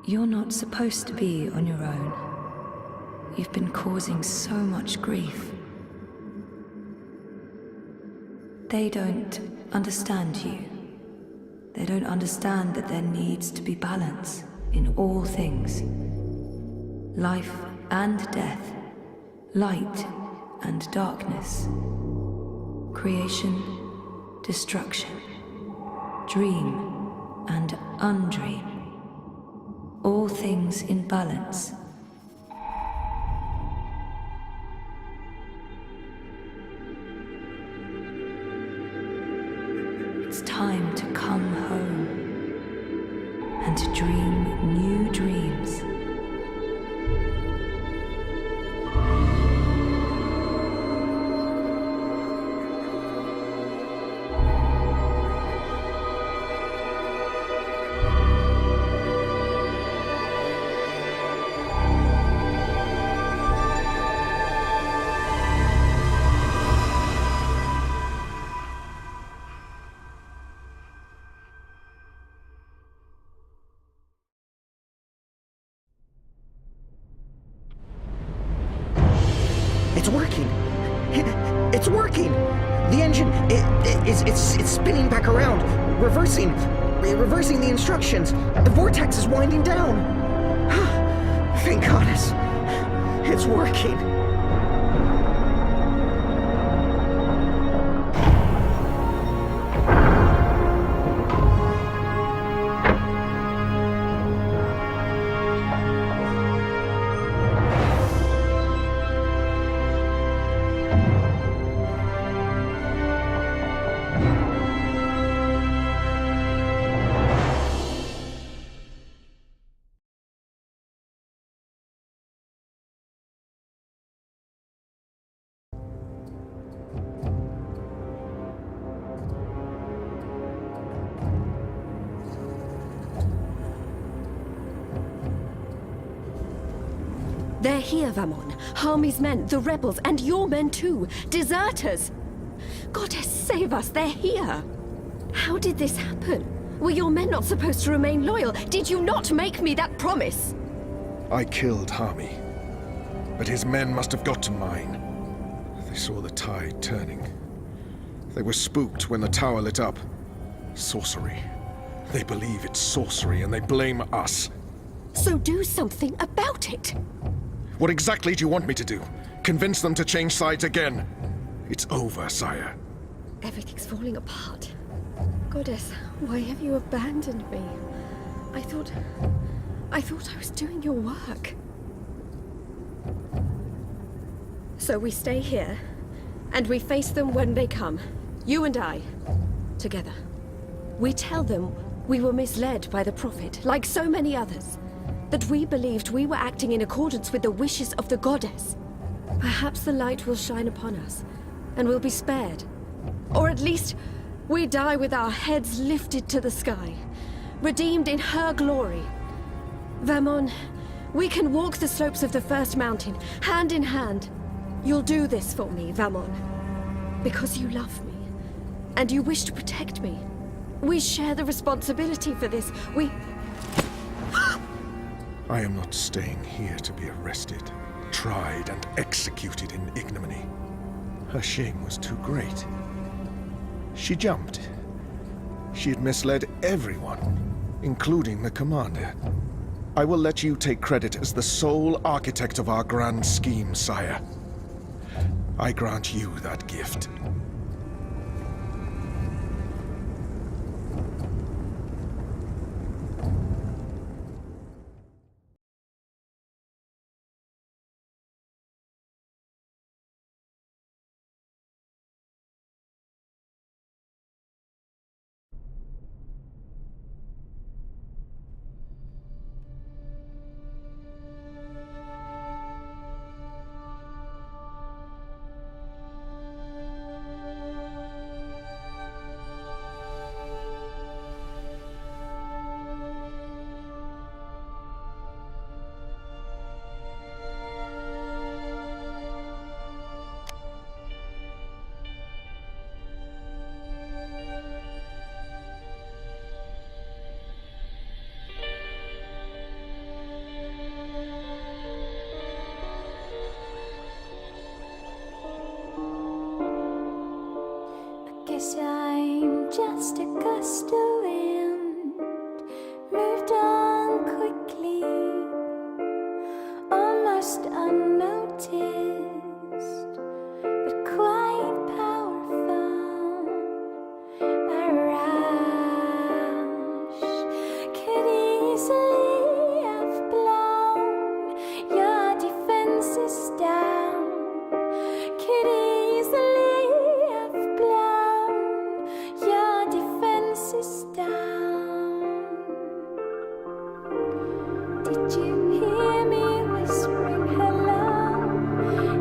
Speaker 13: You're not supposed to be on your own. You've been causing so much grief. They don't understand you. They don't understand that there needs to be balance in all things. Life and death, light and darkness, creation, destruction, dream and undream. All things in balance. It's time to come home and to dream new dreams.
Speaker 3: It's working! It's working! The engine, it's spinning back around, reversing the instructions. The vortex is winding down. Thank goddess. It's working.
Speaker 7: They're here, Vamon. Harmy's men, the rebels, and your men too. Deserters! Goddess, save us, they're here! How did this happen? Were your men not supposed to remain loyal? Did you not make me that promise?
Speaker 9: I killed Harmy, but his men must have got to mine. They saw the tide turning. They were spooked when the tower lit up. Sorcery. They believe it's sorcery and they blame us.
Speaker 7: So do something about it!
Speaker 9: What exactly do you want me to do? Convince them to change sides again? It's over, sire.
Speaker 7: Everything's falling apart. Goddess, why have you abandoned me? I thought I was doing your work. So we stay here, and we face them when they come. You and I, together. We tell them we were misled by the Prophet, like so many others. That we believed we were acting in accordance with the wishes of the goddess. Perhaps the light will shine upon us, and we'll be spared. Or at least, we die with our heads lifted to the sky, redeemed in her glory. Vamon, we can walk the slopes of the first mountain, hand in hand. You'll do this for me, Vamon. Because you love me, and you wish to protect me. We share the responsibility for this.
Speaker 9: I am not staying here to be arrested, tried, and executed in ignominy. Her shame was too great. She jumped. She had misled everyone, including the commander. I will let you take credit as the sole architect of our grand scheme, sire. I grant you that gift.
Speaker 15: Guess I'm just a gust of wind, moved on quickly, almost unnoticed, but quite powerful. A rush could easily have blown your defenses down, could easily down. Did you hear me whispering hello?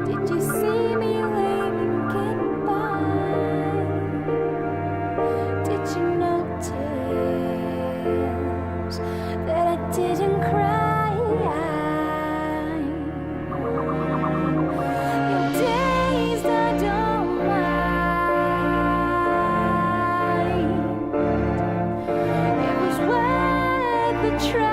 Speaker 15: Did you see me waving goodbye? Did you notice that I didn't cry? Your days I don't try.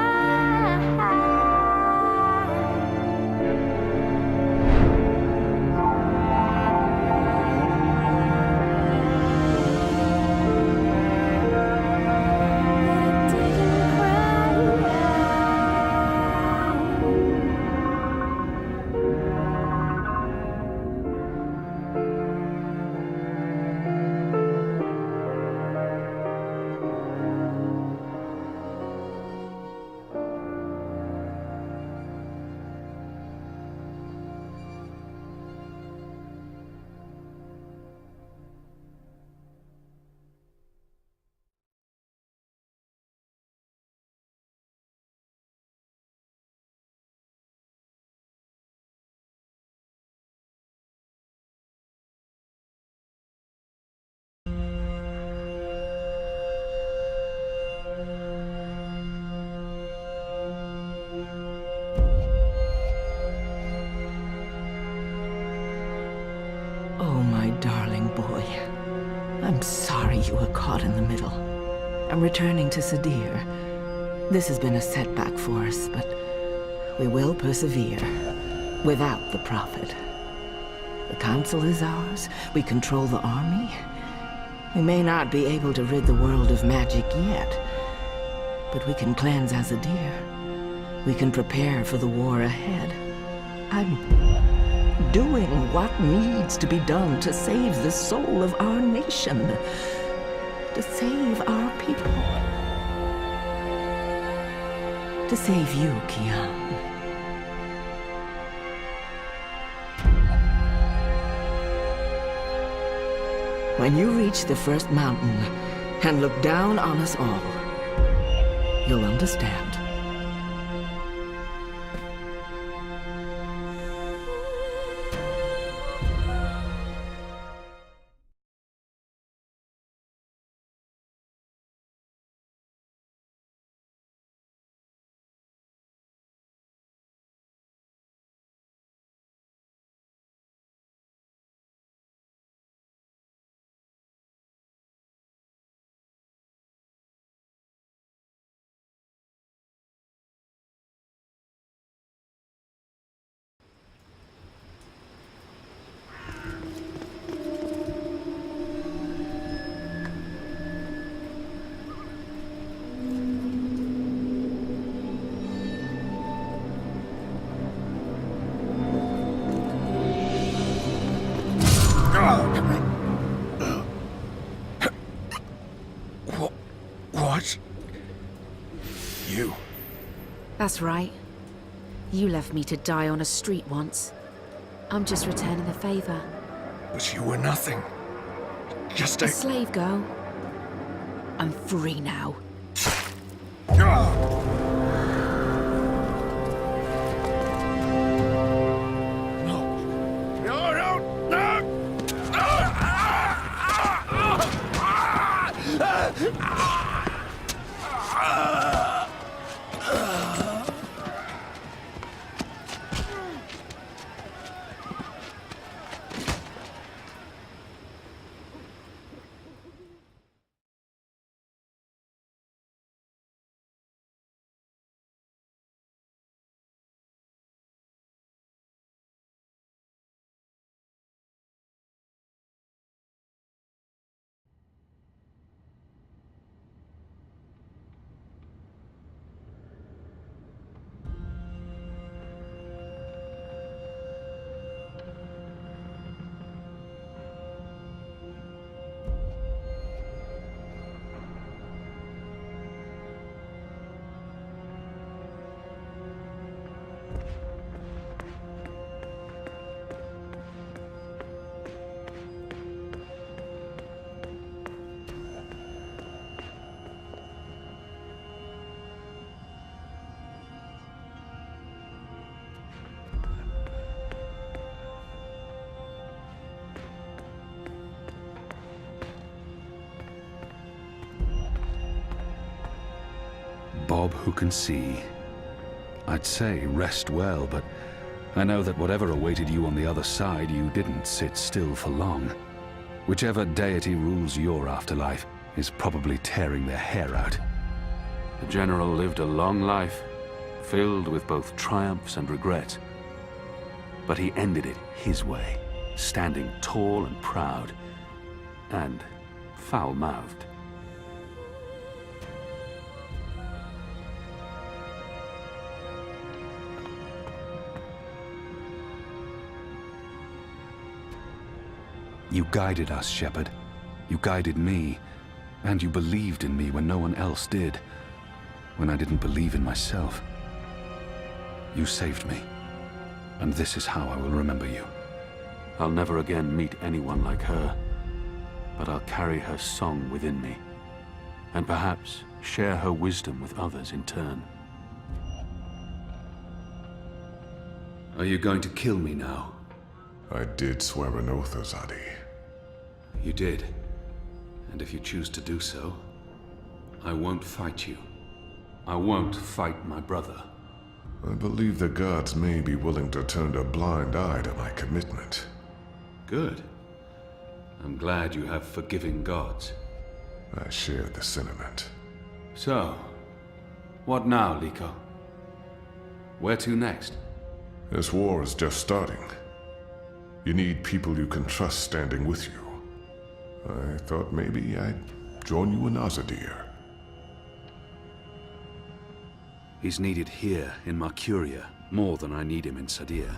Speaker 12: Oh, my darling boy. I'm sorry you were caught in the middle. I'm returning to Sadir. This has been a setback for us, but we will persevere without the Prophet. The Council is ours. We control the army. We may not be able to rid the world of magic yet, but we can cleanse Azadir. We can prepare for the war ahead. I'm doing what needs to be done to save the soul of our nation, to save our people, to save you, Kian. When you reach the first mountain and look down on us all, you'll understand.
Speaker 5: What? You?
Speaker 2: That's right. You left me to die on a street once. I'm just returning the favor.
Speaker 5: But you were nothing. Just
Speaker 2: A
Speaker 5: a...
Speaker 2: slave girl. I'm free now.
Speaker 1: Bob who can see. I'd say rest well, but I know that whatever awaited you on the other side, you didn't sit still for long. Whichever deity rules your afterlife is probably tearing their hair out. The general lived a long life, filled with both triumphs and regrets. But he ended it his way, standing tall and proud, and foul-mouthed. You guided us, Shepard. You guided me, and you believed in me when no one else did, when I didn't believe in myself. You saved me, and this is how I will remember you. I'll never again meet anyone like her, but I'll carry her song within me, and perhaps share her wisdom with others in turn. Are you going to kill me now?
Speaker 11: I did swear an oath, Azadi.
Speaker 1: You did. And if you choose to do so, I won't fight you. I won't fight my brother.
Speaker 11: I believe the gods may be willing to turn a blind eye to my commitment.
Speaker 1: Good. I'm glad you have forgiving gods.
Speaker 11: I share the sentiment.
Speaker 1: So, what now, Liko? Where to next?
Speaker 11: This war is just starting. You need people you can trust standing with you. I thought maybe I'd join you in Azadir.
Speaker 1: He's needed here, in Mercuria, more than I need him in Sadir.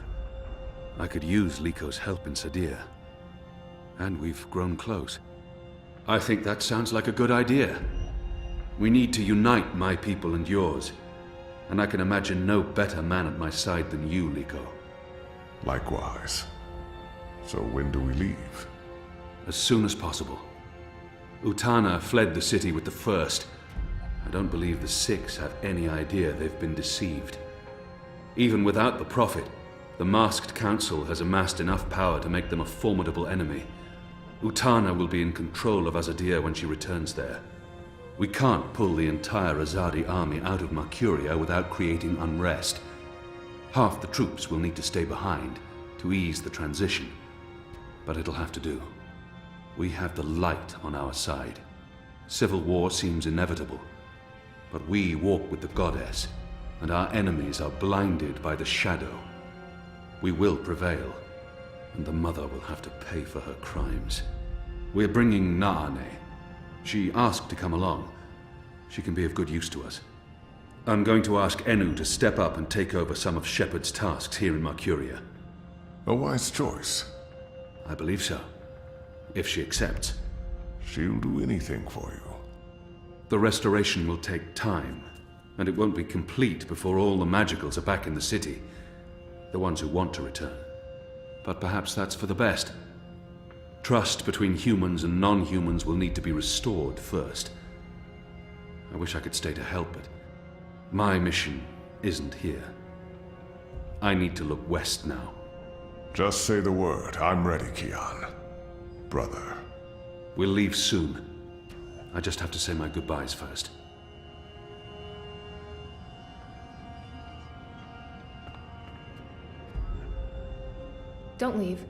Speaker 1: I could use Liko's help in Sadir. And we've grown close. I think that sounds like a good idea. We need to unite my people and yours. And I can imagine no better man at my side than you, Liko.
Speaker 11: Likewise. So when do we leave?
Speaker 1: As soon as possible. Utana fled the city with the first. I don't believe the Six have any idea they've been deceived. Even without the Prophet, the Masked Council has amassed enough power to make them a formidable enemy. Utana will be in control of Azadir when she returns there. We can't pull the entire Azadi army out of Mercuria without creating unrest. Half the troops will need to stay behind to ease the transition. But it'll have to do. We have the light on our side. Civil war seems inevitable. But we walk with the goddess, and our enemies are blinded by the shadow. We will prevail, and the mother will have to pay for her crimes. We're bringing Naane. She asked to come along. She can be of good use to us. I'm going to ask Enu to step up and take over some of Shepard's tasks here in Mercuria.
Speaker 11: A wise choice.
Speaker 1: I believe so. if she accepts.
Speaker 11: She'll do anything for you.
Speaker 1: The restoration will take time, and it won't be complete before all the magicals are back in the city. The ones who want to return. But perhaps that's for the best. Trust between humans and non-humans will need to be restored first. I wish I could stay to help, but my mission isn't here. I need to look west now.
Speaker 11: Just say the word. I'm ready, Kian. Brother.
Speaker 1: We'll leave soon. I just have to say my goodbyes first.
Speaker 4: Don't leave.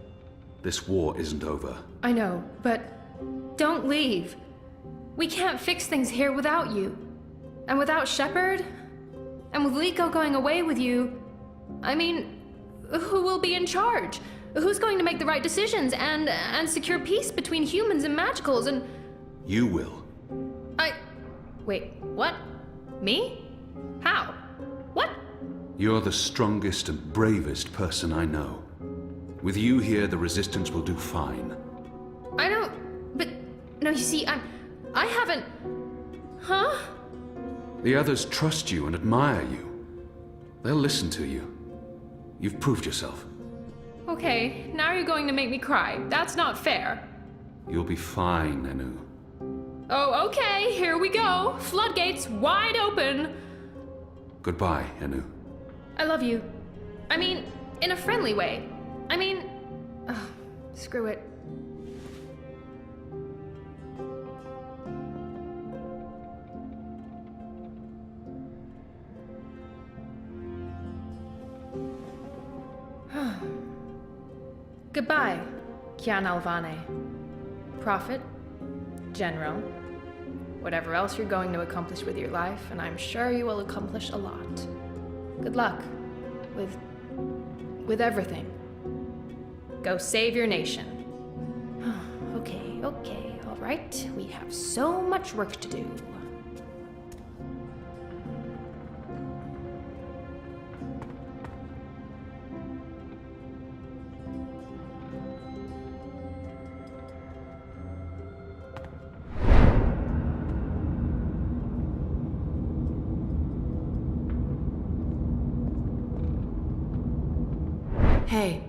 Speaker 1: This war isn't over.
Speaker 4: I know, but don't leave. We can't fix things here without you. And without Shepard? And with Liko going away with you, I mean, who will be in charge? Who's going to make the right decisions and secure peace between humans and magicals and...
Speaker 1: You will.
Speaker 4: Wait, what? Me? How? What?
Speaker 1: You're the strongest and bravest person I know. With you here, the Resistance will do fine.
Speaker 4: I don't... But... No, you see, I haven't... Huh?
Speaker 1: The others trust you and admire you. They'll listen to you. You've proved yourself.
Speaker 4: Okay, now you're going to make me cry. That's not fair.
Speaker 1: You'll be fine, Anu.
Speaker 4: Oh, okay, here we go. Floodgates wide open.
Speaker 1: Goodbye, Anu.
Speaker 4: I love you. I mean, in a friendly way. I mean... screw it. Goodbye, Kian Alvane. Prophet, General, whatever else you're going to accomplish with your life, and I'm sure you will accomplish a lot. Good luck with everything. Go save your nation. Okay, all right. We have so much work to do. Hey.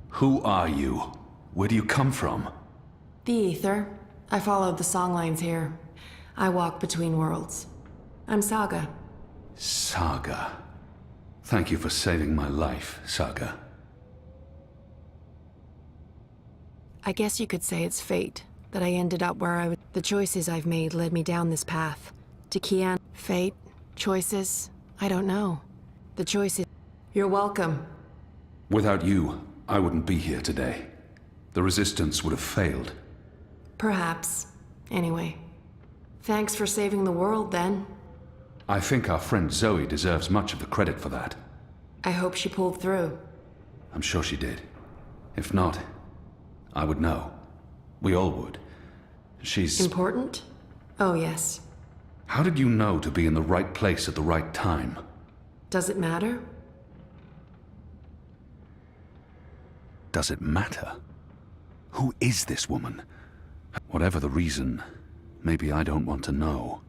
Speaker 1: Who are you? Where do you come from?
Speaker 19: The Ether. I followed the songlines here. I walk between worlds. I'm Saga.
Speaker 1: Saga. Thank you for saving my life, Saga.
Speaker 19: I guess you could say it's fate that I ended up where I was. The choices I've made led me down this path. To Kian. Fate? Choices? I don't know. The choices... You're welcome.
Speaker 1: Without you, I wouldn't be here today. The Resistance would have failed.
Speaker 19: Perhaps. Anyway. Thanks for saving the world, then.
Speaker 1: I think our friend Zoe deserves much of the credit for that.
Speaker 19: I hope she pulled through.
Speaker 1: I'm sure she did. If not, I would know. We all would. She's...
Speaker 19: Important? Oh, yes.
Speaker 1: How did you know to be in the right place at the right time?
Speaker 19: Does it matter?
Speaker 1: Does it matter? Who is this woman? Whatever the reason, maybe I don't want to know.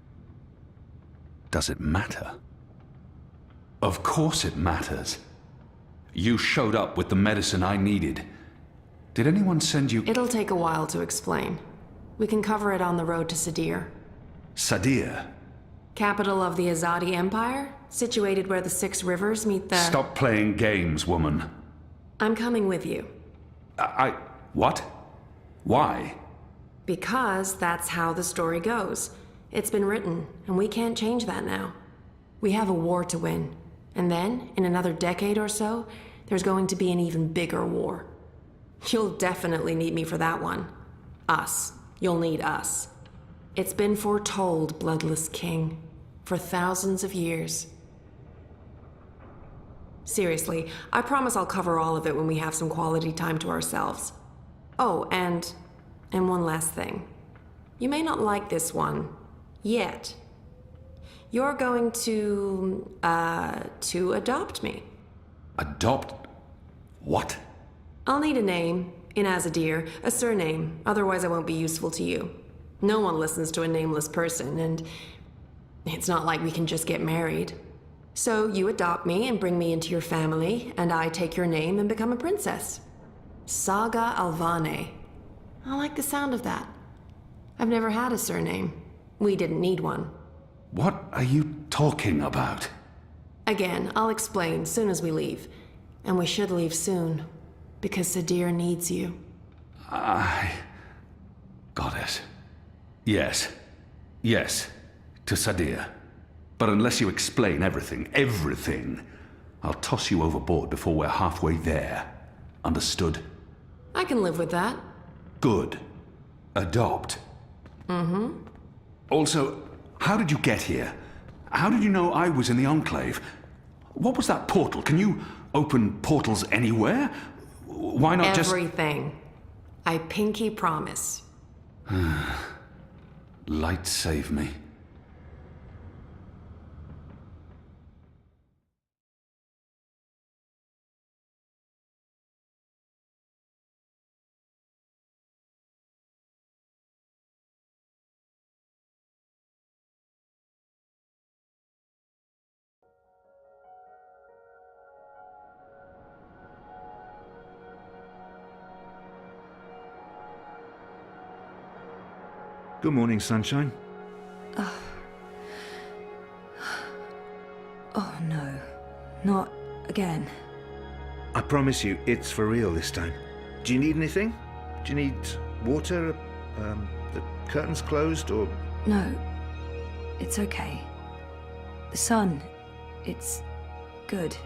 Speaker 1: Does it matter? Of course it matters. You showed up with the medicine I needed. Did anyone send you...
Speaker 19: It'll take a while to explain. We can cover it on the road to Sadir.
Speaker 1: Sadir?
Speaker 19: Capital of the Azadi Empire, situated where the 6 rivers meet the...
Speaker 1: Stop playing games, woman.
Speaker 19: I'm coming with you.
Speaker 1: What? Why?
Speaker 19: Because that's how the story goes. It's been written, and we can't change that now. We have a war to win. And then, in another decade or so, there's going to be an even bigger war. You'll definitely need me for that one. Us. You'll need us. It's been foretold, Bloodless King, for thousands of years. Seriously, I promise I'll cover all of it when we have some quality time to ourselves. Oh, and one last thing. You may not like this one, yet. You're going to adopt me.
Speaker 1: Adopt? What?
Speaker 19: I'll need a name, In Azadir, a surname, otherwise I won't be useful to you. No one listens to a nameless person, and it's not like we can just get married. So you adopt me and bring me into your family, and I take your name and become a princess. Saga Alvane. I like the sound of that. I've never had a surname. We didn't need one.
Speaker 1: What are you talking about?
Speaker 19: Again, I'll explain soon as we leave. And we should leave soon, because Sadir needs you.
Speaker 1: Got it. Yes. Yes. To Sadir. But unless you explain everything, I'll toss you overboard before we're halfway there. Understood?
Speaker 19: I can live with that.
Speaker 1: Good. Adopt.
Speaker 19: Mm-hmm.
Speaker 1: Also, how did you get here? How did you know I was in the Enclave? What was that portal? Can you open portals anywhere? Why not just...
Speaker 19: Everything. I pinky promise.
Speaker 1: Light save me.
Speaker 8: Good morning, sunshine.
Speaker 13: Oh no, not again.
Speaker 8: I promise you, it's for real this time. Do you need anything? Do you need water? The curtains closed, or...?
Speaker 13: No, it's okay. The sun, it's good.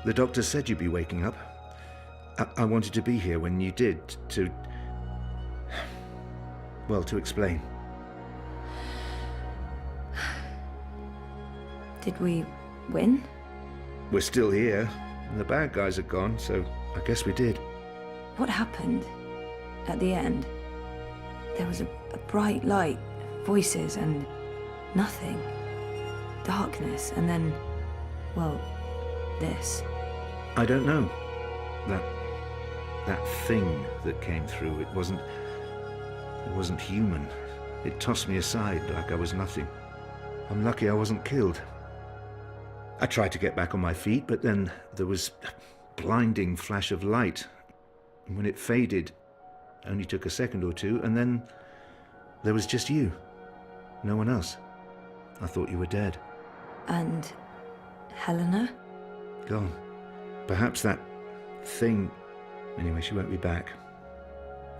Speaker 8: The doctor said you'd be waking up. I wanted to be here when you did, to... well, to explain.
Speaker 13: Did we win?
Speaker 8: We're still here, and the bad guys are gone, so I guess we did.
Speaker 13: What happened at the end? There was a bright light, voices, and nothing. Darkness, and then, well, this.
Speaker 8: I don't know. That thing that came through, it wasn't human. It tossed me aside like I was nothing. I'm lucky I wasn't killed. I tried to get back on my feet, but then there was a blinding flash of light. And when it faded, only took a second or two, and then there was just you. No one else. I thought you were dead.
Speaker 13: And Helena?
Speaker 8: Gone. Perhaps that thing... Anyway, she won't be back.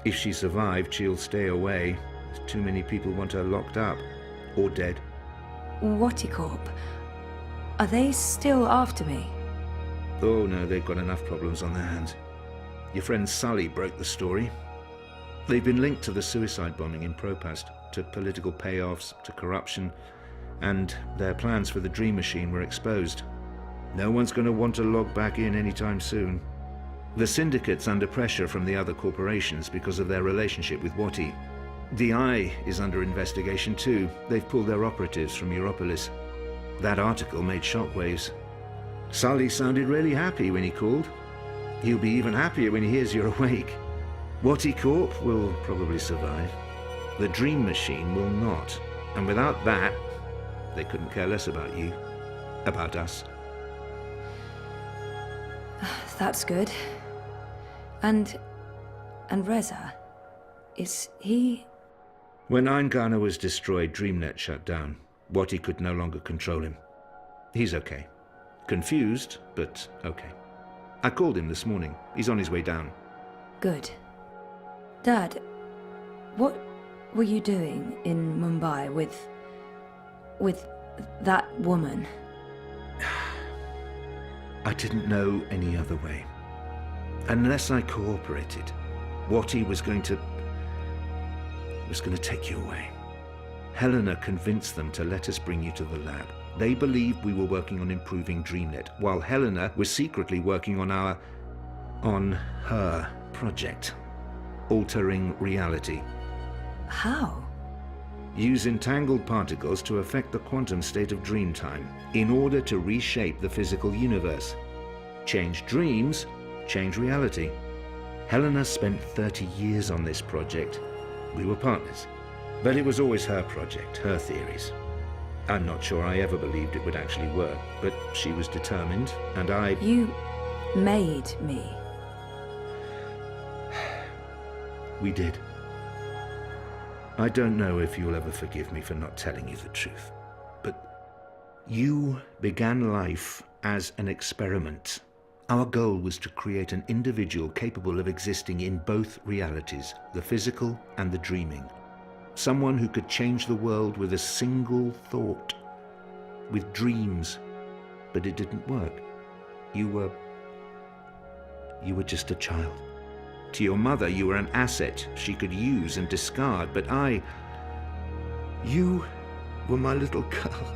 Speaker 8: If she survived, she'll stay away. Too many people want her locked up. Or dead.
Speaker 13: Whatticorp? Are they still after me?
Speaker 8: Oh no, they've got enough problems on their hands. Your friend Sully broke the story. They've been linked to the suicide bombing in Propast, to political payoffs, to corruption, and their plans for the Dream Machine were exposed. No one's going to want to log back in anytime soon. The Syndicate's under pressure from the other corporations because of their relationship with Wati. The Eye is under investigation too. They've pulled their operatives from Europolis. That article made shockwaves. Sully sounded really happy when he called. He'll be even happier when he hears you're awake. Whatticorp will probably survive. The Dream Machine will not. And without that, they couldn't care less about you. About us.
Speaker 13: That's good. And Reza, is he...
Speaker 8: When Eingana was destroyed, DreamNet shut down. Wati could no longer control him. He's okay. Confused, but okay. I called him this morning. He's on his way down.
Speaker 13: Good. Dad, what were you doing in Mumbai with that woman?
Speaker 8: I didn't know any other way. Unless I cooperated, Wati was going to take you away. Helena convinced them to let us bring you to the lab. They believed we were working on improving DreamNet, while Helena was secretly working on her project. Altering reality.
Speaker 13: How?
Speaker 8: Use entangled particles to affect the quantum state of dreamtime in order to reshape the physical universe. Change dreams, change reality. Helena spent 30 years on this project. We were partners. But it was always her project, her theories. I'm not sure I ever believed it would actually work, but she was determined, and I...
Speaker 13: You made me.
Speaker 8: We did. I don't know if you'll ever forgive me for not telling you the truth, but you began life as an experiment. Our goal was to create an individual capable of existing in both realities, the physical and the dreaming. Someone who could change the world with a single thought, with dreams. But it didn't work. You were just a child. To your mother, you were an asset she could use and discard, but you were my little girl.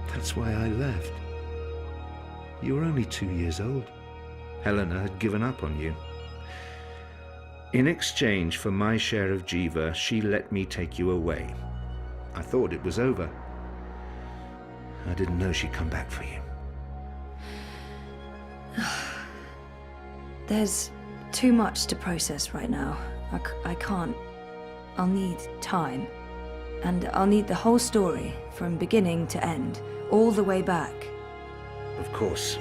Speaker 8: That's why I left. You were only 2 years old. Helena had given up on you. In exchange for my share of Jiva, she let me take you away. I thought it was over. I didn't know she'd come back for you.
Speaker 13: There's too much to process right now. I can't. I'll need time. And I'll need the whole story, from beginning to end, all the way back.
Speaker 8: Of course.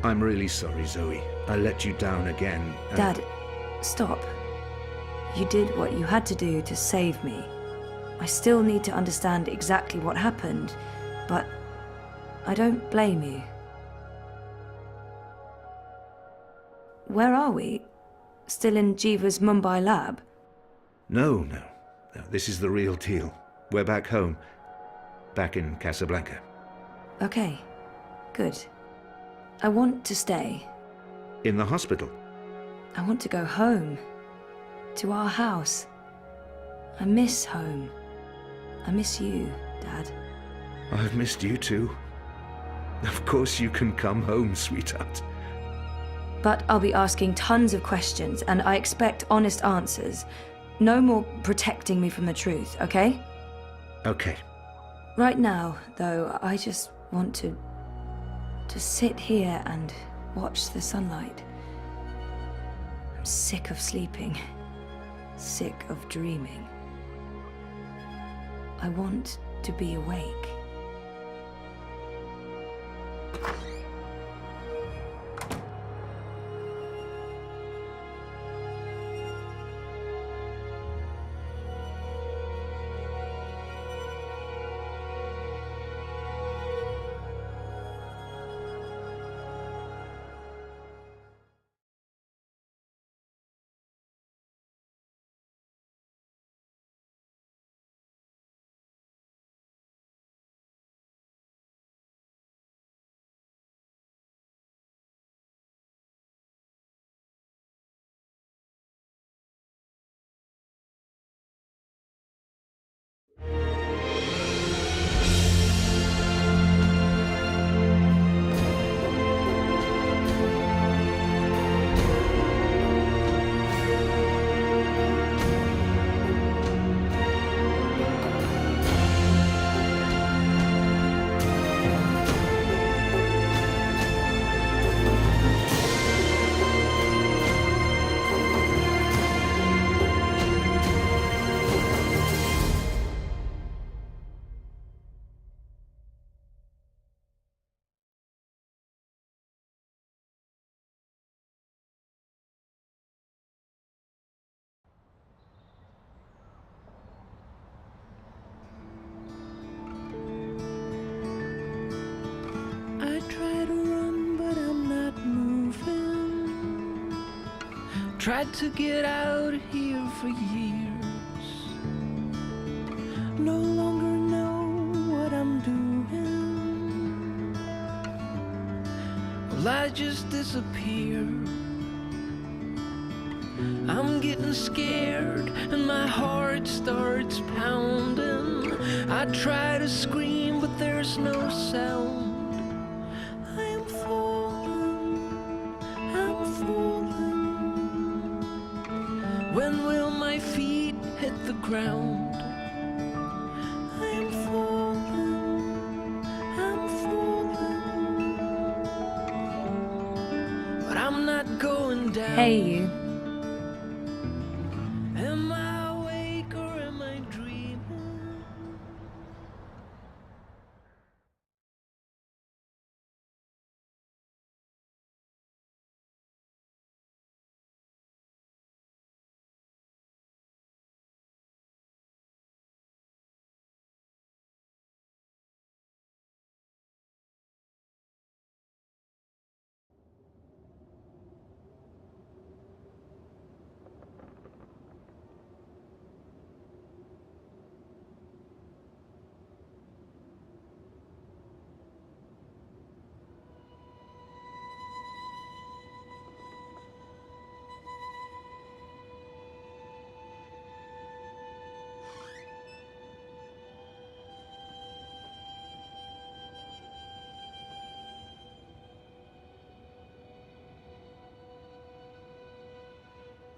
Speaker 8: I'm really sorry, Zoe. I let you down again.
Speaker 13: Dad, stop. You did what you had to do to save me. I still need to understand exactly what happened, but I don't blame you. Where are we? Still in Jiva's Mumbai lab?
Speaker 8: No. This is the real deal. We're back home. Back in Casablanca.
Speaker 13: Okay, good. I want to stay.
Speaker 8: In the hospital?
Speaker 13: I want to go home. To our house. I miss home. I miss you, Dad.
Speaker 8: I've missed you too. Of course you can come home, sweetheart.
Speaker 13: But I'll be asking tons of questions, and I expect honest answers. No more protecting me from the truth, okay?
Speaker 8: Okay.
Speaker 13: Right now, though, I just want to sit here and watch the sunlight. I'm sick of sleeping. Sick of dreaming. I want to be awake.
Speaker 20: Tried to get out of here for years. No longer know what I'm doing. Well, I just disappear. I'm getting scared and my heart starts pounding. I try to scream, but there's no sound. I am falling, I'm falling. When will my feet hit the ground? I am falling, I'm falling. But I'm not going down.
Speaker 13: Hey, you.
Speaker 20: Am I awake or am I dreaming?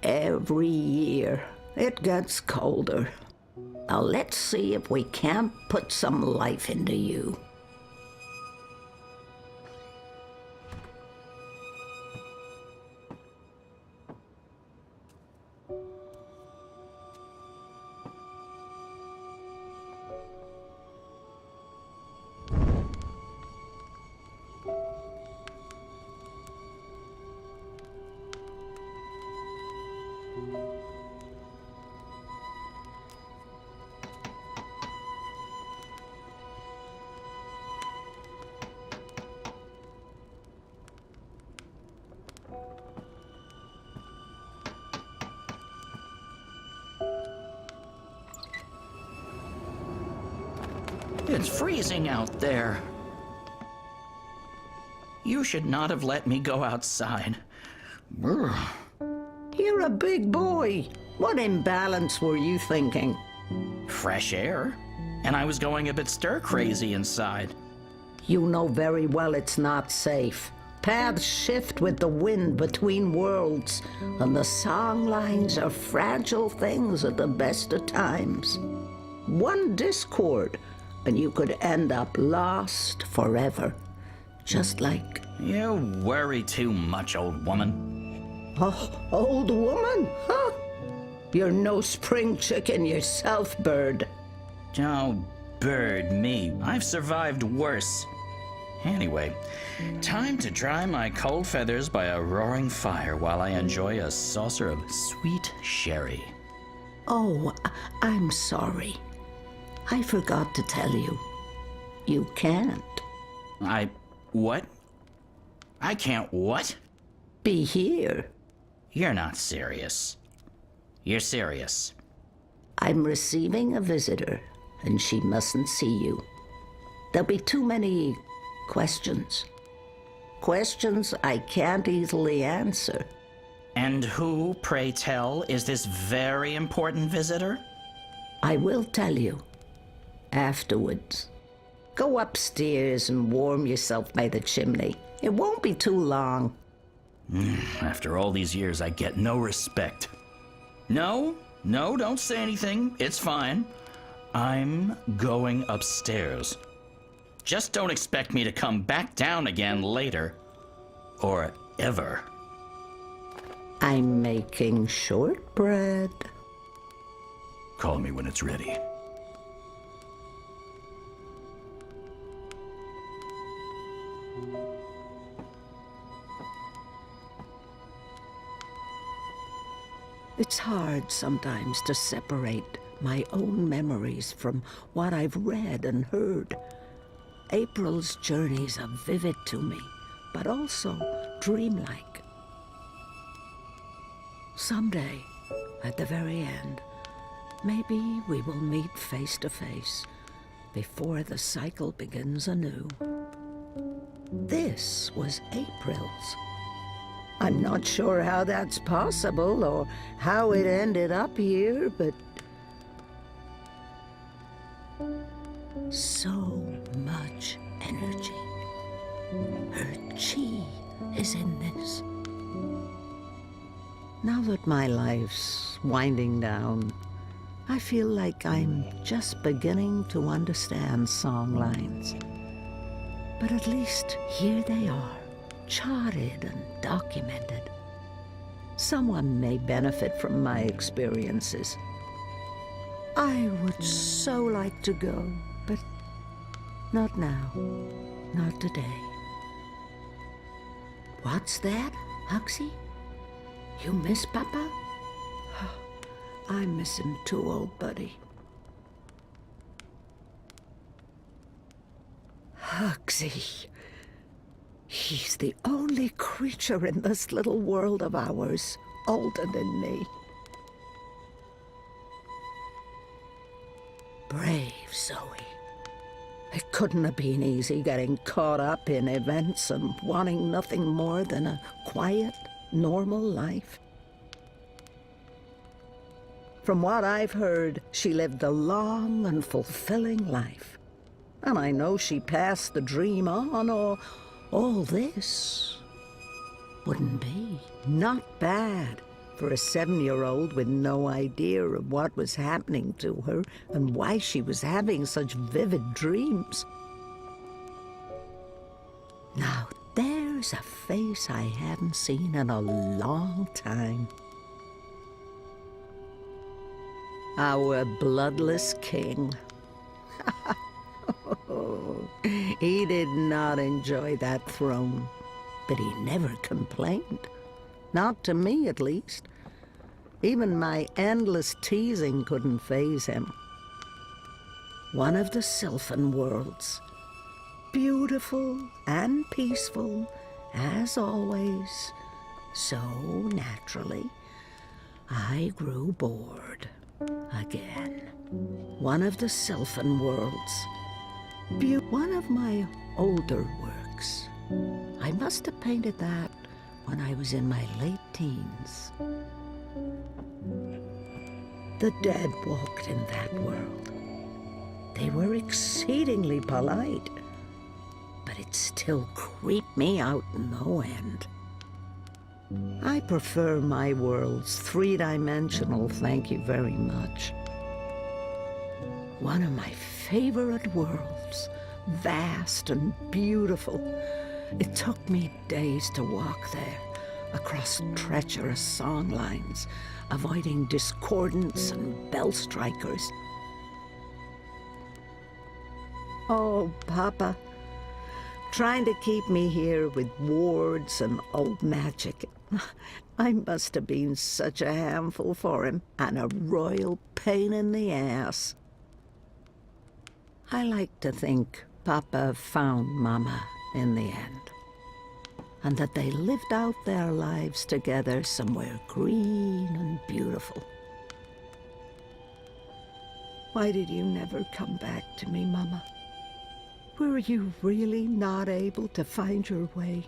Speaker 21: Every year, it gets colder. Now let's see if we can't put some life into you.
Speaker 6: It's freezing out there. You should not have let me go outside. Brr.
Speaker 21: You're a big boy. What imbalance were you thinking?
Speaker 6: Fresh air. And I was going a bit stir-crazy inside.
Speaker 21: You know very well it's not safe. Paths shift with the wind between worlds, and the song lines are fragile things at the best of times. One discord, and you could end up lost forever. Just like...
Speaker 6: You worry too much, old woman.
Speaker 21: Oh, old woman? Huh? You're no spring chicken yourself, bird.
Speaker 6: Oh, bird me. I've survived worse. Anyway, time to dry my cold feathers by a roaring fire while I enjoy a saucer of sweet sherry.
Speaker 21: Oh, I'm sorry. I forgot to tell you. You can't.
Speaker 6: What? I can't what?
Speaker 21: Be here.
Speaker 6: You're not serious. You're serious.
Speaker 21: I'm receiving a visitor, and she mustn't see you. There'll be too many questions. Questions I can't easily answer.
Speaker 6: And who, pray tell, is this very important visitor?
Speaker 21: I will tell you. Afterwards. Go upstairs and warm yourself by the chimney. It won't be too long.
Speaker 6: After all these years, I get no respect. No, don't say anything. It's fine. I'm going upstairs. Just don't expect me to come back down again later. Or ever.
Speaker 21: I'm making shortbread.
Speaker 6: Call me when it's ready.
Speaker 21: It's hard sometimes to separate my own memories from what I've read and heard. April's journeys are vivid to me, but also dreamlike. Someday, at the very end, maybe we will meet face to face before the cycle begins anew. This was April's. I'm not sure how that's possible or how it ended up here, but so much energy. Her chi is in this. Now that my life's winding down, I feel like I'm just beginning to understand song lines. But at least here they are, charted and documented. Someone may benefit from my experiences. I would so like to go, but not now. Not today. What's that, Huxley? You miss Papa? I miss him too, old buddy. Huxley. He's the only creature in this little world of ours older than me. Brave Zoe. It couldn't have been easy getting caught up in events and wanting nothing more than a quiet, normal life. From what I've heard, she lived a long and fulfilling life. And I know she passed the dream on, or all this wouldn't be. Not bad for a 7-year-old with no idea of what was happening to her and why she was having such vivid dreams. Now there's a face I haven't seen in a long time. Our bloodless king. He did not enjoy that throne, but he never complained. Not to me, at least. Even my endless teasing couldn't faze him. One of the Sylphan worlds. Beautiful and peaceful, as always. So naturally, I grew bored again. One of the Sylphan worlds. One of my older works. I must have painted that when I was in my late teens. The dead walked in that world. They were exceedingly polite, but it still creeped me out no end. I prefer my worlds three-dimensional, thank you very much. One of my favorite worlds, vast and beautiful. It took me days to walk there, across treacherous song lines, avoiding discordants and bell strikers. Oh, Papa, trying to keep me here with wards and old magic. I must have been such a handful for him, and a royal pain in the ass. I like to think Papa found Mama in the end, and that they lived out their lives together somewhere green and beautiful. Why did you never come back to me, Mama? Were you really not able to find your way?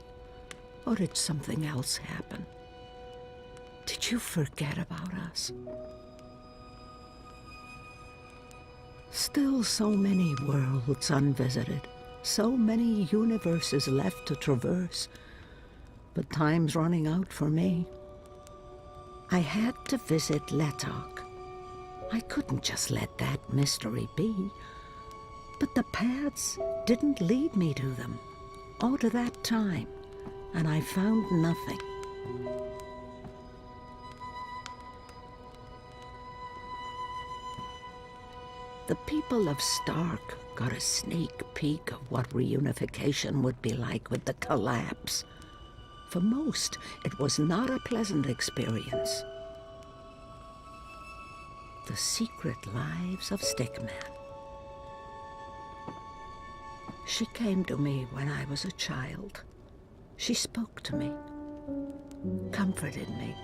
Speaker 21: Or did something else happen? Did you forget about us? Still so many worlds unvisited, so many universes left to traverse. But time's running out for me. I had to visit Letok. I couldn't just let that mystery be. But the paths didn't lead me to them, or to that time, and I found nothing. The people of Stark got a sneak peek of what reunification would be like with the collapse. For most, it was not a pleasant experience. The Secret Lives of Stickman. She came to me when I was a child. She spoke to me, comforted me.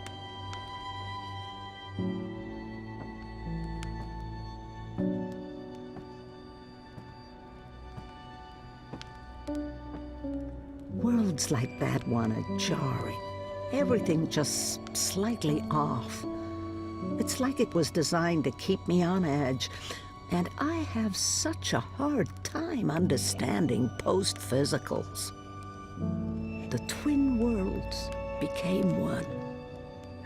Speaker 21: Worlds like that one are jarring. Everything just slightly off. It's like it was designed to keep me on edge, and I have such a hard time understanding post-physicals. The twin worlds became one,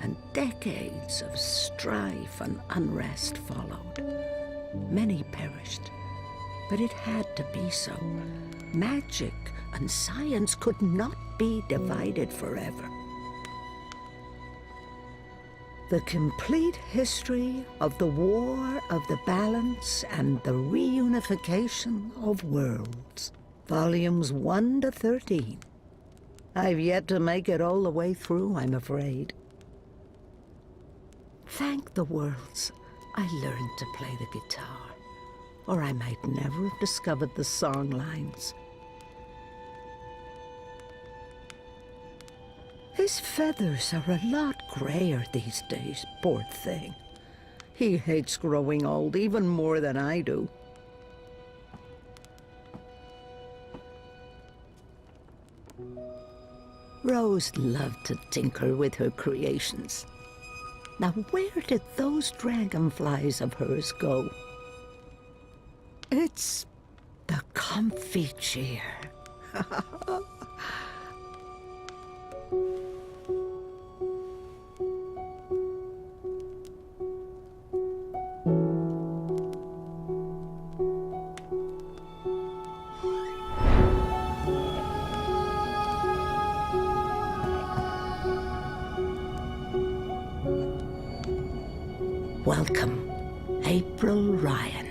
Speaker 21: and decades of strife and unrest followed. Many perished, but it had to be so. Magic and science could not be divided forever. The complete history of the War of the Balance and the Reunification of Worlds. Volumes 1 to 13. I've yet to make it all the way through, I'm afraid. Thank the worlds I learned to play the guitar, or I might never have discovered the song lines. His feathers are a lot grayer these days, poor thing. He hates growing old even more than I do. Rose loved to tinker with her creations. Now where did those dragonflies of hers go? It's the comfy chair. Welcome, April Ryan.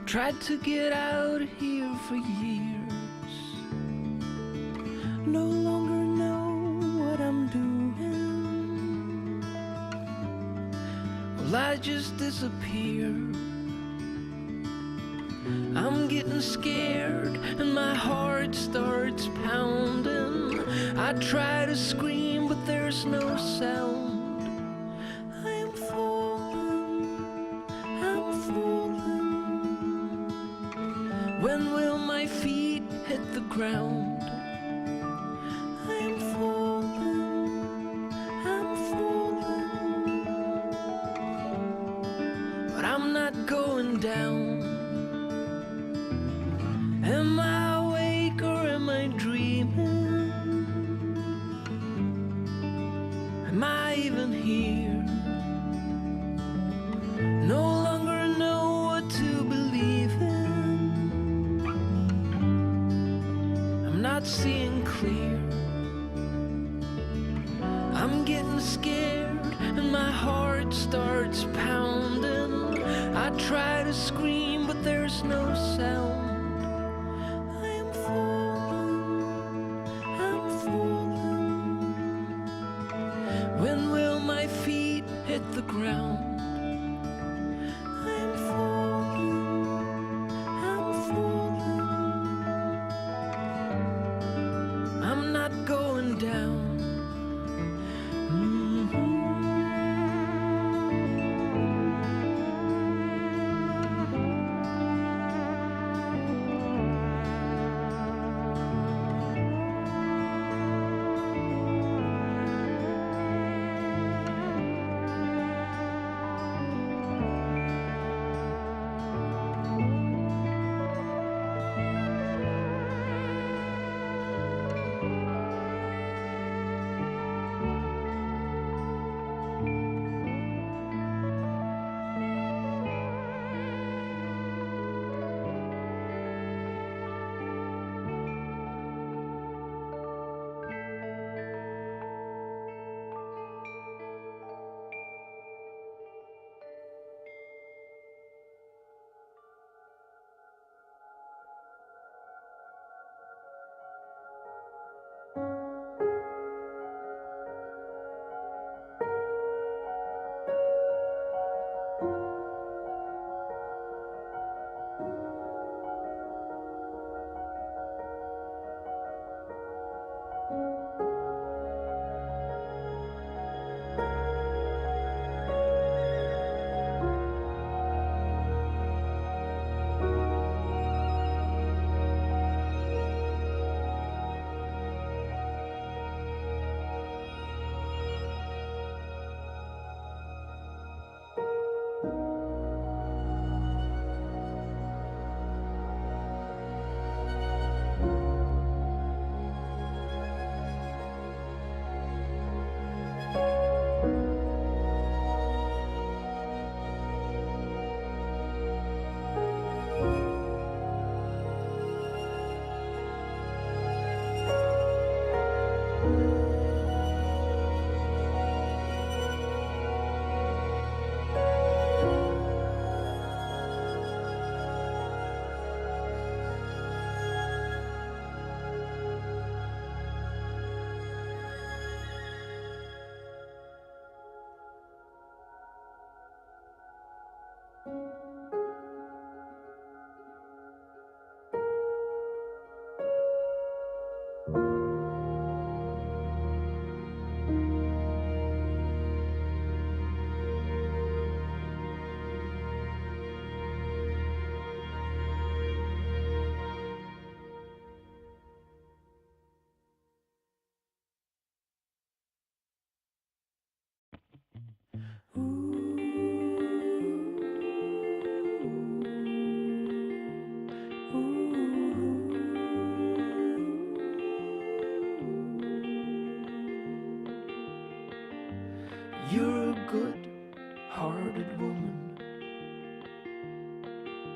Speaker 20: Tried to get out of here for years. No longer know what I'm doing. Well, I just disappear. I'm getting scared and my heart starts pounding. I try to scream, but there's no sound. When will my feet hit the ground? I'm falling, but I'm not going down. Am I awake or am I dreaming? Am I even here? No longer know what to believe in. Not seeing clear. I'm getting scared and my heart starts pounding. I try to scream, but there's no sound. I am falling, I'm falling. When will my feet hit the ground?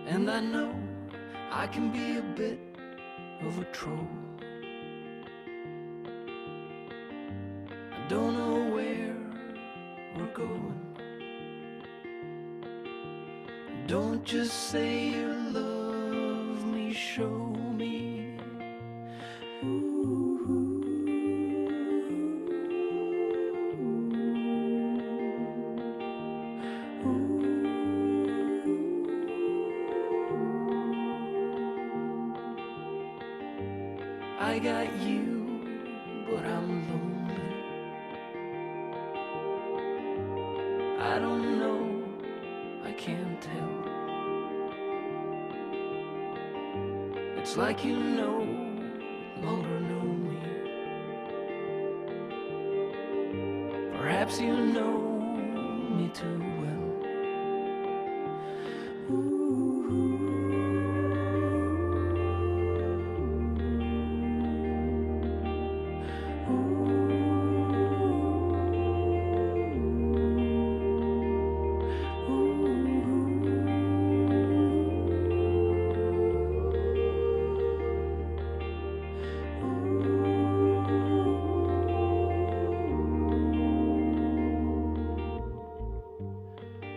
Speaker 20: And I know I can be a bit of a troll. I don't know where we're going. Don't just say you love me, show me. I got you, but I'm lonely. I don't know, I can't tell. It's like you no longer know me. Perhaps you know me too well.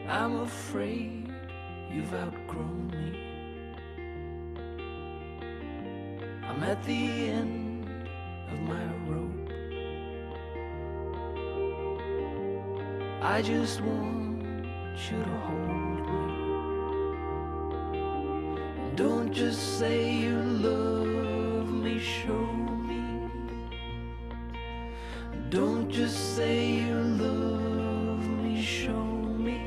Speaker 20: I'm afraid you've outgrown me. I'm at the end of my rope. I just want you to hold me. Don't just say you love me, show me. Don't just say you love me, show me.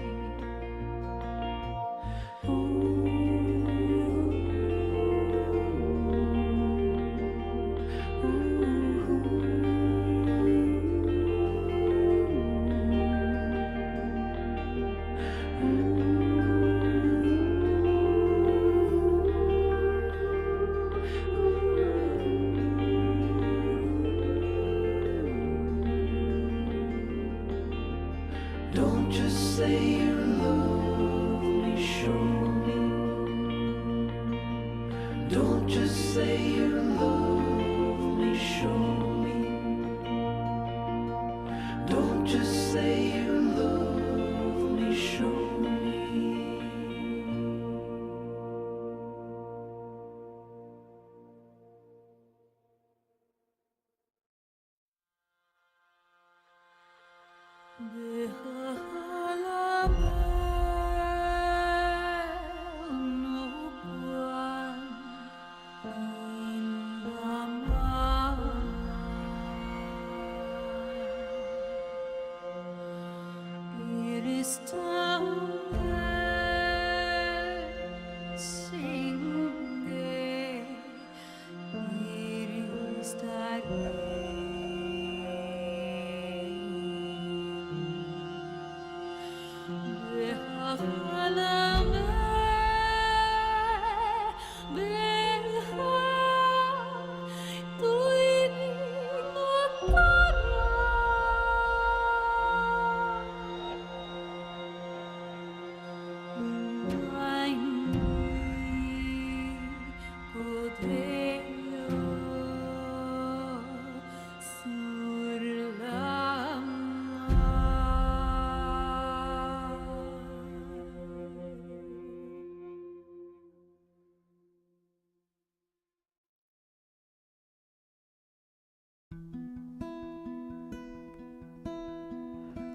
Speaker 20: Don't just say you love me, show me. Don't just say you love me, show me. Don't just say you love me, show me.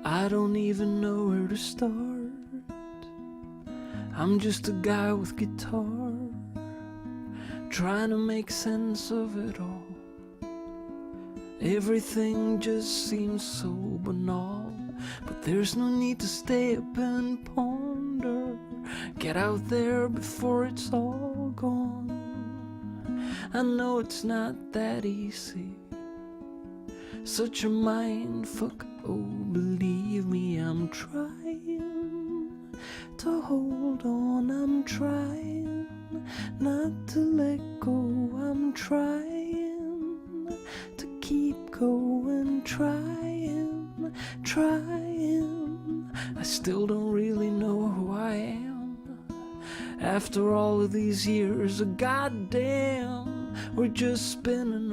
Speaker 20: I don't even know where to start. I'm just a guy with guitar, trying to make sense of it all. Everything just seems so banal, but there's no need to stay up and ponder. Get out there before it's all gone. I know it's not that easy, such a mind fuck. Oh, believe me, I'm trying to hold on. I'm trying not to let go. I'm trying to keep going. Trying. I still don't really know who I am. After all of these years, goddamn, we're just spinning